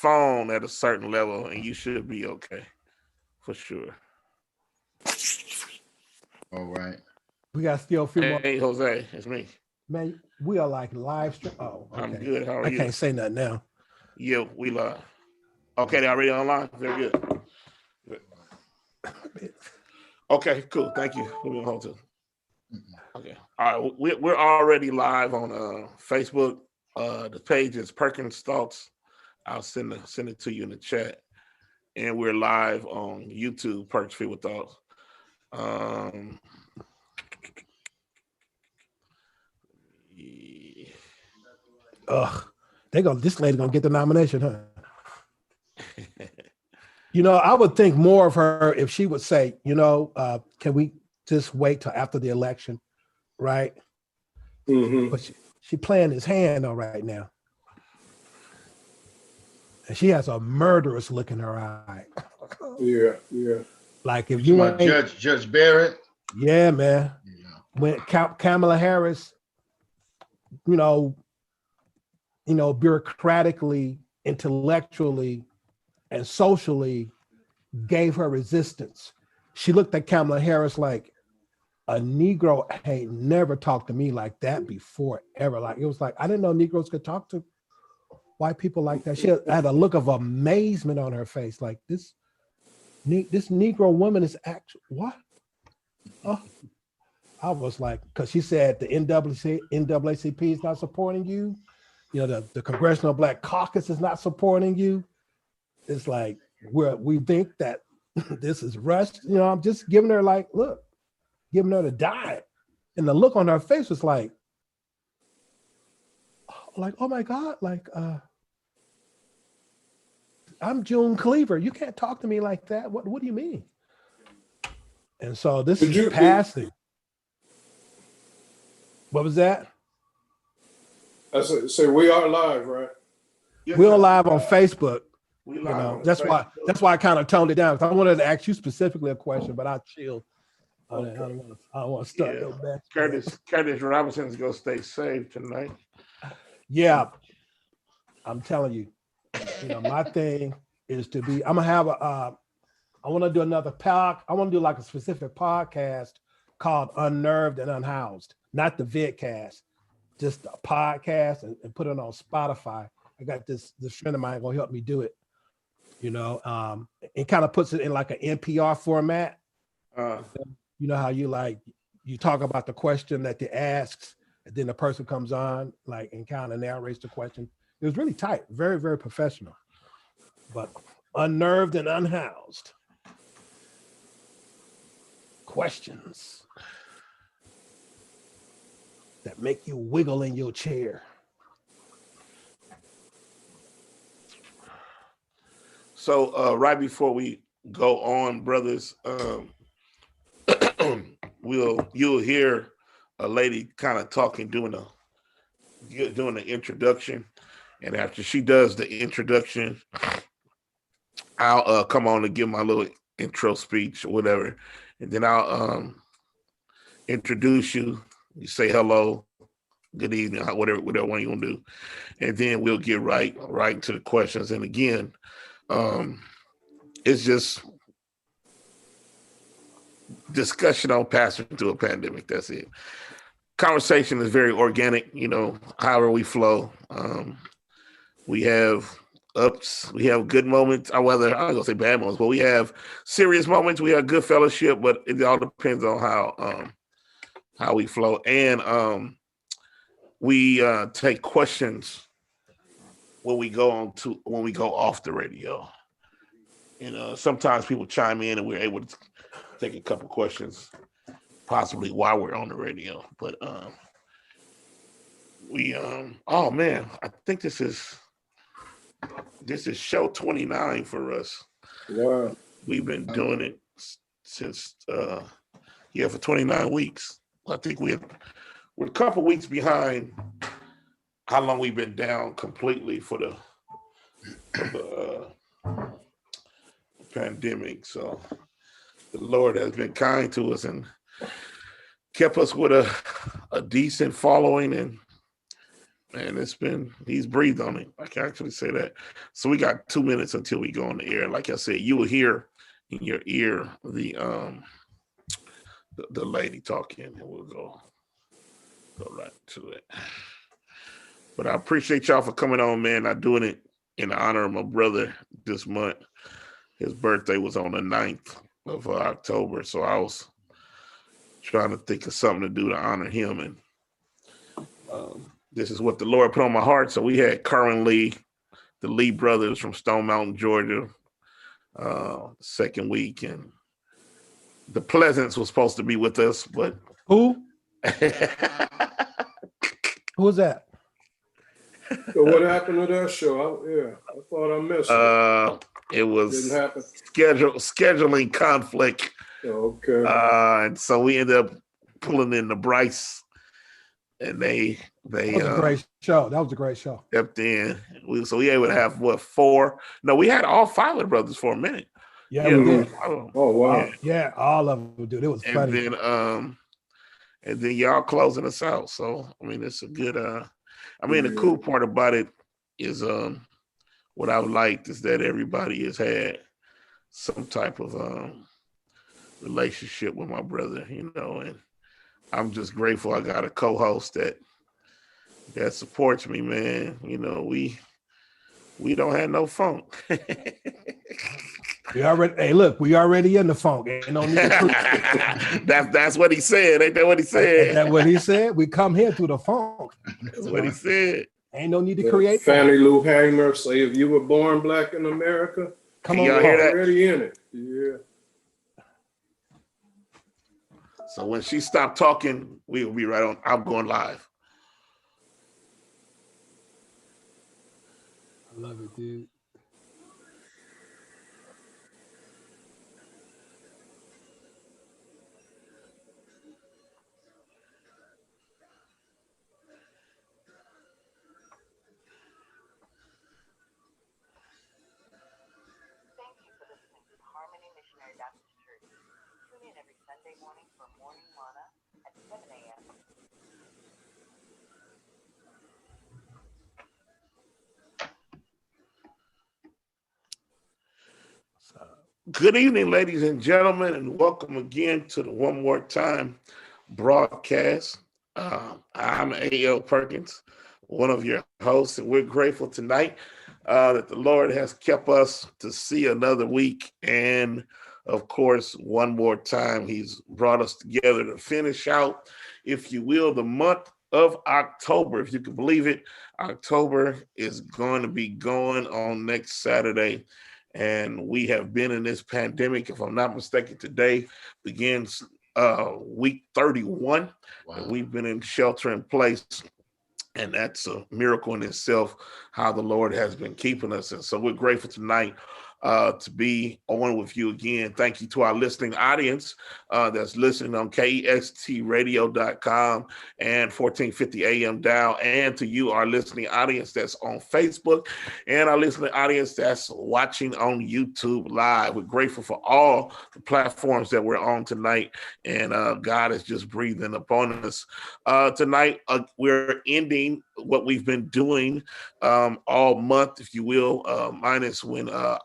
phone at a certain level, and you should be okay, for sure. All right. We got still a few more. Hey, Jose, it's me. Man, we are like live stream. Oh, okay. I'm good. How are I you? can't say nothing now. Yeah, we live. Okay, they already online. Very good. Okay, cool. Thank you. We'll be on hold too. Okay. All right. We're already live on Facebook. The page is Perkins Thoughts. I'll send it to you in the chat. And we're live on YouTube, Perks Fever Thoughts. This lady gonna get the nomination, huh? You know, I would think more of her if she would say, can we just wait till after the election, right? Mm-hmm. But she playing his hand though right now. And she has a murderous look in her eye. Yeah. Like if you ain't, Judge Barrett. yeah, man. Yeah. When Kamala Harris, bureaucratically, intellectually, and socially gave her resistance. She looked at Kamala Harris like, a Negro ain't never talked to me like that before, ever. Like, it was like, I didn't know Negroes could talk to white people like that. She had a look of amazement on her face. Like, this Negro woman is actually, what? Oh, I was like, because she said the NAACP is not supporting you. The Congressional Black Caucus is not supporting you. It's like, we think that this is rushed. I'm just giving her giving her the diet. And the look on her face was like, oh my God, I'm June Cleaver. You can't talk to me like that. What do you mean? And so this is passing. What was that? I said we are live, right? We're live on Facebook. That's why I kind of toned it down. I wanted to ask you specifically a question, but I chilled. Okay. I don't want to start no back. Curtis Robinson's gonna stay safe tonight. Yeah, I'm telling you. My thing is to be. I'm gonna have I want to do another I want to do like a specific podcast called Unnerved and Unhoused, not the vidcast, just a podcast and put it on Spotify. I got this friend of mine gonna help me do it. It kind of puts it in like an NPR format. You know how you talk about the question that they asks, and then the person comes on and kind of narrates the question. It was really tight, very, very professional. But unnerved and unhoused. Questions that make you wiggle in your chair. So right before we go on, brothers, you'll hear a lady kind of talking, doing the introduction, and after she does the introduction, I'll come on and give my little intro speech or whatever, and then I'll introduce you. You say hello, good evening, whatever one you want to do, and then we'll get right to the questions. And again, it's just discussion on passing through a pandemic. That's it. Conversation is very organic, however we flow. We have ups, we have good moments, or whether I'm gonna say bad moments, but we have serious moments, we have good fellowship, but it all depends on how we flow. And we take questions when we go off the radio. Sometimes people chime in and we're able to take a couple questions possibly while we're on the radio. But oh man, I think this is show 29 for us. Wow. We've been doing it since for 29 weeks. I think we're a couple weeks behind how long we've been down completely for the pandemic. So the Lord has been kind to us and kept us with a decent following, and And he's breathed on it. I can actually say that. So we got 2 minutes until we go on the air. Like I said, you will hear in your ear the lady talking, and we'll go right to it. But I appreciate y'all for coming on, man. I'm doing it in honor of my brother this month. His birthday was on the 9th of October, so I was trying to think of something to do to honor him, and this is what the Lord put on my heart. So we had Curran Lee, the Lee brothers from Stone Mountain, Georgia, second week, and the Pleasants was supposed to be with us, but Who? Who's that? So what happened to that show? I thought I missed it. It was Didn't happen. scheduling conflict. Okay. And so we ended up pulling in the Bryce, and they That was a great show. That was a great show. stepped in. So we able to have what, 4? No, we had all 5 of the brothers for a minute. Yeah, we did. Oh wow. Yeah, all of them, dude. It was funny. And then y'all closing us out. So I mean, it's a good. The cool part about it is what I've liked is that everybody has had some type of relationship with my brother, and I'm just grateful I got a co-host that supports me, man. We don't have no funk. We already in the funk. Ain't no need to That's what he said. Ain't that what he said? That's what he said. We come here through the funk. That's what he said. Ain't no need to create. Fannie Lou Hamer say, if you were born black in America, Come on, you're y'all hear that? already in it. Yeah. So when she stopped talking, we will be right on. I'm going live. I love it, dude. Good evening, ladies and gentlemen, and welcome again to the One More Time broadcast. I'm A.L. Perkins, one of your hosts, and we're grateful tonight that the Lord has kept us to see another week. And of course, one more time, He's brought us together to finish out, if you will, the month of October. If you can believe it, October is going to be going on next Saturday. And we have been in this pandemic, if I'm not mistaken, today begins week 31. Wow. We've been in shelter in place, and that's a miracle in itself, how the Lord has been keeping us. And so we're grateful tonight to be on with you again. Thank you to our listening audience that's listening on KEXTradio.com and 1450 AM dial, and to you, our listening audience that's on Facebook, and our listening audience that's watching on YouTube Live. We're grateful for all the platforms that we're on tonight, and God is just breathing upon us. Tonight, we're ending what we've been doing all month, if you will, minus when our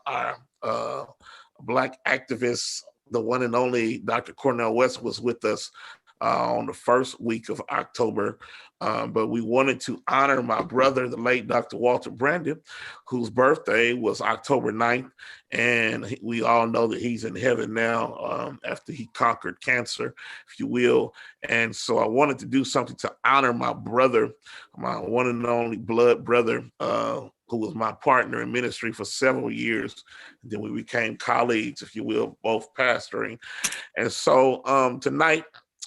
Black activist, the one and only Dr. Cornell West, was with us on the first week of October. But we wanted to honor my brother, the late Dr. Walter Brandon, whose birthday was October 9th. And we all know that he's in heaven now after he conquered cancer, if you will. And so I wanted to do something to honor my brother, my one and only blood brother, who was my partner in ministry for several years. And then we became colleagues, if you will, both pastoring. And so tonight,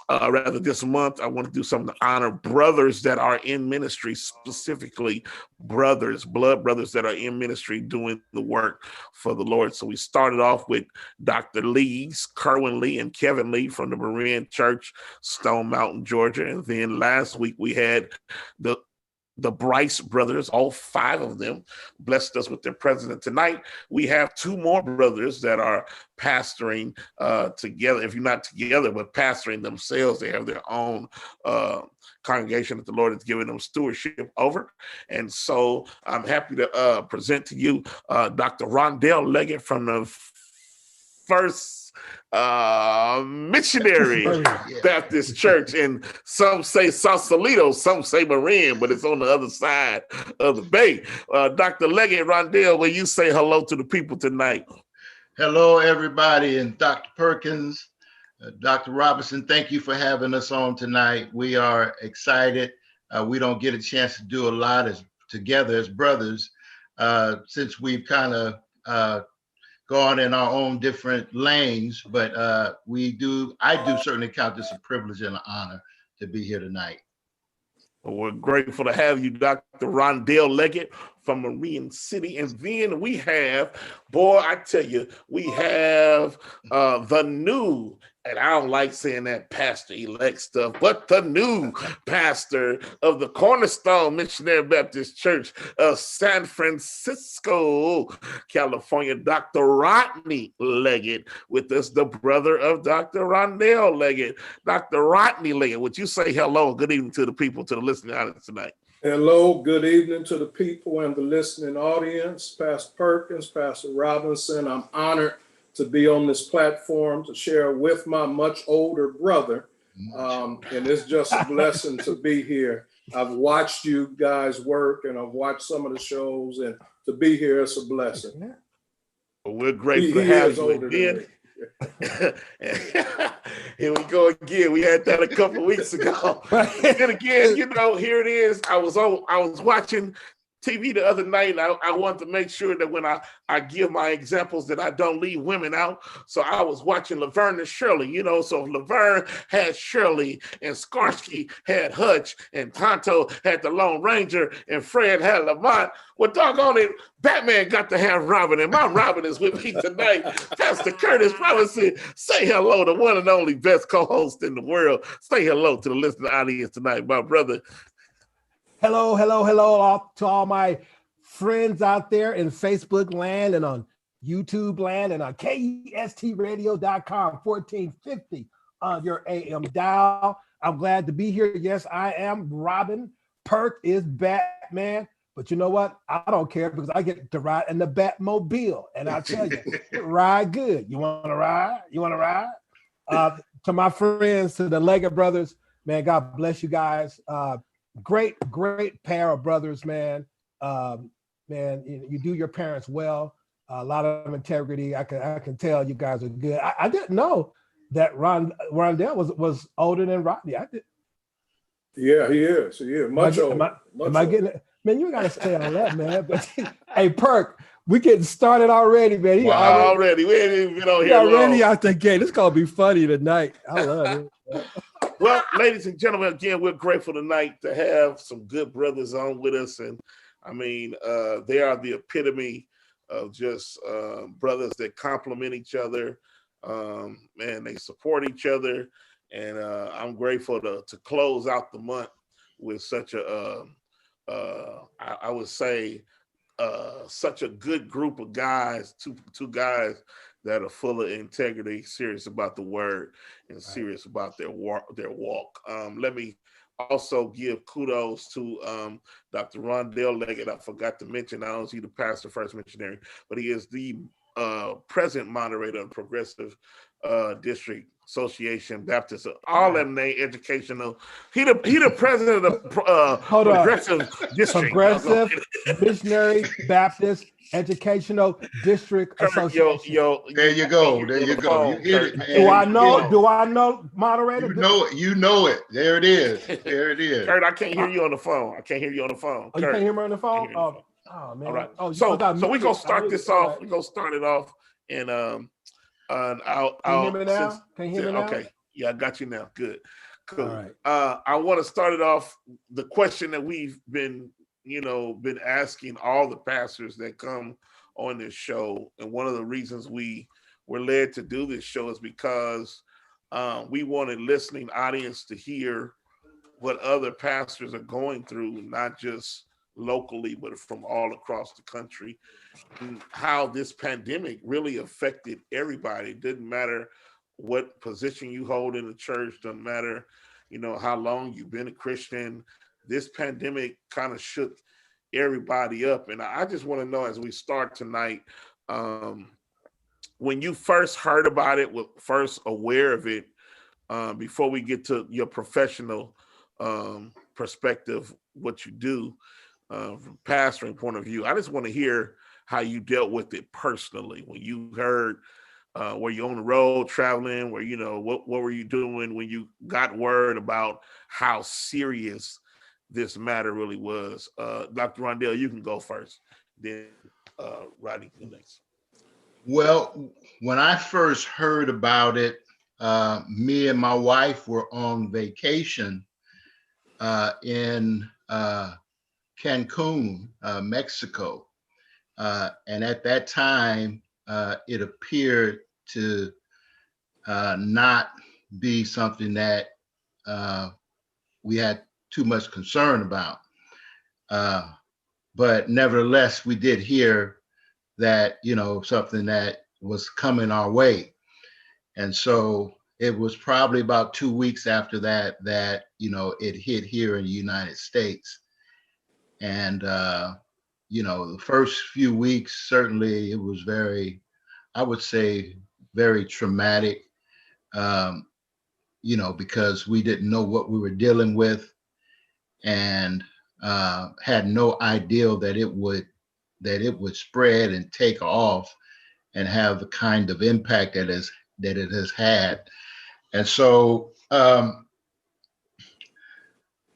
rather this month, I want to do something to honor brothers that are in ministry, specifically brothers, blood brothers that are in ministry doing the work for the Lord. So we started off with Dr. Lee's, Kerwin Lee and Kevin Lee from the Berean Church, Stone Mountain, Georgia. And then last week we had the the Bryce brothers, all 5 of them, blessed us with their president tonight. We have 2 more brothers that are pastoring together, if you're not together, but pastoring themselves. They have their own congregation that the Lord has given them stewardship over. And so I'm happy to present to you Dr. Rondell Leggett from the First Missionary Baptist Church, and some say Sausalito, some say Marin, but it's on the other side of the bay. Dr. Leggett, Rondell, will you say hello to the people tonight? Hello, everybody, and Dr. Perkins, Dr. Robinson, thank you for having us on tonight. We are excited. We don't get a chance to do a lot together as brothers since we've kind of gone in our own different lanes, but I do certainly count this a privilege and an honor to be here tonight. Well, we're grateful to have you, Dr. Rondell Leggett from Marine City. And then we have, boy, I tell you, we have the new, and I don't like saying that pastor-elect stuff, but the new pastor of the Cornerstone Missionary Baptist Church of San Francisco, California, Dr. Rodney Leggett, with us, the brother of Dr. Rondell Leggett. Dr. Rodney Leggett, would you say hello and good evening to the people, to the listening audience tonight? Hello, good evening to the people and the listening audience. Pastor Perkins, Pastor Robinson, I'm honored to be on this platform to share with my much older brother. And it's just a blessing to be here. I've watched you guys work and I've watched some of the shows, and to be here, it's a blessing. Well, we're grateful to have you again. Here we go again. We had that a couple of weeks ago. Then again, you know, here it is. I was watching TV the other night, and I wanted to make sure that when I give my examples that I don't leave women out. So I was watching Laverne and Shirley, you know, so Laverne had Shirley, and Skarsky had Hutch, and Tonto had the Lone Ranger, and Fred had Lamont. Well, doggone it, Batman got to have Robin, and my Robin is with me tonight. Pastor Curtis Robinson, say hello to one and only best co-host in the world. Say hello to the listening audience tonight, my brother. Hello to all my friends out there in Facebook land and on YouTube land and on KESTradio.com, 1450 on your AM dial. I'm glad to be here. Yes, I am. Robin. Perk is Batman. But you know what? I don't care because I get to ride in the Batmobile. And I tell you, ride good. You want to ride? You want to ride? To my friends, to the Leggett brothers, man, God bless you guys. Great pair of brothers, man. Man, you do your parents well. A lot of integrity. I can tell you guys are good. I didn't know that Rondell was older than Rodney. I did. Yeah, he is. Much older. Am I getting it? Man, you gotta stay on that, man. But hey, Perk, we getting started already, man. Wow. Already. We ain't even been on here already long. out the gate. It's gonna be funny tonight. I love it. Well, ladies and gentlemen, again, we're grateful tonight to have some good brothers on with us. And I mean, they are the epitome of just brothers that complement each other. Man, they support each other. And I'm grateful to close out the month with such I would say, such a good group of guys, two guys that are full of integrity, serious about the word, and serious about their walk. Let me also give kudos to Dr. Rondell Leggett. I forgot to mention, not only is he the pastor, first missionary, but he is the present moderator of Progressive District Association Baptist, all them name educational. He the president of the Progressive District. Progressive Missionary Baptist Educational District Association. There you go. You hit it, man. Do I know, moderator? You know it. There it is. Kurt, I can't hear you on the phone. Oh, you can't hear me on the phone? Oh, man. All right. Oh, So we're gonna start this off. We're gonna start it off and can you hear me now? Okay. Yeah, I got you now. Good. Cool. All right. I want to start it off. The question that we've been asking all the pastors that come on this show, and one of the reasons we were led to do this show is because we wanted listening audience to hear what other pastors are going through, not just locally, but from all across the country, and how this pandemic really affected everybody. It didn't matter what position you hold in the church, doesn't matter, how long you've been a Christian. This pandemic kind of shook everybody up. And I just want to know, as we start tonight, when you first heard about it, first aware of it, before we get to your professional perspective, what you do from pastoring point of view, I just want to hear how you dealt with it personally when you heard. Were you on the road traveling? What were you doing when you got word about how serious this matter really was? Dr. Rondell, you can go first. Then Rodney, you next. Well, when I first heard about it, me and my wife were on vacation in Cancun, Mexico. And at that time, it appeared to not be something that we had too much concern about. But nevertheless, we did hear that, something that was coming our way. And so it was probably about 2 weeks after that, it hit here in the United States. And, the first few weeks, certainly it was I would say, very traumatic, because we didn't know what we were dealing with, and had no idea that it would spread and take off and have the kind of impact that it has had. And so,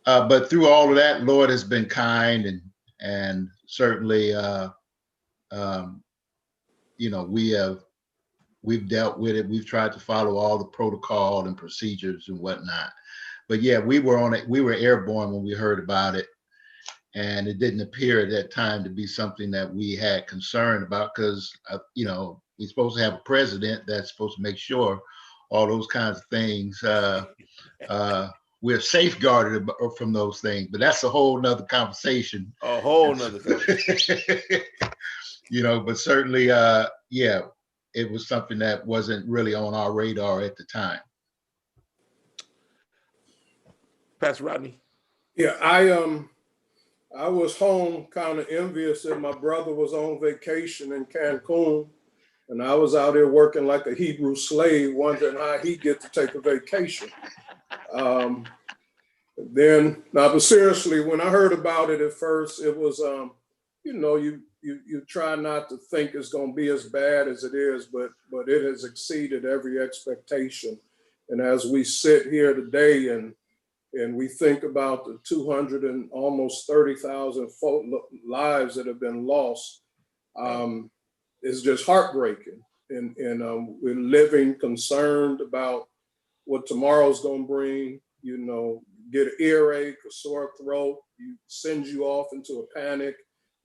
but through all of that, Lord has been kind, and certainly, we've dealt with it. We've tried to follow all the protocol and procedures and whatnot. But yeah, we were airborne when we heard about it. And it didn't appear at that time to be something that we had concern about, because, we're supposed to have a president that's supposed to make sure all those kinds of things, we're safeguarded from those things. But that's a whole nother conversation. A whole nother conversation. But certainly, yeah, it was something that wasn't really on our radar at the time. Pastor Rodney. Yeah, I was home kind of envious that my brother was on vacation in Cancun, and I was out there working like a Hebrew slave, wondering how he get to take a vacation. But seriously, when I heard about it at first, it was, you try not to think it's going to be as bad as it is, but it has exceeded every expectation. And as we sit here today and we think about the 200 and almost 30,000 lives that have been lost, it's just heartbreaking. And we're living concerned about what tomorrow's going to bring. Get an earache, a sore throat, sends you off into a panic.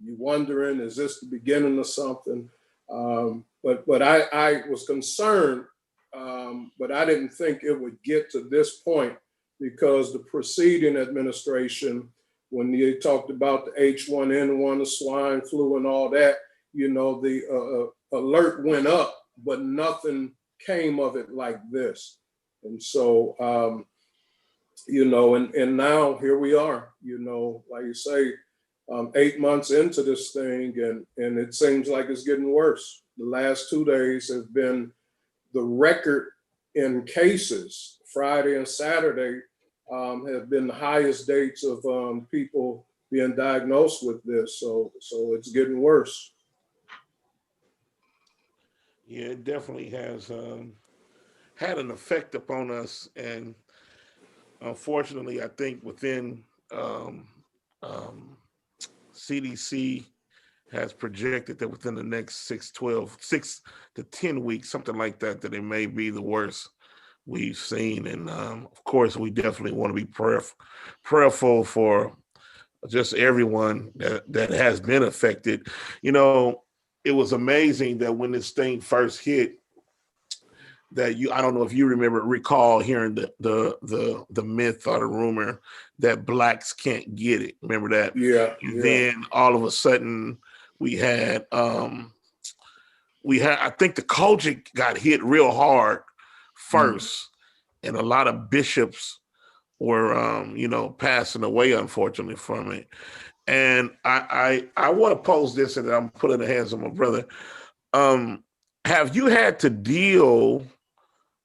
You're wondering, is this the beginning of something? But I was concerned, but I didn't think it would get to this point, because the preceding administration, when they talked about the H1N1, the swine flu and all that, the alert went up, but nothing came of it like this. And so, and now here we are, like you say, 8 months into this thing, and it seems like it's getting worse. The last 2 days have been the record in cases. Friday and Saturday have been the highest dates of people being diagnosed with this. So it's getting worse. Yeah, it definitely has had an effect upon us, and unfortunately, I think within CDC has projected that within the next 6 to 10 weeks, something like that, that it may be the worst we've seen. And of course, we definitely want to be prayerful for just everyone that has been affected. It was amazing that when this thing first hit, that I don't know if you recall hearing the myth or the rumor that blacks can't get it. Remember that? Yeah. And then all of a sudden we had I think the culture got hit real hard first, and a lot of bishops were passing away, unfortunately, from it. And I want to pose this, and I'm putting in the hands of my brother. Have you had to deal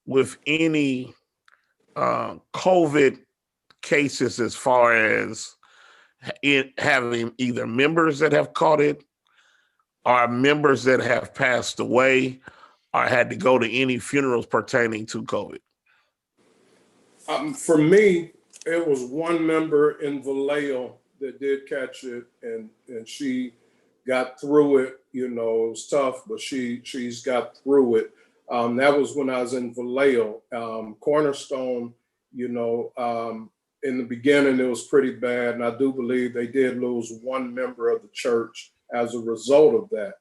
with any COVID cases as far as it having either members that have caught it or members that have passed away or had to go to any funerals pertaining to COVID? For me, it was one member in Vallejo that did catch it, and she got through it. You know, it was tough, but she's got through it. That was when I was in Vallejo. Cornerstone, in the beginning, it was pretty bad. And I do believe they did lose one member of the church as a result of that.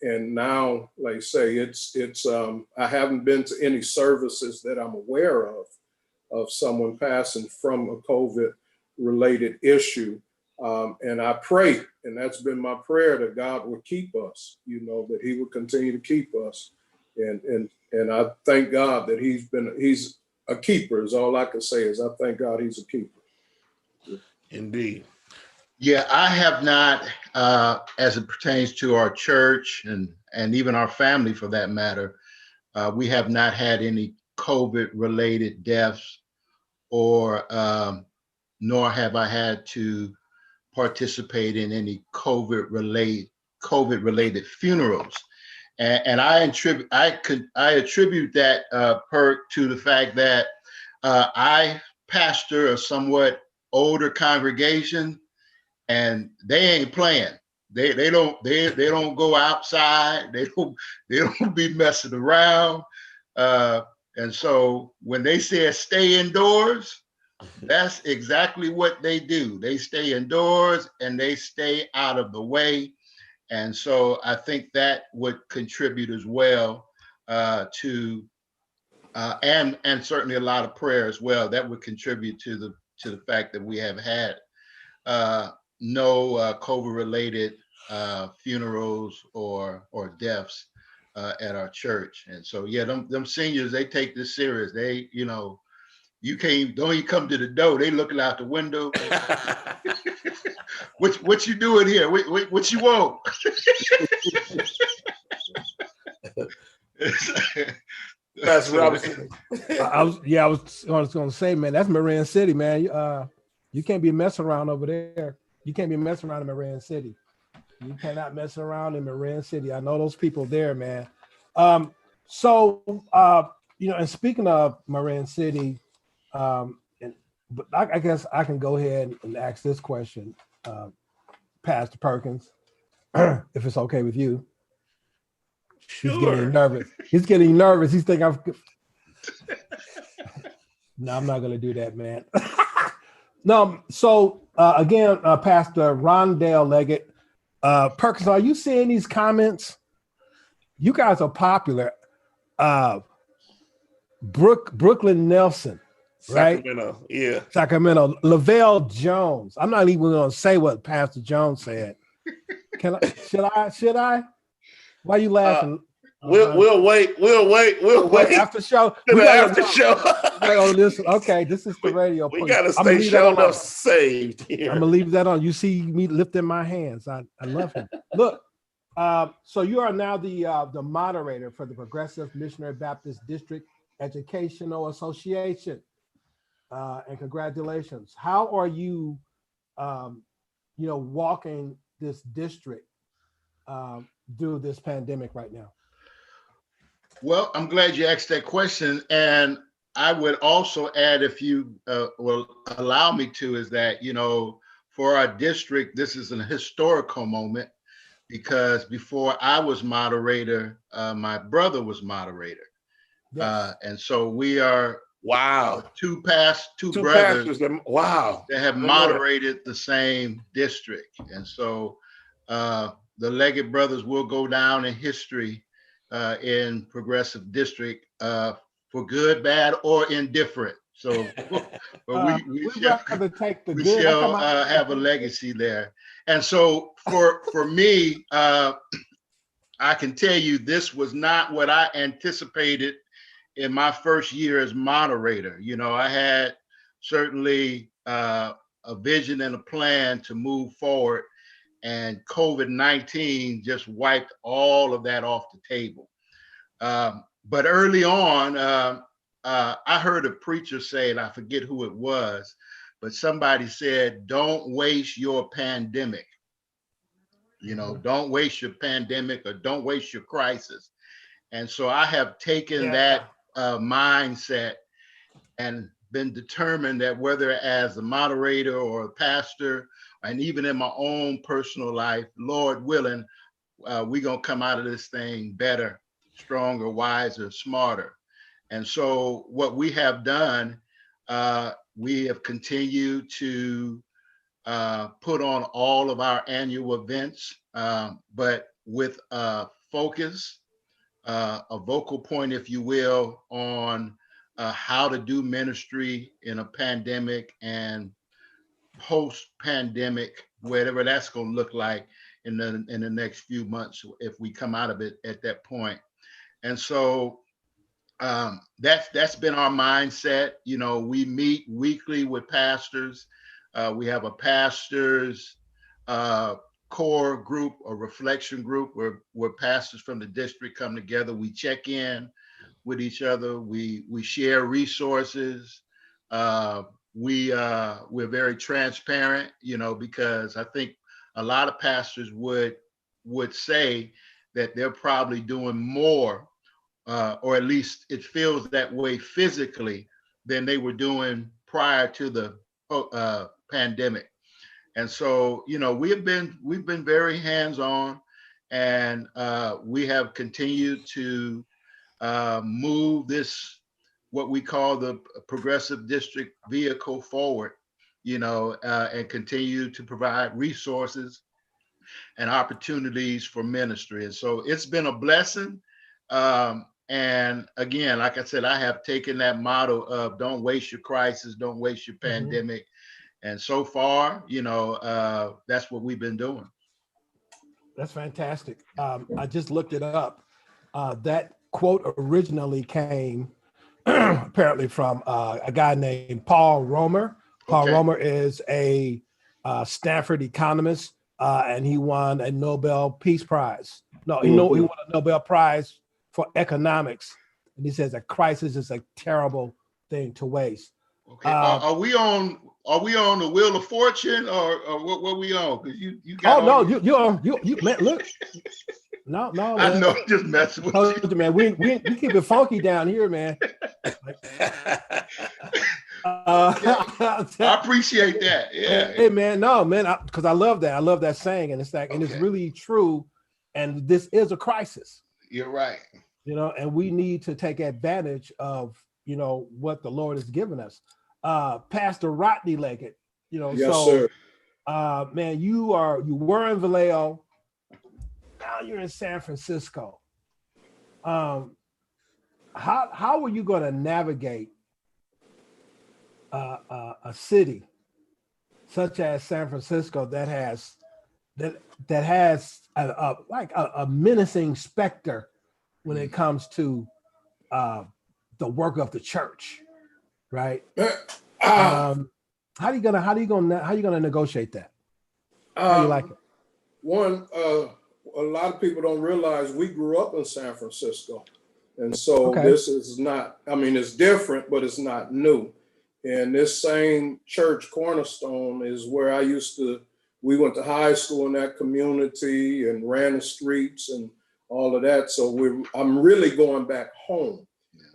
And now, like I say, it's I haven't been to any services that I'm aware of someone passing from a COVID related issue. And I pray, and that's been my prayer, that God would keep us, that he would continue to keep us. And I thank God that he's a keeper, is all I can say. Is I thank God he's a keeper. Indeed. Yeah, I have not, as it pertains to our church and even our family for that matter, we have not had any COVID related deaths, or nor have I had to participate in any COVID related funerals. And I attribute that, Perk, to the fact that I pastor a somewhat older congregation, and they ain't playing. They don't go outside. They don't be messing around. And so when they say stay indoors, that's exactly what they do. They stay indoors and they stay out of the way. And so I think that would contribute as well to and certainly a lot of prayer as well. That would contribute to the fact that we have had no COVID related funerals or deaths at our church. And so yeah, them seniors, they take this serious. They, you don't even come to the door. They looking out the window. What you doing here? What you want? Pastor Robinson. I was going to say, man, that's Marin City, man. You can't be messing around over there. You can't be messing around in Marin City. You cannot mess around in Marin City. I know those people there, man. And speaking of Marin City, but I guess I can go ahead and ask this question, Pastor Perkins, if it's okay with you. Sure. He's getting nervous. He's thinking No, I'm not going to do that, man. No. So again, Pastor Rondell Leggett, Perkins, are you seeing these comments? You guys are popular. Brooklyn Nelson, right? Sacramento, yeah. Sacramento. Lavelle Jones. I'm not even going to say what Pastor Jones said. Should I? Why are you laughing? We'll wait. We'll wait after show. After show. Listen. Okay, this is the radio. We gotta stay show enough saved here. I'm gonna leave that on. You see me lifting my hands. I love him. Look, so you are now the moderator for the Progressive Missionary Baptist District Educational Association, and congratulations. How are you, walking this district through this pandemic right now? Well, I'm glad you asked that question. And I would also add, if you will allow me to, is that, for our district, this is an historical moment, because before I was moderator, my brother was moderator. Yes. And so we are two brothers that have moderated the same district. And so the Leggett brothers will go down in history in Progressive District for good, bad, or indifferent. So but we we'd shall, rather take the we good. I shall come out have a legacy there. And so for me, I can tell you this was not what I anticipated in my first year as moderator. You know, I had certainly a vision and a plan to move forward, and COVID-19 just wiped all of that off the table. But early on, I heard a preacher say, and I forget who it was, but somebody said, don't waste your pandemic. You know, don't waste your pandemic or don't waste your crisis. And so I have taken that mindset and been determined that whether as a moderator or a pastor, and even in my own personal life, Lord willing, we're going to come out of this thing better, stronger, wiser, smarter. And so what we have done, we have continued to put on all of our annual events, but with a focus, a vocal point, if you will, on how to do ministry in a pandemic and post-pandemic, whatever that's going to look like in the next few months if we come out of it at that point. And so that's been our mindset. You know, we meet weekly with pastors. We have a pastors core group, a reflection group where pastors from the district come together. We check in with each other. We share resources. We're very transparent, you know, because I think a lot of pastors would say that they're probably doing more, or at least it feels that way physically, than they were doing prior to the pandemic. And so, you know, we've been very hands-on, and we have continued to move this, what we call the Progressive District vehicle forward, you know, and continue to provide resources and opportunities for ministry. And so it's been a blessing. And again, like I said, I have taken that motto of don't waste your crisis, don't waste your pandemic. And so far, you know, that's what we've been doing. That's fantastic. I just looked it up. That quote originally came apparently from a guy named Paul Romer. Paul Romer is a Stanford economist, and he won a Nobel Peace Prize. No, he won a Nobel Prize for economics. And he says a crisis is a terrible thing to waste. Okay. Are we on the Wheel of Fortune, or what we on? Because you got. Oh no, you man, look. No, man. I know, just messing with you, man. We keep it funky down here, man. I appreciate that. Yeah. Hey, man, no, man, because I love that. I love that saying, and it's like, and it's really true. And this is a crisis. You're right. You know, and we need to take advantage of, you know, what the Lord has given us. Pastor Rodney Leggett, you know, yes, sir. Man, you were in Vallejo, now you're in San Francisco. How are you going to navigate a city such as San Francisco that has a menacing specter when it comes to the work of the church, right? How are you gonna negotiate that? How do you like it? One, a lot of people don't realize we grew up in San Francisco, and so this is not. I mean, it's different, but it's not new. And this same church, Cornerstone, is where I used to. We went to high school in that community and ran the streets and all of that. So I'm really going back home.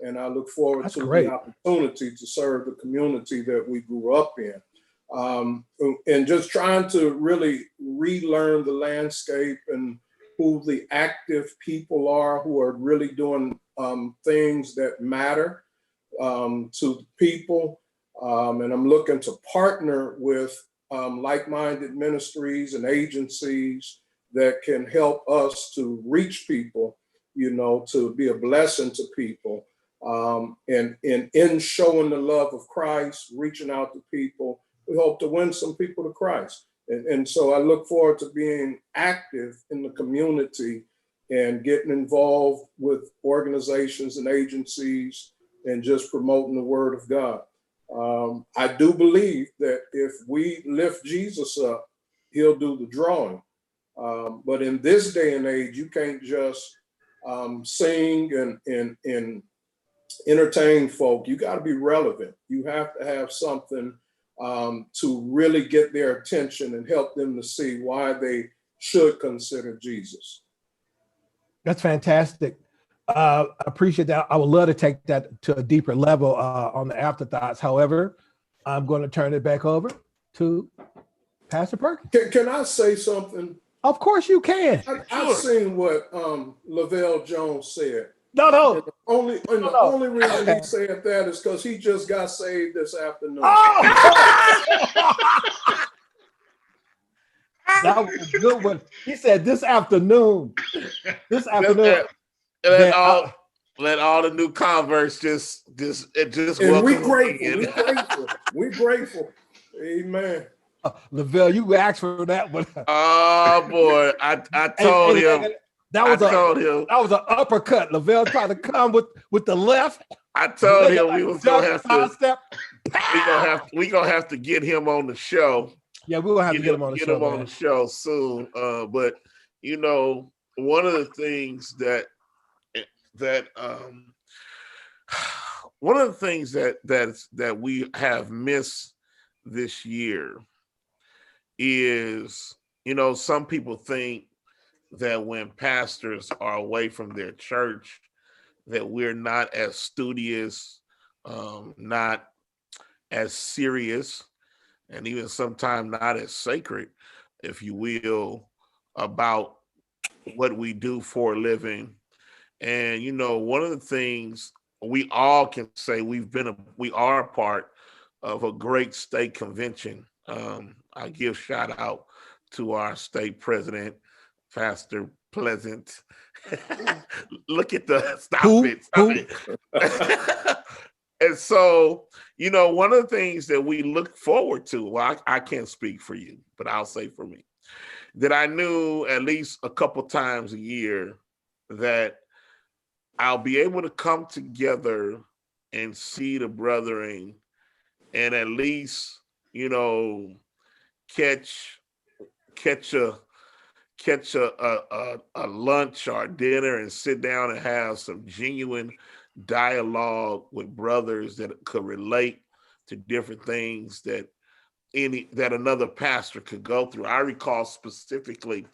And I look forward to the opportunity to serve the community that we grew up in. And just trying to really relearn the landscape and who the active people are who are really doing things that matter to people. And I'm looking to partner with like-minded ministries and agencies that can help us to reach people to be a blessing to people. And in showing the love of Christ, reaching out to people, we hope to win some people to Christ. And so I look forward to being active in the community and getting involved with organizations and agencies and just promoting the word of God. I do believe that if we lift Jesus up, he'll do the drawing. But in this day and age, you can't just sing and entertain folk. You got to be relevant. You have to have something to really get their attention and help them to see why they should consider Jesus. That's fantastic. I appreciate that. I would love to take that to a deeper level on the afterthoughts. However, I'm going to turn it back over to Pastor Perkins. Can I say something? Of course you can. I've seen what Lavelle Jones said. No. And the only reason he said that is because he just got saved this afternoon. Oh! That was a good one. He said this afternoon. Let all the new converts just and we're grateful. We're grateful. Amen. Lavelle, you asked for that one. Oh boy, I told him. That was an uppercut. Lavelle tried to come with the left. I told him we was gonna have to. We gonna have to get him on the show. Yeah, we'll have to get him on the show soon. But one of the things that we have missed this year is, some people think that when pastors are away from their church, that we're not as studious, not as serious, and even sometimes not as sacred, if you will, about what we do for a living. And, one of the things we all can say, we are a part of a great state convention. I give shout out to our state president, Pastor Pleasant. Look at stop it. And so, one of the things that we look forward to, well, I can't speak for you, but I'll say for me, that I knew at least a couple times a year that I'll be able to come together and see the brethren and at least, catch a lunch or dinner and sit down and have some genuine dialogue with brothers that could relate to different things that another pastor could go through. I recall specifically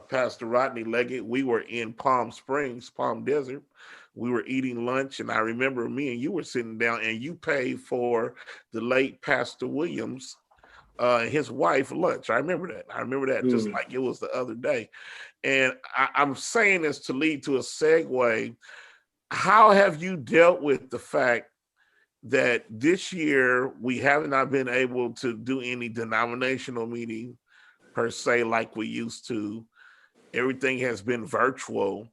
Pastor Rodney Leggett. We were in Palm Springs, Palm Desert. We were eating lunch, and I remember me and you were sitting down, and you paid for the late Pastor Williams, his wife, lunch. I remember that just like it was the other day. And I'm saying this to lead to a segue. How have you dealt with the fact that this year we have not been able to do any denominational meeting per se like we used to? Everything has been virtual.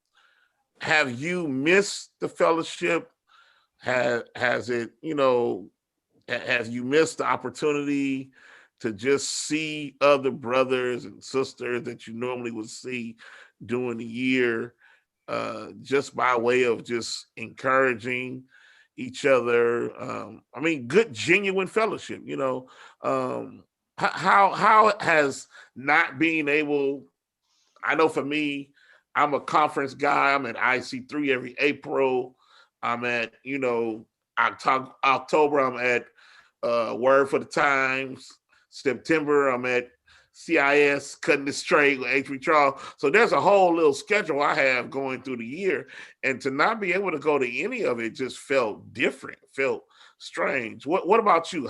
Have you missed the fellowship? Have you missed the opportunity to just see other brothers and sisters that you normally would see during the year, just by way of just encouraging each other? Good, genuine fellowship, how has not being able, I know for me, I'm a conference guy. I'm at IC3 every April. I'm at, October, I'm at Word for the Times. September, I'm at CIS, Cutting It Straight with H.B. Charles. So there's a whole little schedule I have going through the year. And to not be able to go to any of it just felt different, felt strange. What about you?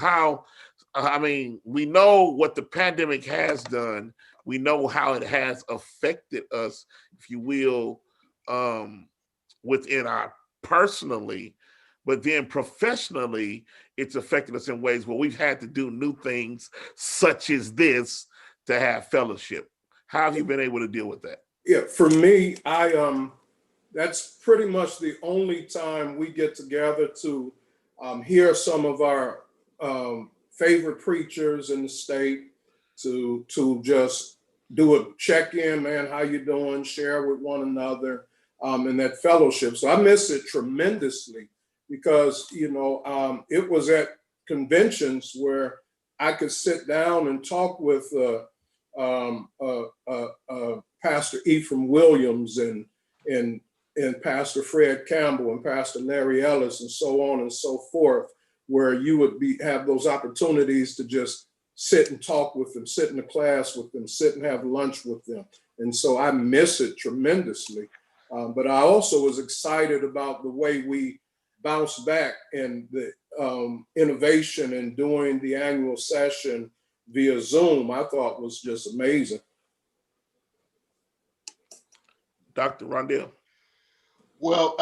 We know what the pandemic has done. We know how it has affected us, if you will, within our personally, but then professionally, it's affected us in ways where we've had to do new things such as this to have fellowship. How have you been able to deal with that? Yeah, for me, I that's pretty much the only time we get together to hear some of our favorite preachers in the state, to just do a check-in, man, how you doing, share with one another, and that fellowship. So I miss it tremendously because, it was at conventions where I could sit down and talk with Pastor Ephraim Williams and Pastor Fred Campbell and Pastor Larry Ellis and so on and so forth, where you would have those opportunities to just sit and talk with them, sit in the class with them, sit and have lunch with them. And so I miss it tremendously. But I also was excited about the way we bounced back and the innovation in doing the annual session via Zoom, I thought was just amazing. Dr. Rondell. Well,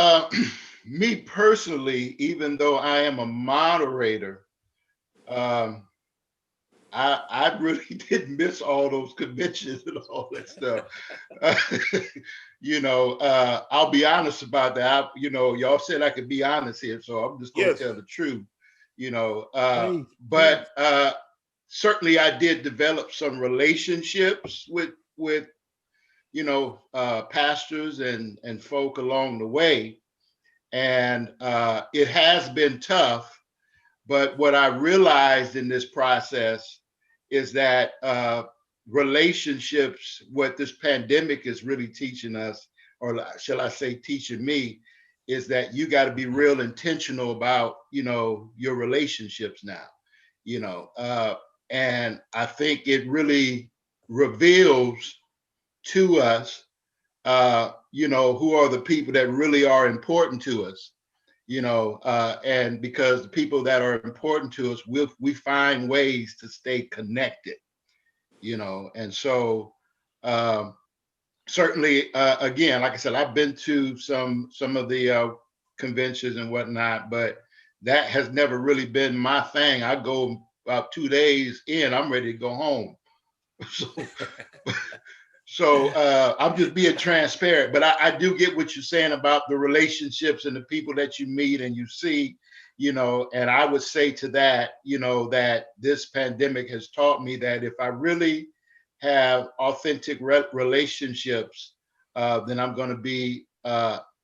me personally, even though I am a moderator, I really did miss all those conventions and all that stuff. I'll be honest about that. Y'all said I could be honest here, so I'm just going to tell the truth. But certainly I did develop some relationships with pastors and folk along the way. And it has been tough, but what I realized in this process is that relationships, what this pandemic is really teaching us, or shall I say teaching me, is that you got to be real intentional about, your relationships now, and I think it really reveals to us, who are the people that really are important to us, and because the people that are important to us, we find ways to stay connected, and so certainly, again, like I said, I've been to some of the conventions and whatnot, but that has never really been my thing. I go about 2 days in, I'm ready to go home. So I'm just being transparent, but I do get what you're saying about the relationships and the people that you meet and you see, and I would say to that, that this pandemic has taught me that if I really have authentic relationships, then I'm going to be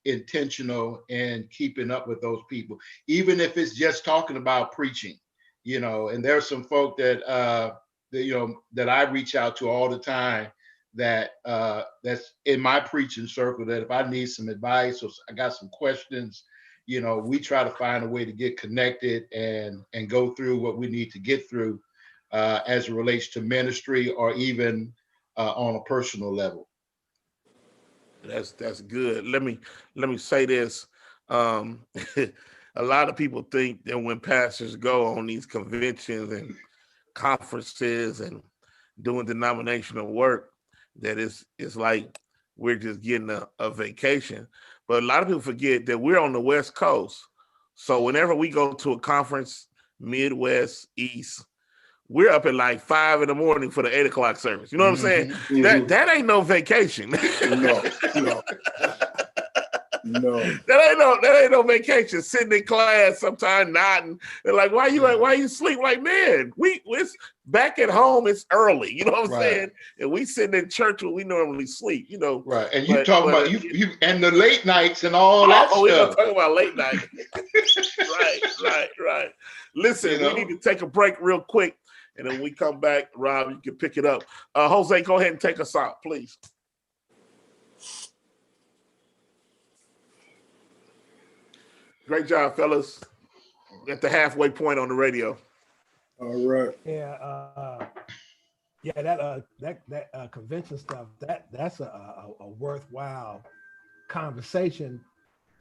intentional in keeping up with those people, even if it's just talking about preaching, and there's some folk that I reach out to all the time that's in my preaching circle, that if I need some advice or I got some questions, we try to find a way to get connected and go through what we need to get through as it relates to ministry or even on a personal level. That's good. Let me say this. A lot of people think that when pastors go on these conventions and conferences and doing denominational work, that it's like we're just getting a vacation. But a lot of people forget that we're on the West Coast. So whenever we go to a conference, Midwest, East, we're up at like 5 a.m. for the 8 o'clock service. You know what I'm saying? Mm-hmm. That ain't no vacation. No. That ain't no vacation. Sitting in class, sometimes nodding. They're like, why you sleep? Like, man, it's back at home. It's early. You know what I'm saying? And we sitting in church where we normally sleep. Right. And you talking about you and the late nights and all that stuff. We're gonna talk about late night. Right. Listen, we need to take a break real quick, and then when we come back, Rob, you can pick it up. Jose, go ahead and take us out, please. Great job, fellas. At the halfway point on the radio. All right. That convention stuff, that's a worthwhile conversation,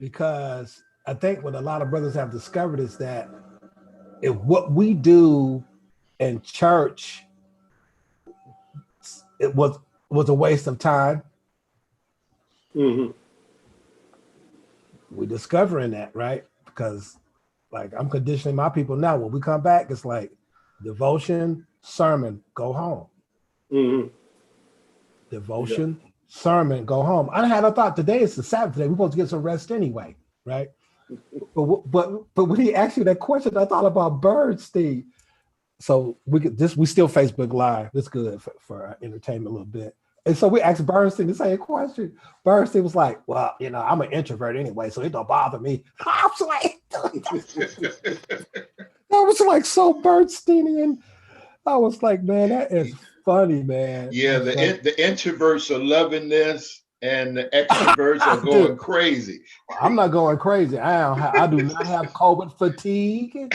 because I think what a lot of brothers have discovered is that if what we do in church, it was a waste of time. Mm-hmm. We're discovering that, right? Because like I'm conditioning my people now. When we come back, it's like devotion, sermon, go home. Mm-hmm. Devotion, sermon, go home. I had a thought today is the Sabbath day. We're supposed to get some rest anyway, right? But when he asked me that question, I thought about Bernstein. So we still Facebook Live. It's good for entertainment a little bit. And so we asked Bernstein the same question. Bernstein was like, "Well, I'm an introvert anyway, so it don't bother me." I was like, that was like so Bernsteinian. I was like, man, that is funny, man. Yeah, the introverts are loving this, and the extroverts are going crazy. I'm not going crazy. I do not have COVID fatigue.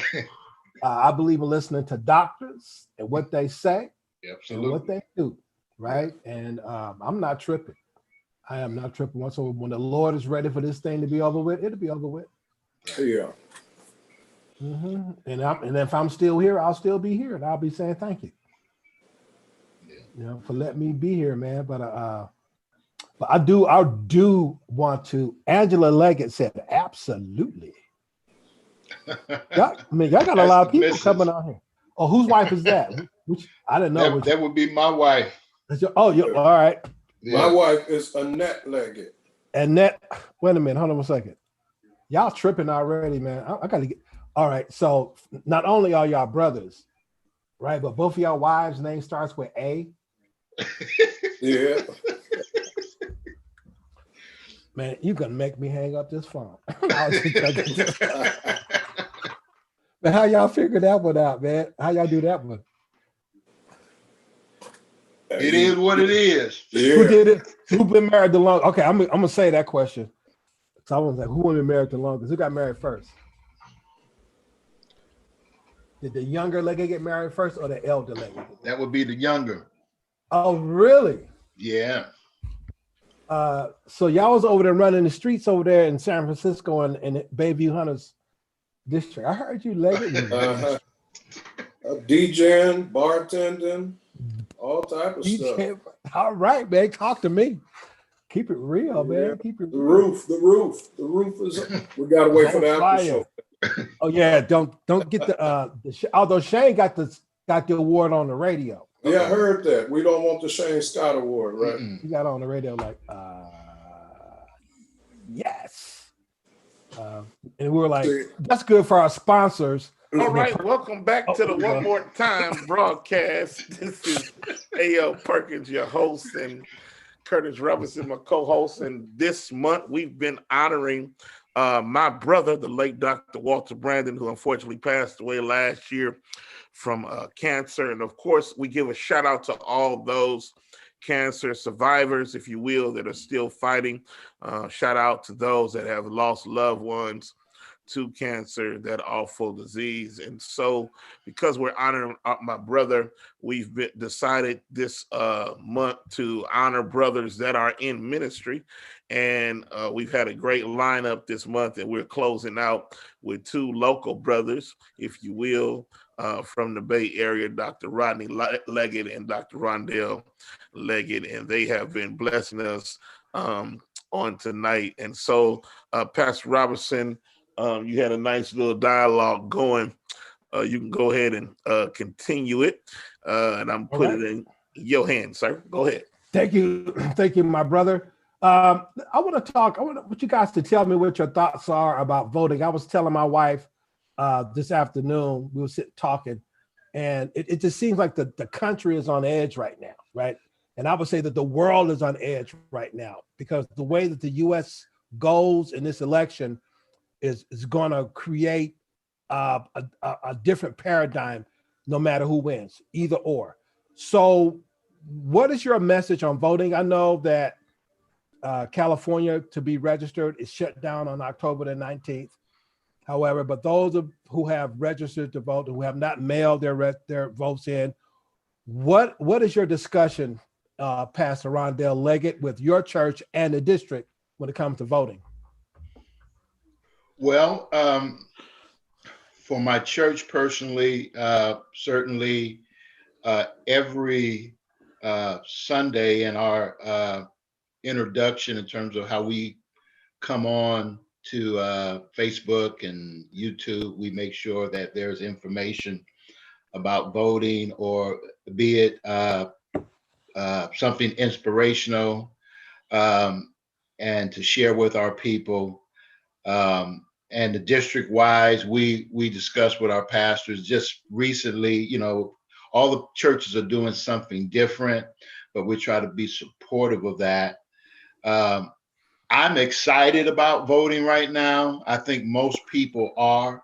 I believe in listening to doctors and what they say. Absolutely. And what they do, right? And I'm not tripping. I am not tripping whatsoever. When the Lord is ready for this thing to be over with, it'll be over with. Yeah. Mm-hmm. And if I'm still here, I'll still be here, and I'll be saying thank you. For letting me be here, man. But I do want to. Angela Leggett said, absolutely. Y'all got a lot of people coming out here. Oh, whose wife is that? Which I didn't know. That would be my wife. Oh, all right. Yeah. My wife is Annette Leggett. Annette, wait a minute, hold on a second. Y'all tripping already, man. I gotta get. All right, so not only are y'all brothers, right, but both of y'all wives' name starts with A. Yeah. Man, you gonna make me hang up this phone. But how y'all figure that one out, man? How y'all do that one? It is what it is. Yeah. Who did it? Who been married the longest? Okay, I'm gonna say that question. So I was like, who been married the longest? Who got married first? Did the younger Leggett get married first or the elder Leggett? That would be the younger. Oh, really? Yeah. So y'all was over there running the streets over there in San Francisco and Bayview Hunters district. I heard you, Leggett. DJing, bartending, all type of stuff. All right, man. Talk to me. Keep it real, man. Keep it real. The roof is. We gotta wait for the after show. Oh yeah, don't get although Shane got the award on the radio. Yeah, I heard that. We don't want the Shane Scott Award, right? He got on the radio like, yes. And we were like, that's good for our sponsors. All right, welcome back to the One More Time broadcast. This is A.L. Perkins, your host, and Curtis Robinson, my co-host. And this month, we've been honoring my brother, the late Dr. Walter Brandon, who unfortunately passed away last year from cancer. And of course, we give a shout out to all those cancer survivors, if you will, that are still fighting. Shout out to those that have lost loved ones to cancer, that awful disease. And so because we're honoring my brother, we've decided this month to honor brothers that are in ministry. And we've had a great lineup this month, and we're closing out with two local brothers, if you will, from the Bay Area, Dr. Rodney Leggett and Dr. Rondell Leggett, and they have been blessing us on tonight. And so, Pastor Robertson, you had a nice little dialogue going. You can go ahead and continue it, and I'm putting it in your hands, sir. Go ahead. Thank you, my brother. I want you guys to tell me what your thoughts are about voting. I was telling my wife this afternoon, we were sitting talking, and it just seems like the country is on edge right now, right? And I would say that the world is on edge right now, because the way that the U.S. goes in this election is going to create a different paradigm, no matter who wins, either or. So what is your message on voting? I know that California, to be registered, is shut down on October the 19th. However, but those who have registered to vote, who have not mailed their votes in, what is your discussion, Pastor Rondell Leggett, with your church and the district when it comes to voting? Well, for my church personally, certainly every Sunday in our introduction, in terms of how we come on to Facebook and YouTube, we make sure that there's information about voting, or be it something inspirational, and to share with our people. And the district wise, we discussed with our pastors just recently, all the churches are doing something different, but we try to be supportive of that. I'm excited about voting right now. I think most people are,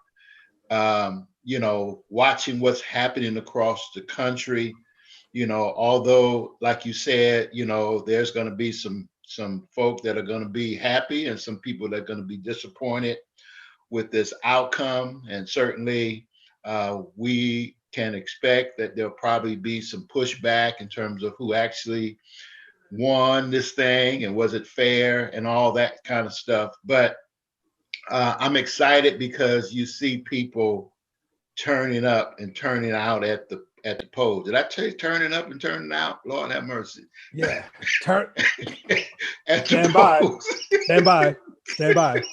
watching what's happening across the country. Although, like you said, there's going to be some folk that are going to be happy and some people that are going to be disappointed with this outcome. And certainly we can expect that there'll probably be some pushback in terms of who actually won this thing and was it fair and all that kind of stuff. But I'm excited because you see people turning up and turning out at the polls. Did I tell you turning up and turning out? Lord have mercy. Yeah. At Stand the by. polls. Stand by. Stand by.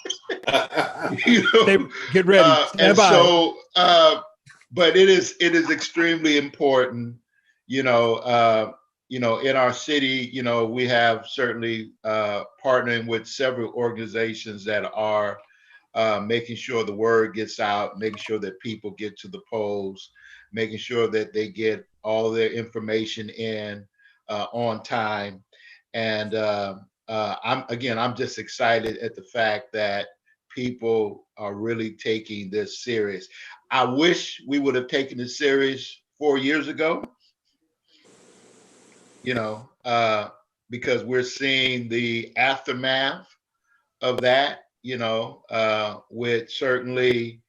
Get ready. Stand by. So, but it is extremely important, in our city, we have certainly partnering with several organizations that are making sure the word gets out, making sure that people get to the polls, making sure that they get all their information in on time. And I'm just excited at the fact that people are really taking this serious. I wish we would have taken it serious 4 years ago, because we're seeing the aftermath of that, with certainly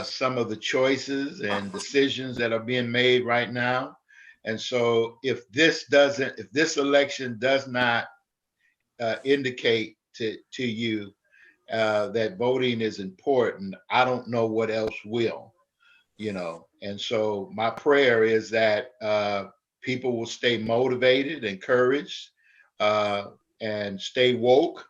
some of the choices and decisions that are being made right now. And so if this election does not indicate to you that voting is important, I don't know what else will, And so my prayer is that people will stay motivated, encouraged, and stay woke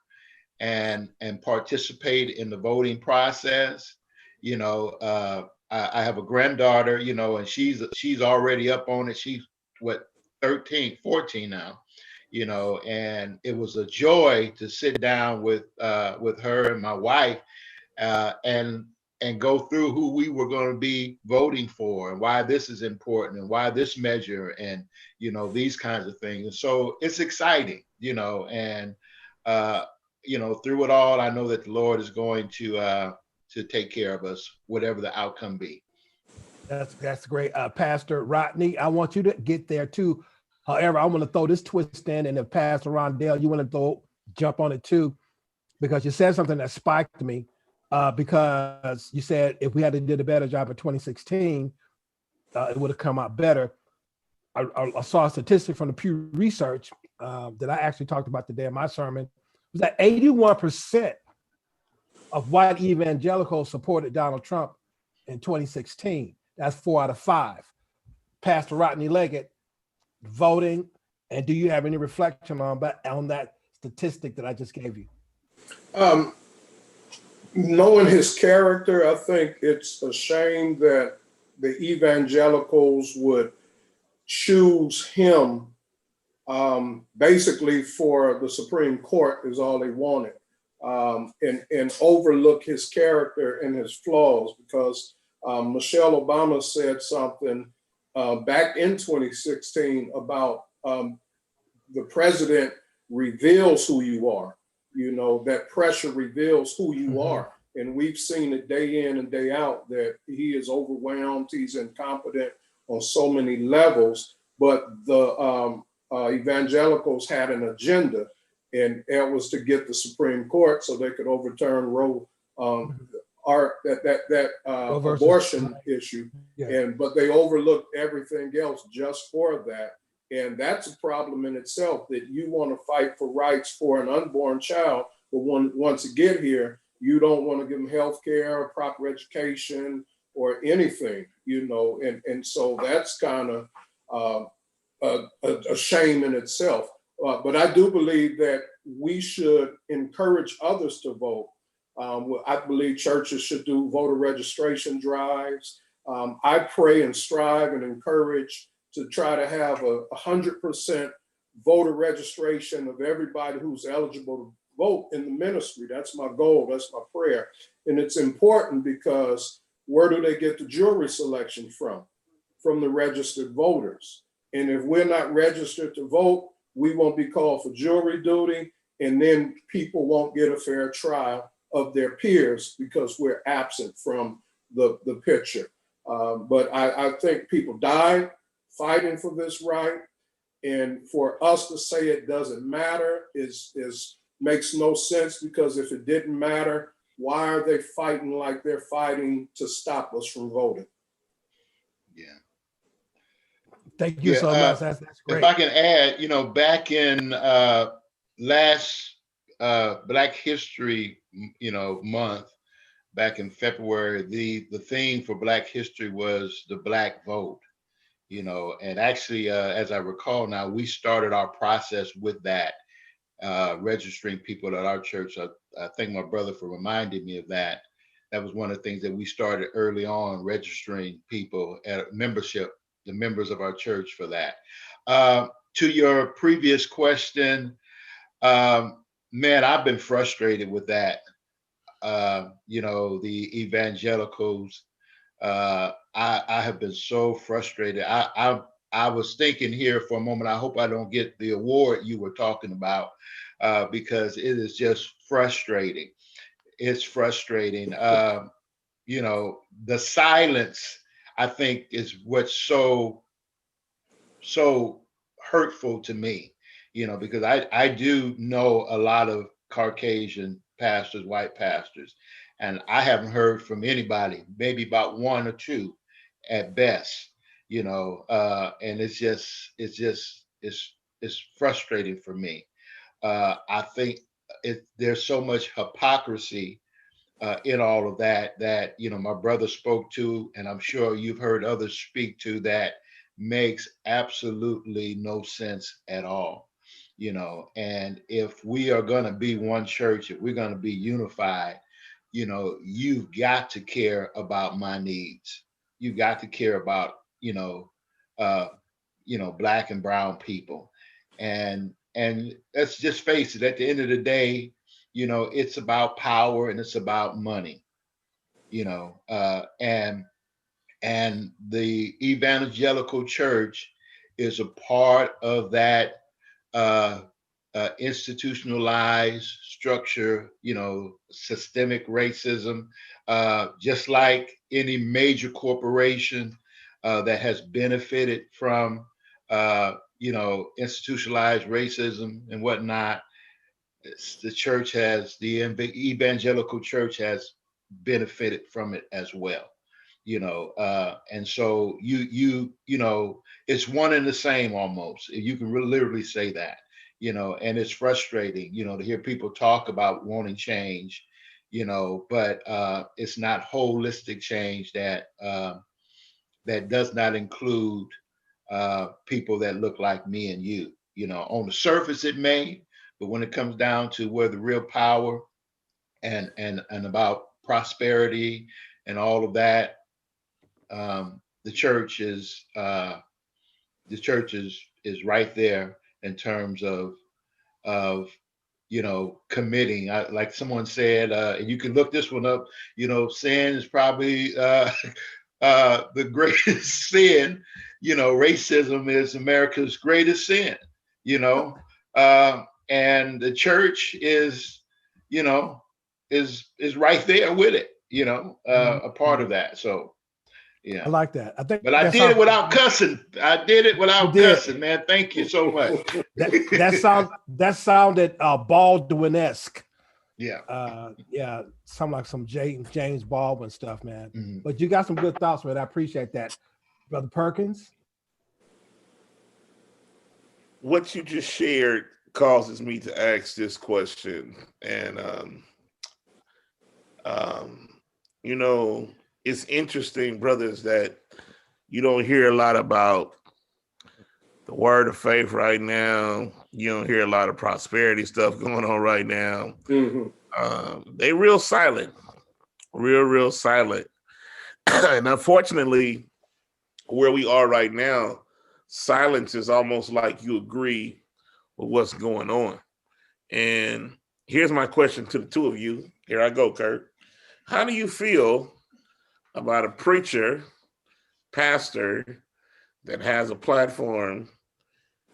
and participate in the voting process. I have a granddaughter, and she's already up on it. She's 13, 14 now, and it was a joy to sit down with her and my wife and go through who we were going to be voting for and why this is important and why this measure and these kinds of things. And so it's exciting, and through it all, I know that the Lord is going to take care of us, whatever the outcome be. That's great. Pastor Rodney, I want you to get there too. However, I want to throw this twist in, and if Pastor Rondell, you want to jump on it too, because you said something that spiked me, because you said if we had to did a better job in 2016, it would have come out better. I saw a statistic from the Pew Research that I actually talked about today in my sermon, was that 81% of white evangelicals supported Donald Trump in 2016. That's 4 out of 5. Pastor Rodney Leggett, voting, and do you have any reflection on that statistic that I just gave you? Knowing his character, I think it's a shame that the evangelicals would choose him basically for the Supreme Court is all they wanted, and overlook his character and his flaws, because Michelle Obama said something back in 2016 about the president reveals who you are, that pressure reveals who you are. And we've seen it day in and day out that he is overwhelmed, he's incompetent on so many levels, but the evangelicals had an agenda, and it was to get the Supreme Court so they could overturn Roe, abortion issue. Yeah. But they overlooked everything else just for that. And that's a problem in itself, that you want to fight for rights for an unborn child, but once you get here, you don't want to give them health care, proper education, or anything, and so that's kind of a shame in itself. But I do believe that we should encourage others to vote. I believe churches should do voter registration drives. I pray and strive and encourage to try to have 100% voter registration of everybody who's eligible to vote in the ministry. That's my goal. That's my prayer. And it's important because where do they get the jury selection from? From the registered voters. And if we're not registered to vote, we won't be called for jury duty. And then people won't get a fair trial of their peers because we're absent from the picture. But I think people died fighting for this right. And for us to say it doesn't matter is makes no sense, because if it didn't matter, why are they fighting like they're fighting to stop us from voting? Yeah. Thank you so much. That's great. If I can add, back in last Black History, month, back in February, the theme for Black History was the Black vote. And actually, as I recall now, we started our process with that, registering people at our church. I thank my brother for reminding me of that. That was one of the things that we started early on, registering people at membership, the members of our church, for that. To your previous question, man, I've been frustrated with that. The evangelicals, I have been so frustrated. I was thinking here for a moment, I hope I don't get the award you were talking about, because it is just frustrating. It's frustrating. The silence, I think, is what's so hurtful to me, because I do know a lot of Caucasian pastors, white pastors, and I haven't heard from anybody, maybe about one or two at best, and it's frustrating for me. I think there's so much hypocrisy in all of that my brother spoke to, and I'm sure you've heard others speak to, that makes absolutely no sense at all. And if we are going to be one church, if we're going to be unified, you've got to care about my needs. You've got to care about, Black and brown people. And let's just face it, at the end of the day, it's about power and it's about money, and the evangelical church is a part of that institutionalized structure, systemic racism, just like any major corporation that has benefited from, institutionalized racism and whatnot. The evangelical church has benefited from it as well. And so it's one and the same almost. You can literally say that, and it's frustrating, to hear people talk about wanting change, but it's not holistic change that does not include people that look like me and you. On the surface it may, but when it comes down to where the real power and about prosperity and all of that, the church is right there in terms of committing. Like someone said, and you can look this one up. Sin is probably the greatest sin. Racism is America's greatest sin. And the church is right there with it. A part of that. So. Yeah, I like that. I think, but I did it without cussing. Cussing, man. Thank you so much. that sounded Baldwin-esque. Yeah. Yeah, sound like some James Baldwin stuff, man. Mm-hmm. But you got some good thoughts, man. I appreciate that, Brother Perkins. What you just shared causes me to ask this question, and it's interesting, brothers, that you don't hear a lot about the word of faith right now. You don't hear a lot of prosperity stuff going on right now. Mm-hmm. They real silent, real silent. And unfortunately, where we are right now, silence is almost like you agree with what's going on. And here's my question to the two of you. Here I go, Kurt. How do you feel about a preacher, pastor that has a platform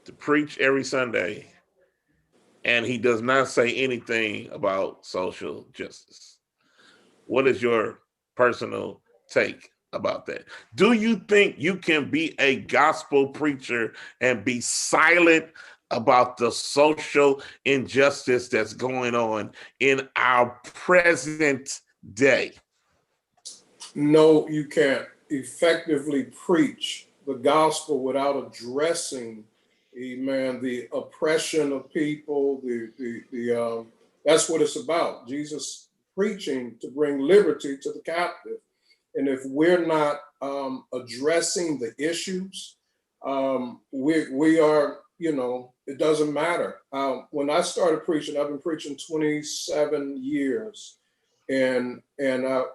to preach every Sunday and he does not say anything about social justice? What is your personal take about that? Do you think you can be a gospel preacher and be silent about the social injustice that's going on in our present day? No, you can't effectively preach the gospel without addressing, amen, the oppression of people. That's what it's about. Jesus preaching to bring liberty to the captive. And if we're not addressing the issues, we are, it doesn't matter. When I started preaching, I've been preaching 27 years. And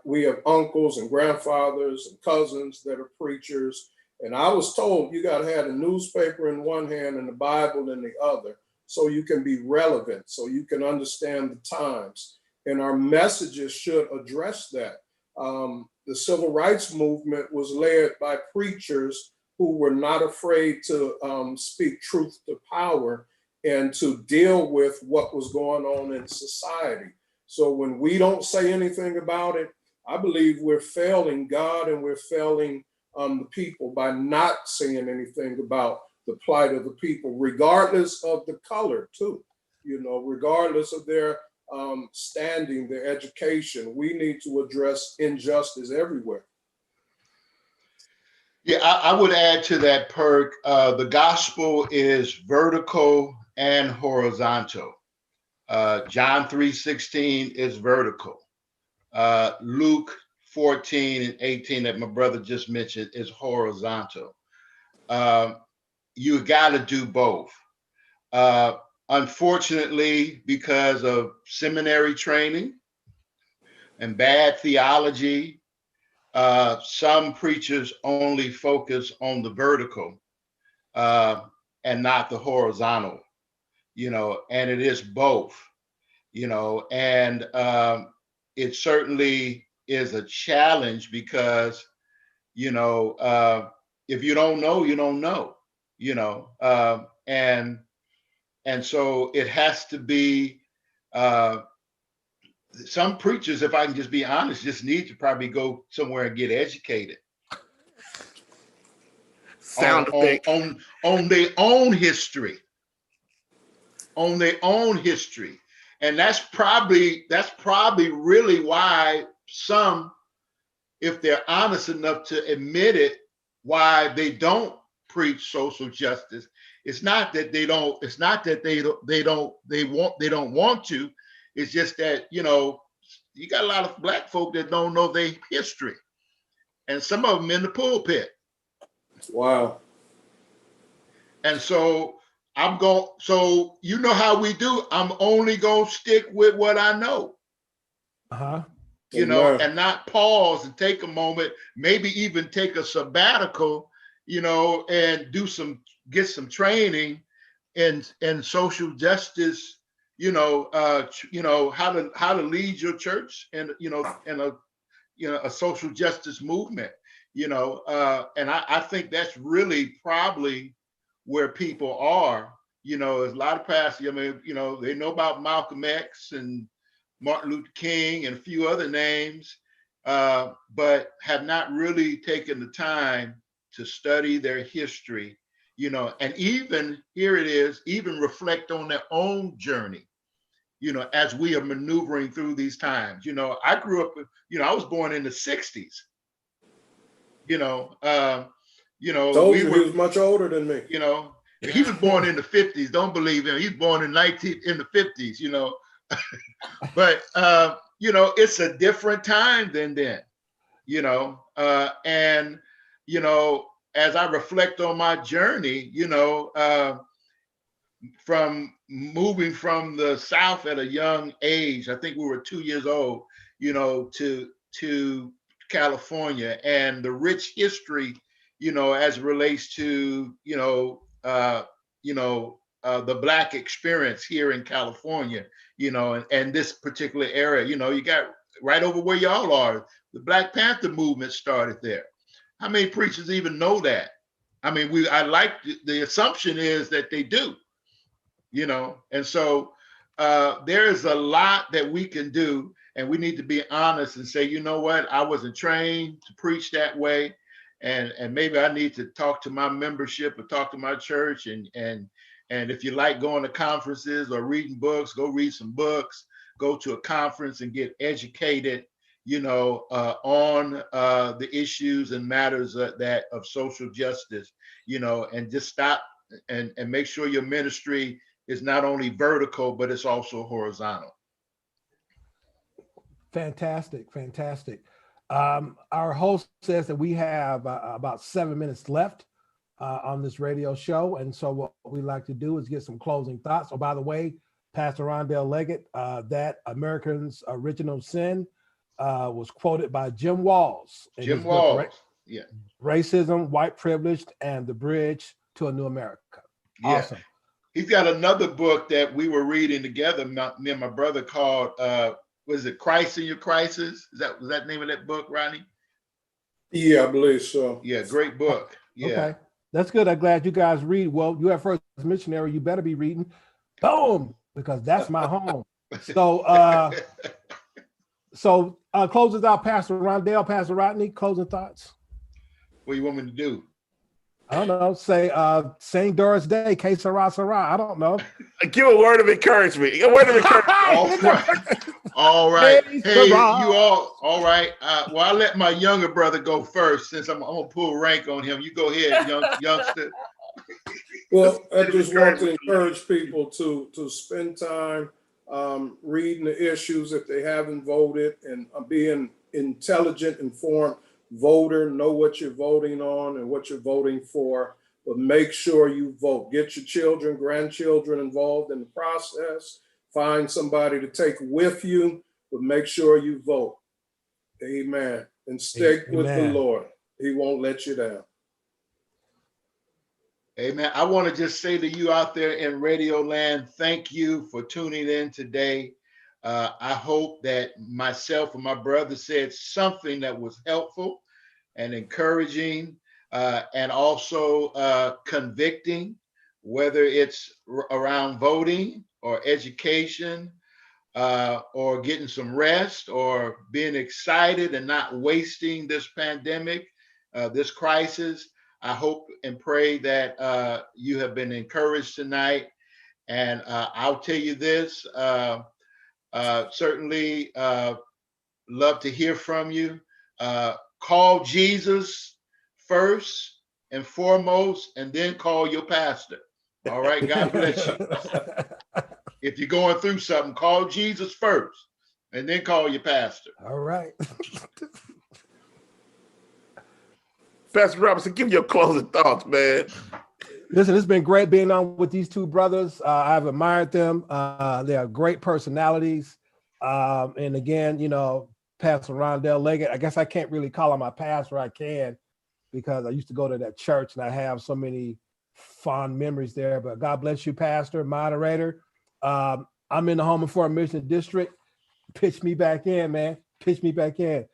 we have uncles and grandfathers and cousins that are preachers. And I was told you got to have a newspaper in one hand and the Bible in the other so you can be relevant, so you can understand the times. And our messages should address that. The civil rights movement was led by preachers who were not afraid to speak truth to power and to deal with what was going on in society. So when we don't say anything about it, I believe we're failing God and we're failing the people by not saying anything about the plight of the people, regardless of the color too, regardless of their standing, their education. We need to address injustice everywhere. Yeah, I would add to that, Perk. The gospel is vertical and horizontal. John 3:16 is vertical. Luke 14 and 18 that my brother just mentioned is horizontal. You got to do both. Unfortunately, because of seminary training and bad theology, some preachers only focus on the vertical and not the horizontal, and it is both, and it certainly is a challenge because, if you don't know, you don't know, and so it has to be, some preachers, if I can just be honest, just need to probably go somewhere and get educated on their own history, and that's probably really why some, if they're honest enough to admit it, why they don't preach social justice. It's not that they don't. It's not that they don't want to. It's just that, you got a lot of Black folk that don't know their history, and some of them in the pulpit. Wow. And so so you know how we do. I'm only going to stick with what I know. Uh-huh. And not pause and take a moment, maybe even take a sabbatical, and get some training in social justice, how to lead your church and, in a social justice movement, and I think that's really probably where people are. There's a lot of pastors, they know about Malcolm X and Martin Luther King and a few other names, but have not really taken the time to study their history, and even, here it is, even reflect on their own journey, as we are maneuvering through these times. I grew up, I was born in the 60s, Told you he was much older than me. He was born in the 50s. Don't believe him. He's born in the 50s, but it's a different time than then, and as I reflect on my journey, from moving from the South at a young age, I think we were 2 years old, to California, and the rich history, as it relates to, the Black experience here in California, and this particular area. You got right over where y'all are, the Black Panther movement started there. How many preachers even know that? I mean, I like the assumption is that they do, and so there is a lot that we can do, and we need to be honest and say, you know what, I wasn't trained to preach that way, and maybe I need to talk to my membership or talk to my church, and if you like going to conferences or reading books, go read some books, go to a conference and get educated, on the issues and matters that of social justice, and just stop and make sure your ministry is not only vertical, but it's also horizontal. Fantastic. Our host says that we have about 7 minutes left on this radio show. And so what we like to do is get some closing thoughts. Oh, by the way, Pastor Rondell Leggett, that American's Original Sin was quoted by Jim Walls. Jim Walls, yeah. Racism, White Privilege, and the Bridge to a New America. Yeah. Awesome. He's got another book that we were reading together, me and my brother, called, was it Christ in Your Crisis? Was that the name of that book, Ronnie? Yeah, I believe so. Yeah, great book. Yeah. Okay. That's good. I'm glad you guys read. Well, you have First Missionary, you better be reading. Boom, because that's my home. So closes out Pastor Rondell, Pastor Rodney, closing thoughts. What do you want me to do? I don't know. Say St. Doris Day, que sera, sera. I don't know. Give a word of encouragement. A word of encouragement. All right. Hey, you all right. Well, I'll let my younger brother go first, since I'm gonna pull rank on him. You go ahead, youngster. Well, I just want to encourage people to spend time reading the issues if they haven't voted, and being intelligent, informed voter. Know what you're voting on and what you're voting for, but make sure you vote. Get your children, grandchildren involved in the process. Find somebody to take with you, but make sure you vote. Amen. And stick with the Lord. He won't let you down. Amen. I want to just say to you out there in Radio Land, thank you for tuning in today. I hope that myself and my brother said something that was helpful and encouraging, and also convicting, whether it's around voting or education, or getting some rest, or being excited and not wasting this pandemic, this crisis. I hope and pray that you have been encouraged tonight. And I'll tell you this, certainly love to hear from you. Call Jesus first and foremost, and then call your pastor. All right, God bless you. If you're going through something, call Jesus first, and then call your pastor. All right. Pastor Robinson, give your closing thoughts, man. Listen, it's been great being on with these two brothers. I've admired them. They are great personalities. And again, Pastor Rondell Leggett, I guess I can't really call him my pastor. I can, because I used to go to that church and I have so many fond memories there. But God bless you, Pastor, moderator. I'm in the Home and Foreign Mission District. Pitch me back in, man. Pitch me back in.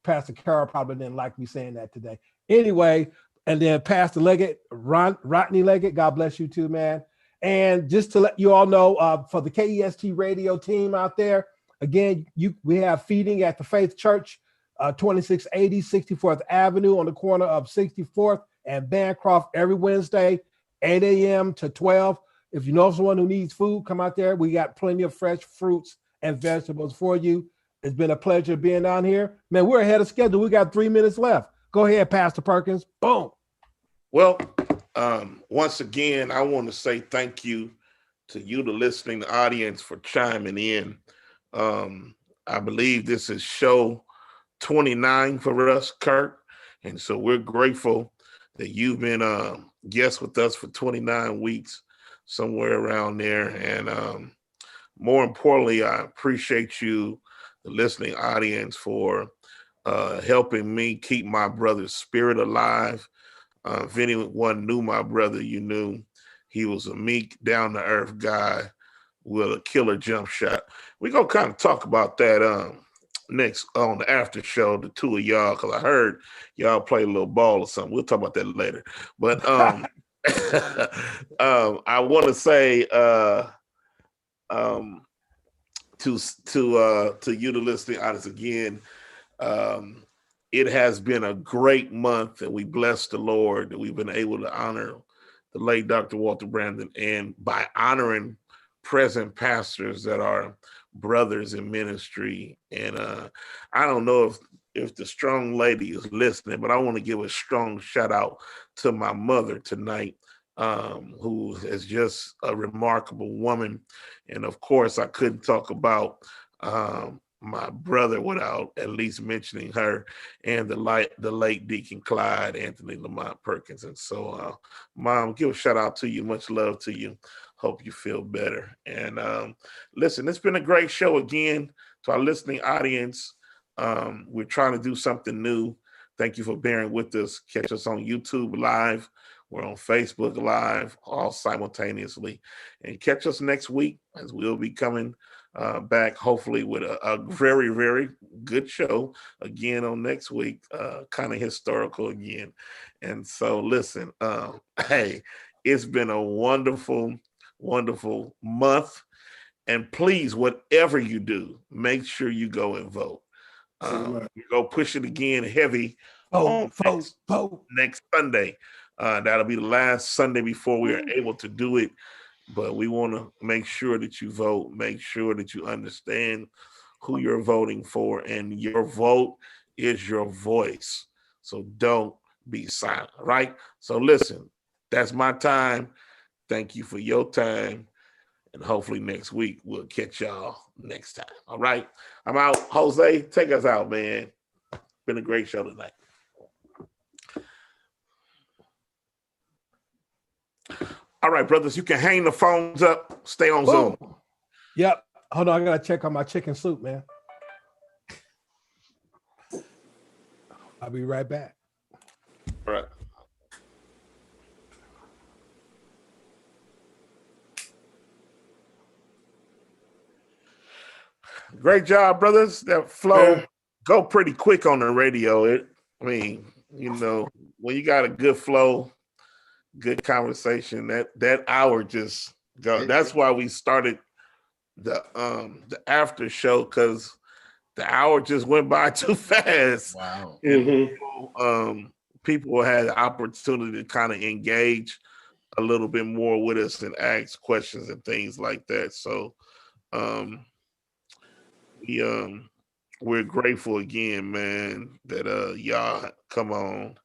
Pastor Carol probably didn't like me saying that today. Anyway, and then Pastor Leggett, Rodney Leggett, God bless you too, man. And just to let you all know, for the KEST radio team out there, again, we have feeding at the Faith Church, 2680 64th Avenue on the corner of 64th and Bancroft every Wednesday, 8 a.m. to 12. If you know someone who needs food, come out there. We got plenty of fresh fruits and vegetables for you. It's been a pleasure being down here. Man, we're ahead of schedule. We got 3 minutes left. Go ahead, Pastor Perkins. Boom. Well, once again, I want to say thank you to you, the listening audience, for chiming in. I believe this is show 29 for us, Kurt. And so we're grateful that you've been a guest with us for 29 weeks, somewhere around there. And more importantly, I appreciate you, the listening audience, for helping me keep my brother's spirit alive. If anyone knew my brother, you knew He was a meek, down to earth guy with a killer jump shot. We're gonna kind of talk about that next on the after show, the two of y'all, because I heard y'all play a little ball or something. We'll talk about that later. But I want to say to you, the listening audience, again, it has been a great month, and we bless the Lord that we've been able to honor the late Dr. Walter Brandon, and by honoring present pastors that are brothers in ministry. And I don't know if the strong lady is listening, but I want to give a strong shout out to my mother tonight, who is just a remarkable woman. And of course, I couldn't talk about my brother without at least mentioning her, and the late Deacon Clyde Anthony Lamont Perkins. And so, Mom, give a shout out to you. Much love to you. Hope you feel better. And listen, it's been a great show again. To our listening audience, we're trying to do something new. Thank you for bearing with us. Catch us on YouTube Live. We're on Facebook Live, all simultaneously. And catch us next week, as we'll be coming back, hopefully, with a very, very good show again on next week, kind of historical again. And so, listen, hey, it's been a wonderful, wonderful month. And please, whatever you do, make sure you go and vote. We go push it again heavy next Sunday. That'll be the last Sunday before we are able to do it. But we want to make sure that you vote, make sure that you understand who you're voting for, and your vote is your voice. So don't be silent, right? So listen, that's my time. Thank you for your time. And hopefully next week we'll catch y'all next time. All right. I'm out. Jose, take us out, man. Been a great show tonight. All right, brothers, you can hang the phones up. Stay on Zoom. Yep. Hold on, I gotta check on my chicken soup, man. I'll be right back. All right. Great job, brothers. That flow go pretty quick on the radio. When you got a good flow, good conversation, that hour just go. That's why we started the after show, because the hour just went by too fast. Wow. People had the opportunity to kind of engage a little bit more with us and ask questions and things like that. So we're grateful again, man, that y'all come on.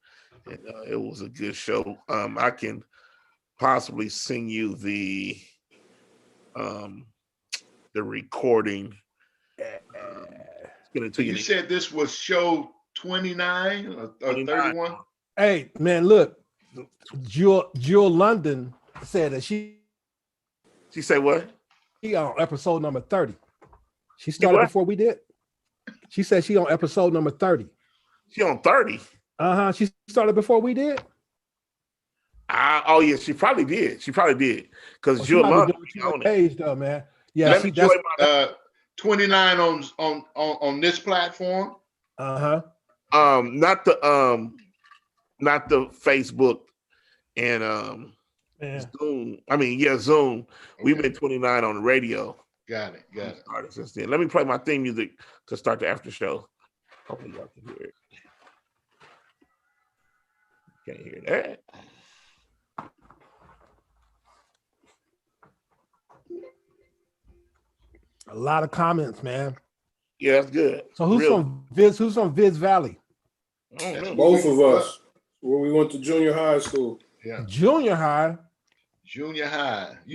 And, it was a good show. I can possibly sing you the recording. You said this was show 29 or 31? Hey, man, look, Jewel London said that she said what? She on episode number 30. She started before we did. She said she on episode number 30. She on 30? She started before we did. Oh yeah, she probably did. Because Jewel London on page though, man. Yeah, let me join my 29 on this platform. Not the Facebook and Zoom. I mean, Zoom. Okay. We've been 29 on the radio. Got it. Started since then. Let me play my theme music to start the after show. Hopefully y'all can hear it. Can't hear that. A lot of comments, man. Yeah, that's good. So who's from Viz Valley? Both of us. Where we went to junior high school. Yeah. Junior high. You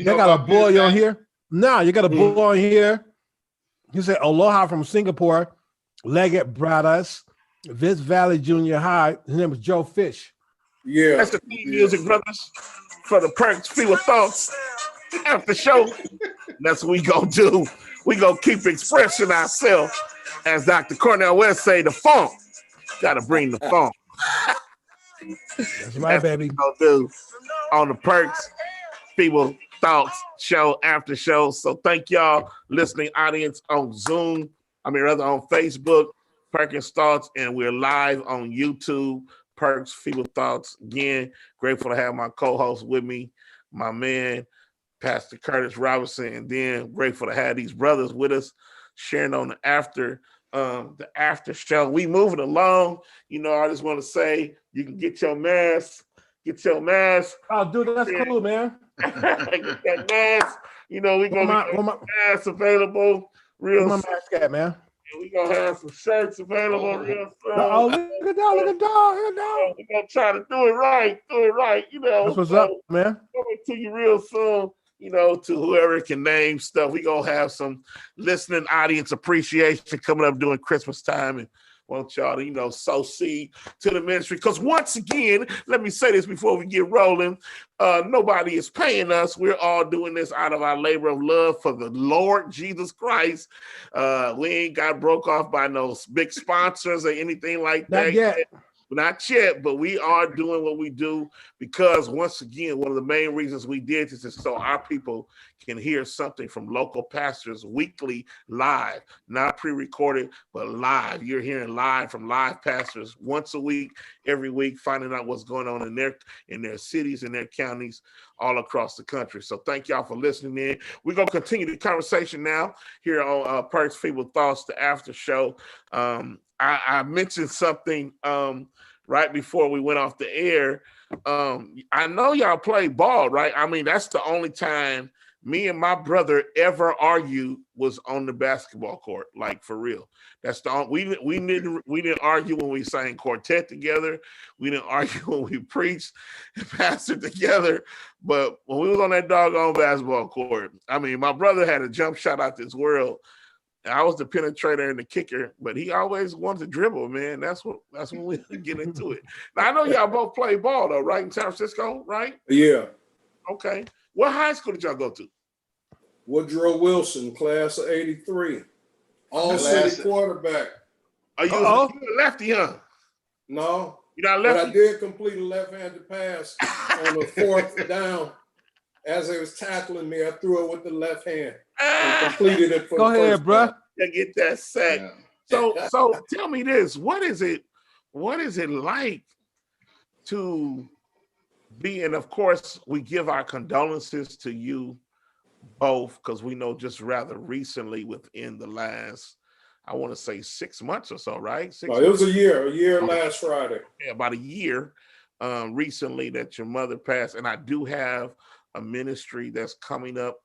got a boy on here? No, you got a boy on here. You said aloha from Singapore. Leggett Brothers. Viz Valley Junior High. His name was Joe Fish. Yeah. That's the theme music, brothers. For the Perks Feel Thoughts after show. That's what we gonna do. We gonna keep expressing ourselves. As Dr. Cornell West say, the funk. Gotta bring the funk. That's right, baby. Gonna do on the Perks Feeble Thoughts show after show. So thank y'all, listening audience on Zoom. Rather on Facebook, Perkins Thoughts, and we're live on YouTube, Perks Feeble Thoughts. Again, grateful to have my co-host with me, my man, Pastor Curtis Robinson, and then grateful to have these brothers with us, sharing on the after show. We moving along. I just want to say you can get your mask. Oh, dude, that's cool, man. Get that mask. We're gonna get masks available real Where soon. my mask at, man? We're gonna have some shirts available real soon. Oh, look at that, look at that. We're gonna try to do it right. That's what's up, man. Coming to you real soon. To whoever can name stuff. We're going to have some listening audience appreciation coming up during Christmas time. And want y'all to, sow seed to the ministry. Because once again, let me say this before we get rolling. Nobody is paying us. We're all doing this out of our labor of love for the Lord Jesus Christ. We ain't got broke off by no big sponsors or anything like that. Not yet, but we are doing what we do because, once again, one of the main reasons we did this is so our people can hear something from local pastors weekly live, not pre-recorded, but live. You're hearing live from live pastors once a week, every week, finding out what's going on in their cities and their counties all across the country. So thank y'all for listening in. We're going to continue the conversation now here on Perks Feeble Thoughts, the after show. I mentioned something right before we went off the air. I know y'all play ball, right? That's the only time me and my brother ever argued was on the basketball court, like for real. That's the only, we didn't argue when we sang quartet together. We didn't argue when we preached and pastored together. But when we was on that doggone basketball court, my brother had a jump shot out this world. I was the penetrator and the kicker, but he always wanted to dribble, man. That's when we get into it. Now, I know y'all both play ball, though, right? In San Francisco, right? Yeah. Okay. What high school did y'all go to? Woodrow Wilson, class of 83. All-city quarterback. Are you a lefty, huh? No. You're not lefty? But I did complete a left-handed pass on the fourth down. As they was tackling me, I threw it with the left hand and completed it for Go the ahead, first bro. time. Get that sack. Yeah. So tell me this. What is it like to be, and of course, we give our condolences to you both, because we know just rather recently within the last, I want to say 6 months or so, right? It was a year last Friday. Yeah, about a year recently that your mother passed. And I do have a ministry that's coming up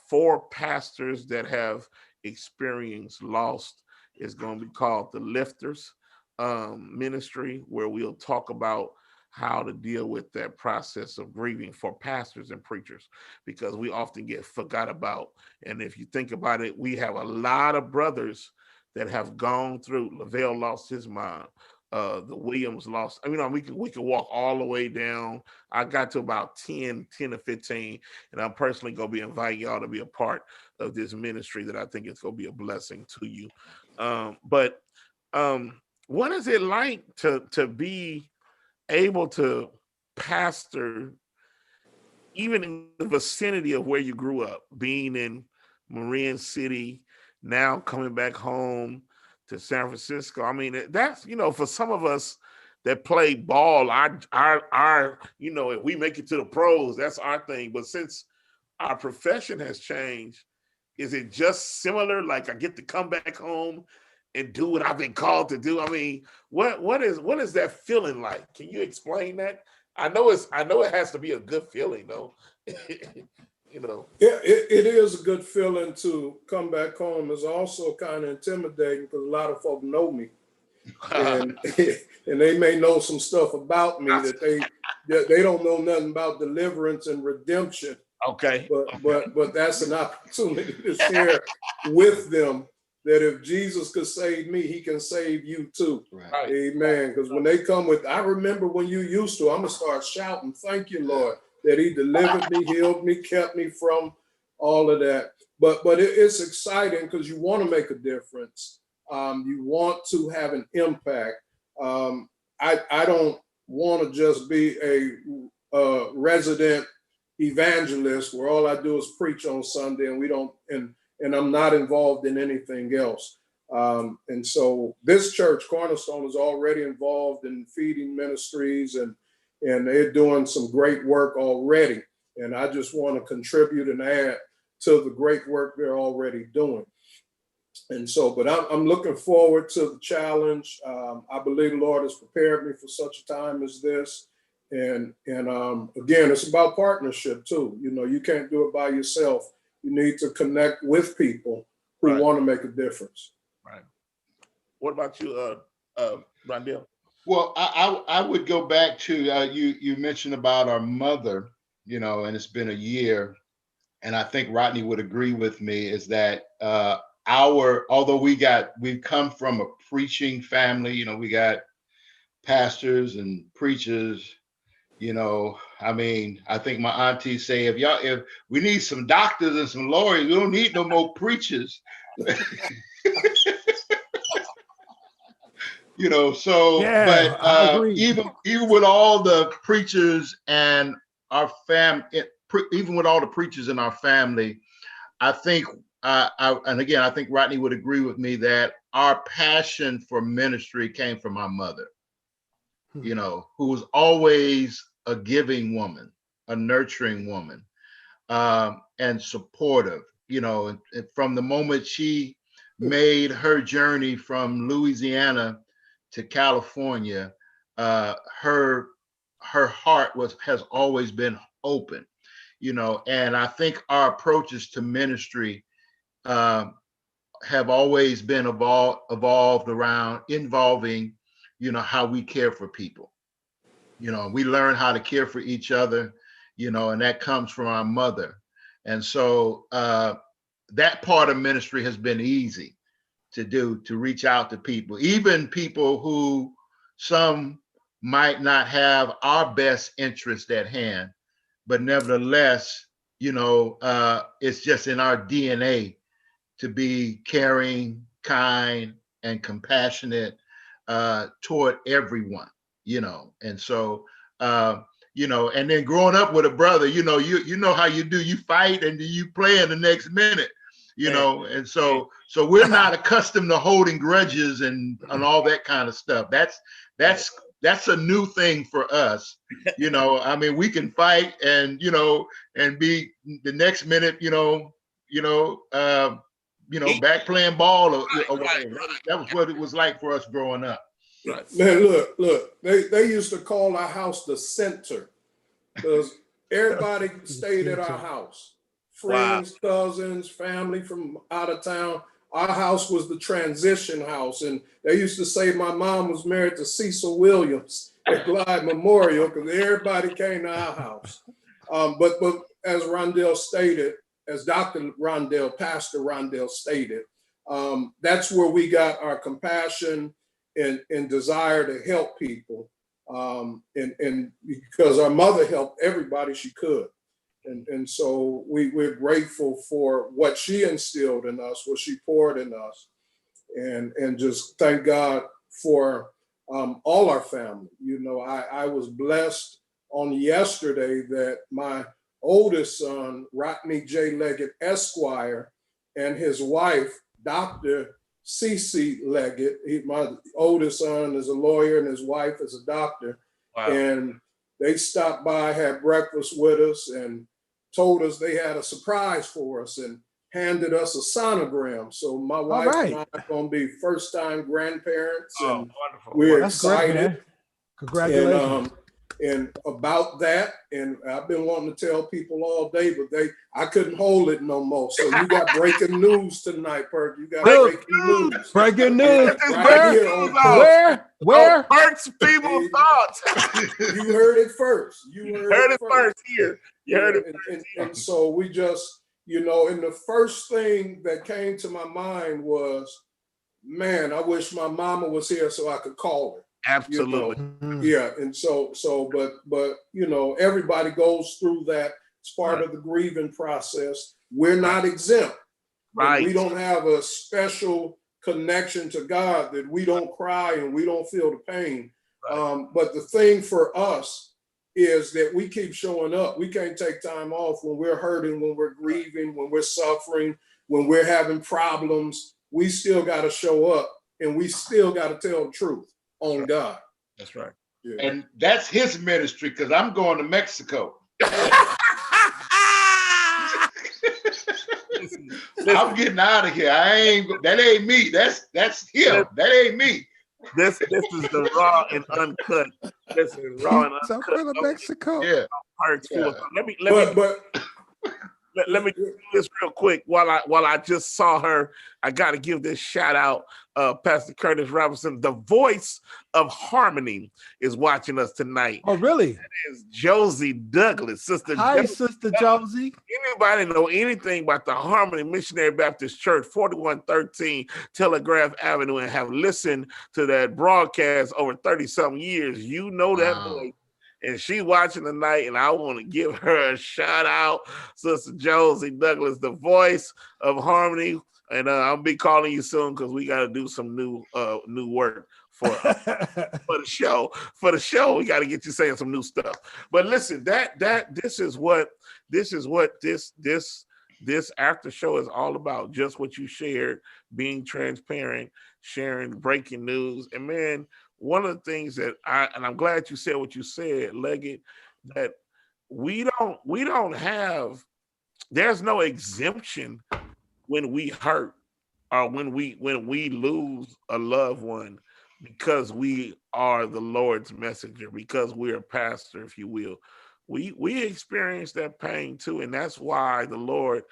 for pastors that have experienced loss. Is going to be called the Lifters Ministry, where we'll talk about how to deal with that process of grieving for pastors and preachers, because we often get forgot about. And if you think about it, we have a lot of brothers that have gone through. Lavelle lost his mom. The Williams lost. We can walk all the way down. I got to about 10 to 15, and I'm personally going to be inviting y'all to be a part of this ministry that I think is going to be a blessing to you. But what is it like to be able to pastor even in the vicinity of where you grew up, being in Marin City, now coming back home to San Francisco? That's, for some of us that play ball, our if we make it to the pros, that's our thing. But since our profession has changed, is it just similar? Like, I get to come back home and do what I've been called to do? What is that feeling like? Can you explain that? I know it has to be a good feeling, though. Yeah, it is a good feeling to come back home. It's also kind of intimidating because a lot of folk know me, and they may know some stuff about me that they don't know nothing about deliverance and redemption. Okay. But that's an opportunity to share with them that if Jesus could save me, he can save you too. Right. Amen. Because when they come with, I remember when you used to, I'm going to start shouting, thank you, Lord, that he delivered me, healed me, kept me from all of that. But it's exciting because you want to make a difference. You want to have an impact. I don't want to just be a resident evangelist where all I do is preach on Sunday, and we don't, and I'm not involved in anything else. And so this church, Cornerstone, is already involved in feeding ministries, and they're doing some great work already. And I just want to contribute and add to the great work they're already doing. And so, but I'm looking forward to the challenge. I believe the Lord has prepared me for such a time as this. And again, it's about partnership too. You know, you can't do it by yourself. You need to connect with people who want to make a difference. Right. What about you, Rondell? Well, I would go back to you mentioned about our mother, you know, and it's been a year, and I think Rodney would agree with me, is that although we've come from a preaching family, you know, we got pastors and preachers, you know, I mean, I think my aunties say, if we need some doctors and some lawyers, we don't need no more preachers. You know, so, Yeah, but even with all the preachers and our even with all the preachers in our family, I think, and again, I think Rodney would agree with me that our passion for ministry came from our mother, you know, who was always a giving woman, a nurturing woman, and supportive, you know, and from the moment she made her journey from Louisiana to California, her heart has always been open, you know, and I think our approaches to ministry have always been evolved around involving, you know, how we care for people. You know, we learn how to care for each other, you know, and that comes from our mother. And so that part of ministry has been easy to do, to reach out to people, even people who some might not have our best interest at hand, but nevertheless, you know, it's just in our DNA to be caring, kind, and compassionate toward everyone, you know. And so, you know, and then growing up with a brother, you know, you know how you do, you fight and you play in the next minute, you know. And so we're not accustomed to holding grudges and all that kind of stuff. That's a new thing for us, you know. I mean, we can fight and, you know, and be the next minute, you know, back playing ball or whatever. That was what it was like for us growing up. Right. Man, look, they used to call our house the center because everybody stayed at our house. Friends, cousins, family from out of town. Our house was the transition house. And they used to say my mom was married to Cecil Williams at Glide Memorial because everybody came to our house. But as Rondell stated, as Dr. Rondell, Pastor Rondell stated, that's where we got our compassion and desire to help people. And because our mother helped everybody she could. And so we're grateful for what she instilled in us, what she poured in us, and just thank God for all our family. You know, I was blessed on yesterday that my oldest son, Rodney J. Leggett, Esquire, and his wife, Dr. Cece Leggett, my oldest son is a lawyer and his wife is a doctor. Wow. And they stopped by, had breakfast with us, and told us they had a surprise for us and handed us a sonogram. So my wife and I are going to be first-time grandparents, and we're excited. Great, congratulations. And about that, and I've been wanting to tell people all day, but I couldn't hold it no more. So you got breaking news tonight, Perk. You got breaking news. Breaking news. Where? Perk's people thoughts. You heard it first. You heard it first here. You heard it first. And so we just, you know, and the first thing that came to my mind was, man, I wish my mama was here so I could call her. Absolutely. You know? Yeah. And but you know, everybody goes through that. It's part of the grieving process. We're not exempt. Right. We don't have a special connection to God that we don't cry and we don't feel the pain. Right. But the thing for us is that we keep showing up. We can't take time off when we're hurting, when we're grieving, when we're suffering, when we're having problems. We still got to show up, and we still got to tell the truth on God. That's right. Yeah. And that's his ministry, because I'm going to Mexico. I'm getting out of here. That ain't me. That's him. That ain't me. This is the raw and uncut. This is raw and So uncut. go to Mexico. Yeah. Perks Yeah. Let me do this real quick. While I just saw her, I got to give this shout out. Pastor Curtis Robinson, the voice of harmony, is watching us tonight. Oh, really? That is Josie Douglas, Sister. Hi, Sister Josie. Anybody know anything about the Harmony Missionary Baptist Church, 4113 Telegraph Avenue, and have listened to that broadcast over 30-something years, you know that voice. And she watching tonight, and I want to give her a shout out, Sister Josie Douglas, the voice of harmony. And I'll be calling you soon because we got to do some new work for the show. For the show, we got to get you saying some new stuff. But listen, this is what this after show is all about. Just what you shared, being transparent, sharing breaking news, and man. One of the things that I'm glad you said what you said, Leggett, that we don't have, there's no exemption when we hurt or when we lose a loved one, because we are the Lord's messenger, because we're a pastor, if you will. We experience that pain too, and that's why the Lord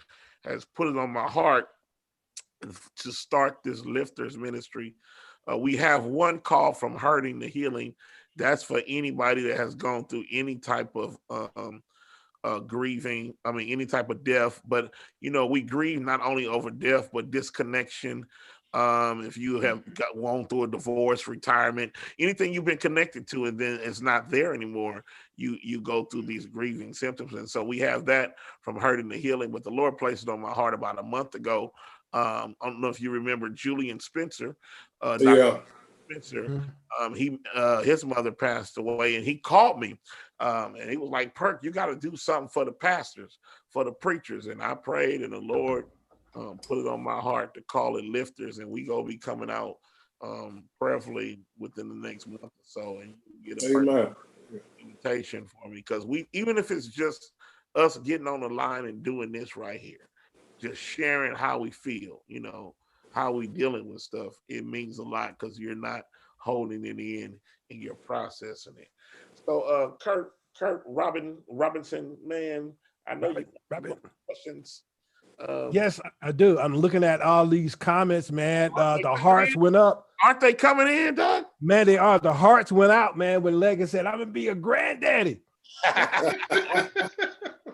has put it on my heart to start this Lifters ministry. We have one call from hurting to healing. That's for anybody that has gone through any type of grieving. I mean, any type of death. But, we grieve not only over death, but disconnection. If you have gone through a divorce, retirement, anything you've been connected to, and then it's not there anymore, you go through these grieving symptoms. And so we have that from hurting to healing. But the Lord placed it on my heart about a month ago. I don't know if you remember Julian Spencer. Dr. Spencer, his mother passed away, and he called me, and he was like, "Perk, you got to do something for the pastors, for the preachers." And I prayed, and the Lord put it on my heart to call it Lifters, and we gonna be coming out prayerfully within the next month or so, and get a invitation for me, because even if it's just us getting on the line and doing this right here. Just sharing how we feel, how we dealing with stuff. It means a lot because you're not holding it in and you're processing it. So, Kurt Robinson, man, I know you have questions. Yes, I do. I'm looking at all these comments, man. The hearts went up. Aren't they coming in, Doug? Man, they are. The hearts went out, man, when Leggett said, "I'm gonna be a granddaddy."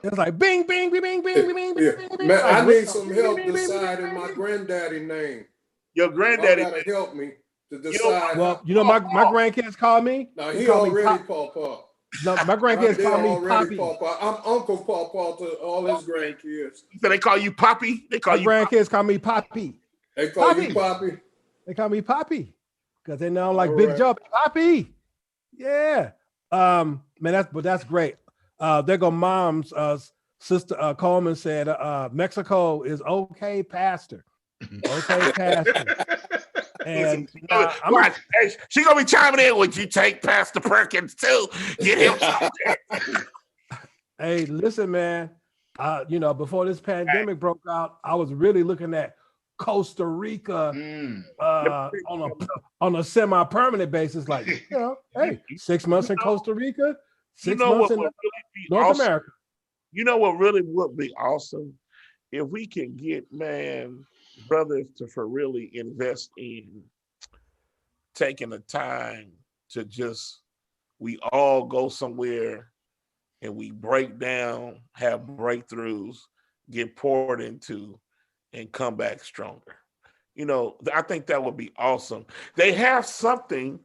It's like bing, bing, bing, bing, bing, bing, bing. Man, I need some help deciding my granddaddy name. Your granddaddy gotta help me to decide. Well, my grandkids call me. No, he already Pawpaw. No, my grandkids call me Poppy. Pawpaw. I'm Uncle Pawpaw to all his grandkids. So they call you Poppy? They call my grandkids call me Poppy. They call you Poppy? They call me Poppy because they know I'm like Big Joe. Poppy. Yeah. Man, that's great. There go Mom's sister Coleman said, Mexico is okay, Pastor. Okay, Pastor. And she gonna be chiming in. Would you take Pastor Perkins too? Get him. Hey, listen, man. Before this pandemic broke out, I was really looking at Costa Rica on a semi-permanent basis. Like, hey, 6 months in Costa Rica, 6 months in North America. You know what really would be awesome? If we can get, brothers to really invest in taking the time to we all go somewhere and we break down, have breakthroughs, get poured into, and come back stronger. I think that would be awesome. They have something,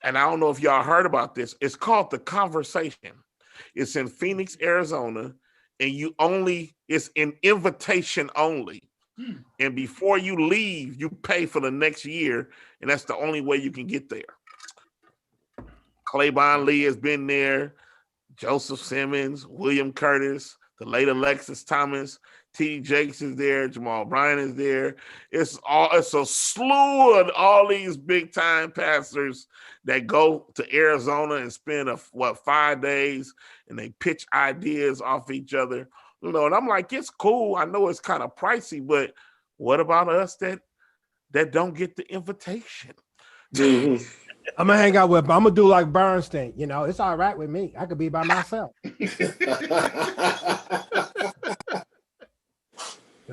and I don't know if y'all heard about this. It's called The Conversation. It's in Phoenix, Arizona, and it's an invitation only. And before you leave, you pay for the next year, and that's the only way you can get there. Claiborne Lee has been there. Joseph Simmons, William Curtis, the late Alexis Thomas, T.D. Jakes is there, Jamal Bryant is there. It's a slew of all these big time pastors that go to Arizona and spend 5 days and they pitch ideas off each other. You know, and I'm like, it's cool. I know it's kind of pricey, but what about us that don't get the invitation? Mhm. I'm gonna hang out with. I'm gonna do like Bernstein. You know, it's all right with me. I could be by myself. You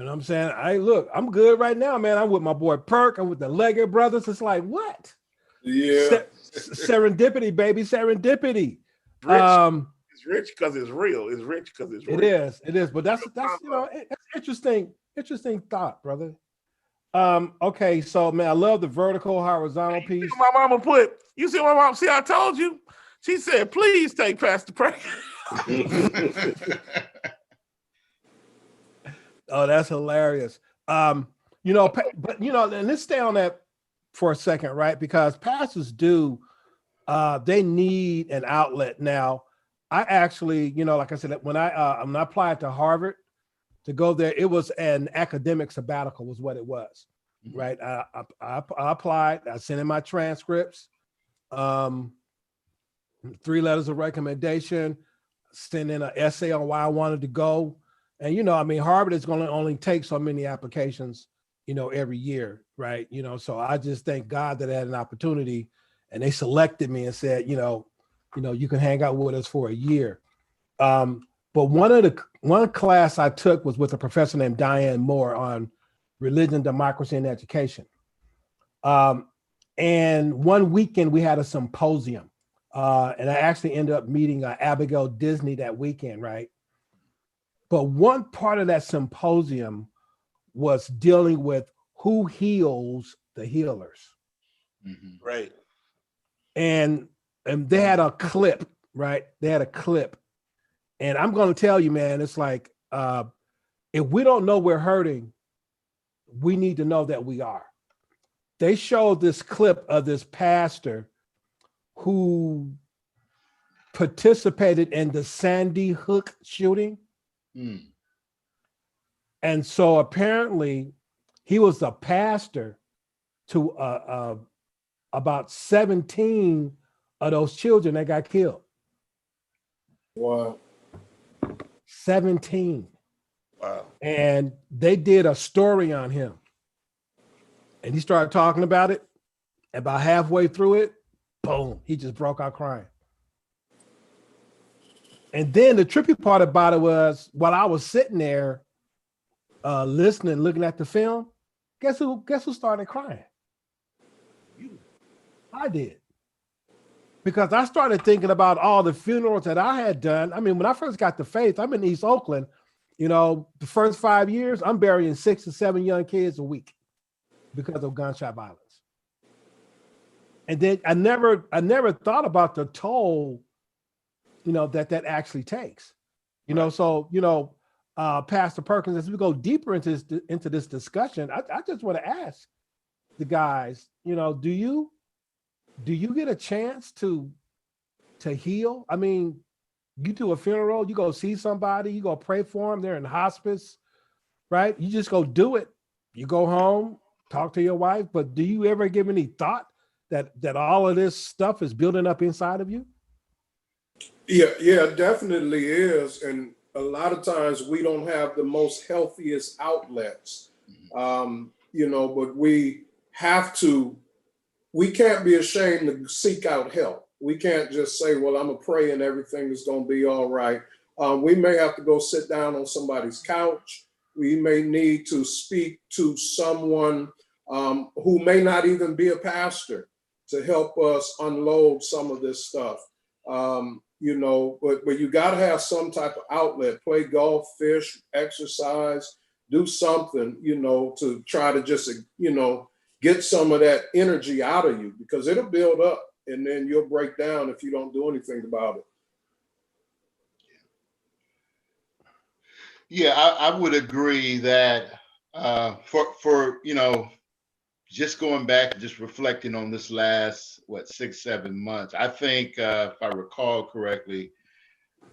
know what I'm saying? Look, I'm good right now, man. I'm with my boy Perk. I'm with the Leggett brothers. It's like what? Yeah. Serendipity, baby, serendipity. It's rich because it's real. It's rich because it's real. It is. But that's you know, it's interesting thought, brother. Okay, so man, I love the vertical horizontal piece. My mama put. You see my mom? See, I told you. She said, "Please take Pastor Perk." Oh, that's hilarious. You know, but you know, and let's stay on that for a second, right? Because pastors do, they need an outlet. Now, I actually, you know, like I said, when I applied to Harvard to go there, it was an academic sabbatical, was what it was, right? I applied. I sent in my transcripts, 3 letters of recommendation, sent in an essay on why I wanted to go. And, you know, I mean, Harvard is going to only take so many applications, you know, every year, right? You know, so I just thank God that I had an opportunity and they selected me and said, you know, you can hang out with us for a year. But one class I took was with a professor named Diane Moore on religion, democracy, and education. And one weekend we had a symposium. And I actually ended up meeting Abigail Disney that weekend, right? But one part of that symposium was dealing with who heals the healers. Mm-hmm. Right. And they had a clip, right? They had a clip. And I'm going to tell you, man, it's like, if we don't know we're hurting, we need to know that we are. They showed this clip of this pastor who participated in the Sandy Hook shooting. Mm. And so apparently he was a pastor to about 17 of those children that got killed. Wow. 17. Wow. And they did a story on him. And he started talking about it. About halfway through it, boom, he just broke out crying. And then the trippy part about it was while I was sitting there listening, looking at the film, guess who started crying? You. I did. Because I started thinking about all the funerals that I had done. I mean, when I first got to faith, I'm in East Oakland, you know, the first 5 years, I'm burying 6 to 7 young kids a week because of gunshot violence. And then I never thought about the toll, you know, that actually takes, you know. So, you know, Pastor Perkins, as we go deeper into this discussion, I just want to ask the guys, you know, do you get a chance to heal? I mean, you do a funeral, you go see somebody, you go pray for them, they're in hospice, right? You just go do it. You go home, talk to your wife, but do you ever give any thought that all of this stuff is building up inside of you? Yeah, definitely is. And a lot of times we don't have the most healthiest outlets, you know, but we can't be ashamed to seek out help. We can't just say, well, I'm gonna pray and everything is gonna be all right. We may have to go sit down on somebody's couch. We may need to speak to someone who may not even be a pastor to help us unload some of this stuff. You know, but you got to have some type of outlet, play golf, fish, exercise, do something, you know, to try to just, you know, get some of that energy out of you, because it'll build up and then you'll break down if you don't do anything about it. Yeah, I would agree that for you know, just going back, just reflecting on this last 6-7 months, I think if I recall correctly,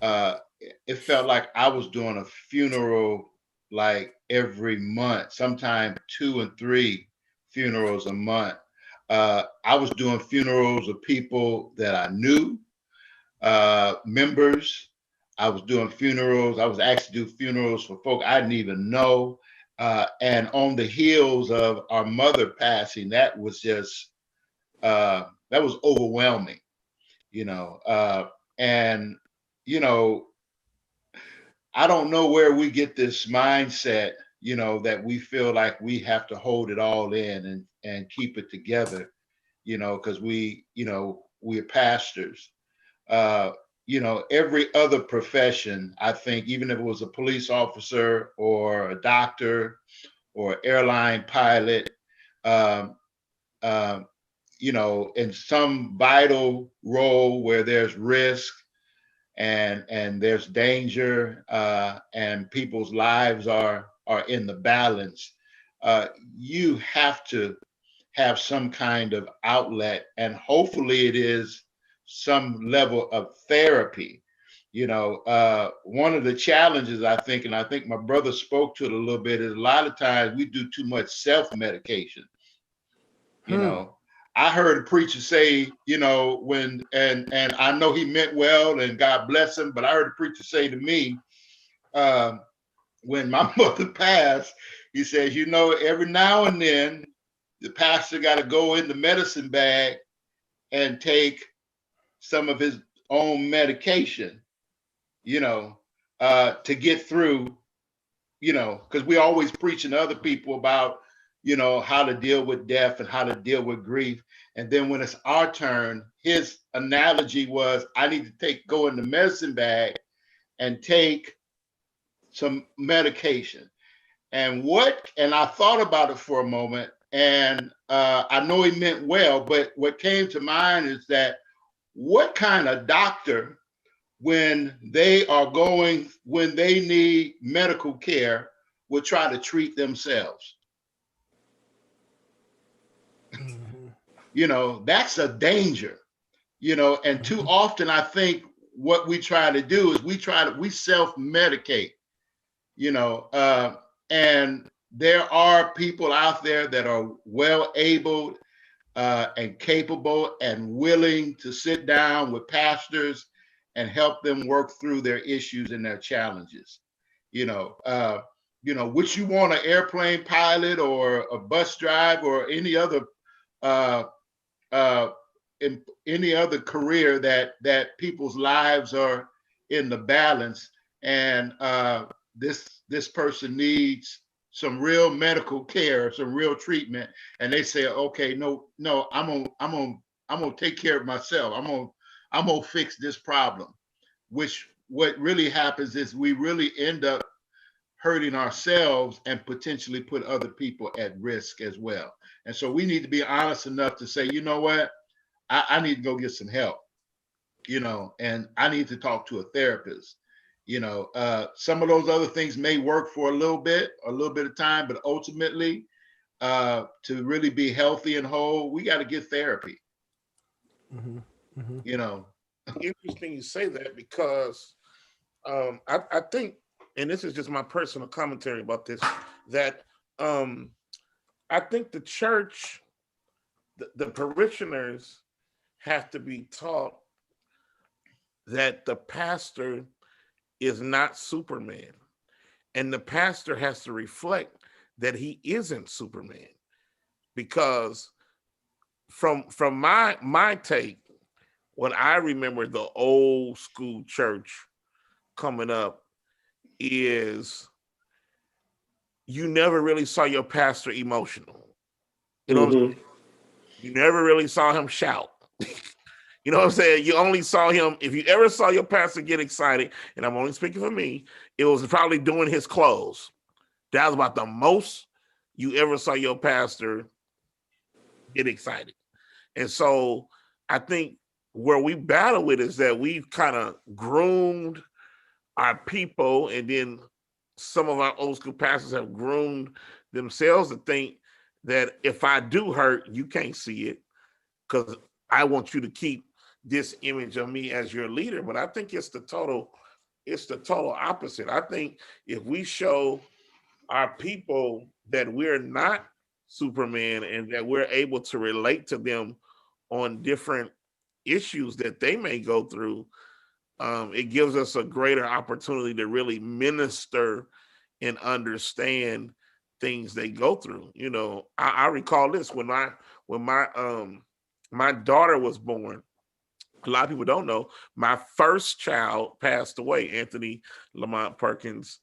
it felt like I was doing a funeral like every month, sometimes 2 and 3 funerals a month. I was doing funerals of people that I knew, members. I was doing funerals. I was asked to do funerals for folk I didn't even know. And on the heels of our mother passing, that was just, that was overwhelming, you know. And, you know, I don't know where we get this mindset, you know, that we feel like we have to hold it all in and keep it together, you know, because we're pastors. Uh, you know, every other profession, I think, even if it was a police officer or a doctor or airline pilot, um, um, you know, in some vital role where there's risk and there's danger, and people's lives are in the balance, you have to have some kind of outlet, and hopefully it is some level of therapy. You know, one of the challenges, I think, and I think my brother spoke to it a little bit, is a lot of times we do too much self-medication. You know, I heard a preacher say, you know, and I know he meant well and God bless him, but I heard a preacher say to me, um, when my mother passed, he says, you know, every now and then the pastor got to go in the medicine bag and take some of his own medication, you know, to get through, you know, because we always preaching to other people about, you know, how to deal with death and how to deal with grief. And then when it's our turn, his analogy was, I need to go in the medicine bag and take some medication. And I thought about it for a moment, and I know he meant well, but what came to mind is that what kind of doctor, when they need medical care, will try to treat themselves? Mm-hmm. You know, that's a danger, you know, and too often I think what we try to do is we self-medicate, you know, and there are people out there that are well able and capable and willing to sit down with pastors and help them work through their issues and their challenges. You know, which you want an airplane pilot or a bus driver or any other uh, in any other career that people's lives are in the balance, and this person needs some real medical care, some real treatment, and they say, okay, no, I'm gonna take care of myself. I'm gonna fix this problem. Which what really happens is we really end up hurting ourselves and potentially put other people at risk as well. And so we need to be honest enough to say, you know what, I need to go get some help, you know, and I need to talk to a therapist. You know, some of those other things may work for a little bit of time, but ultimately, to really be healthy and whole, we got to get therapy. Mm-hmm. Mm-hmm. You know, Interesting you say that, because I think, and this is just my personal commentary about this, that I think the church, the parishioners have to be taught that the pastor is not Superman, and the pastor has to reflect that he isn't Superman, because from my take, what I remember the old school church coming up is you never really saw your pastor emotional. You know what I'm saying? You never really saw him shout. You know what I'm saying? You only saw him, if you ever saw your pastor get excited, and I'm only speaking for me, it was probably doing his clothes. That was about the most you ever saw your pastor get excited. And so I think where we battle with is that we've kind of groomed our people, and then some of our old school pastors have groomed themselves to think that if I do hurt, you can't see it because I want you to keep this image of me as your leader, but I think it's the total opposite. I think if we show our people that we're not Superman and that we're able to relate to them on different issues that they may go through, it gives us a greater opportunity to really minister and understand things they go through. You know, I recall this when my daughter was born. A lot of people don't know my first child passed away, Anthony Lamont Perkins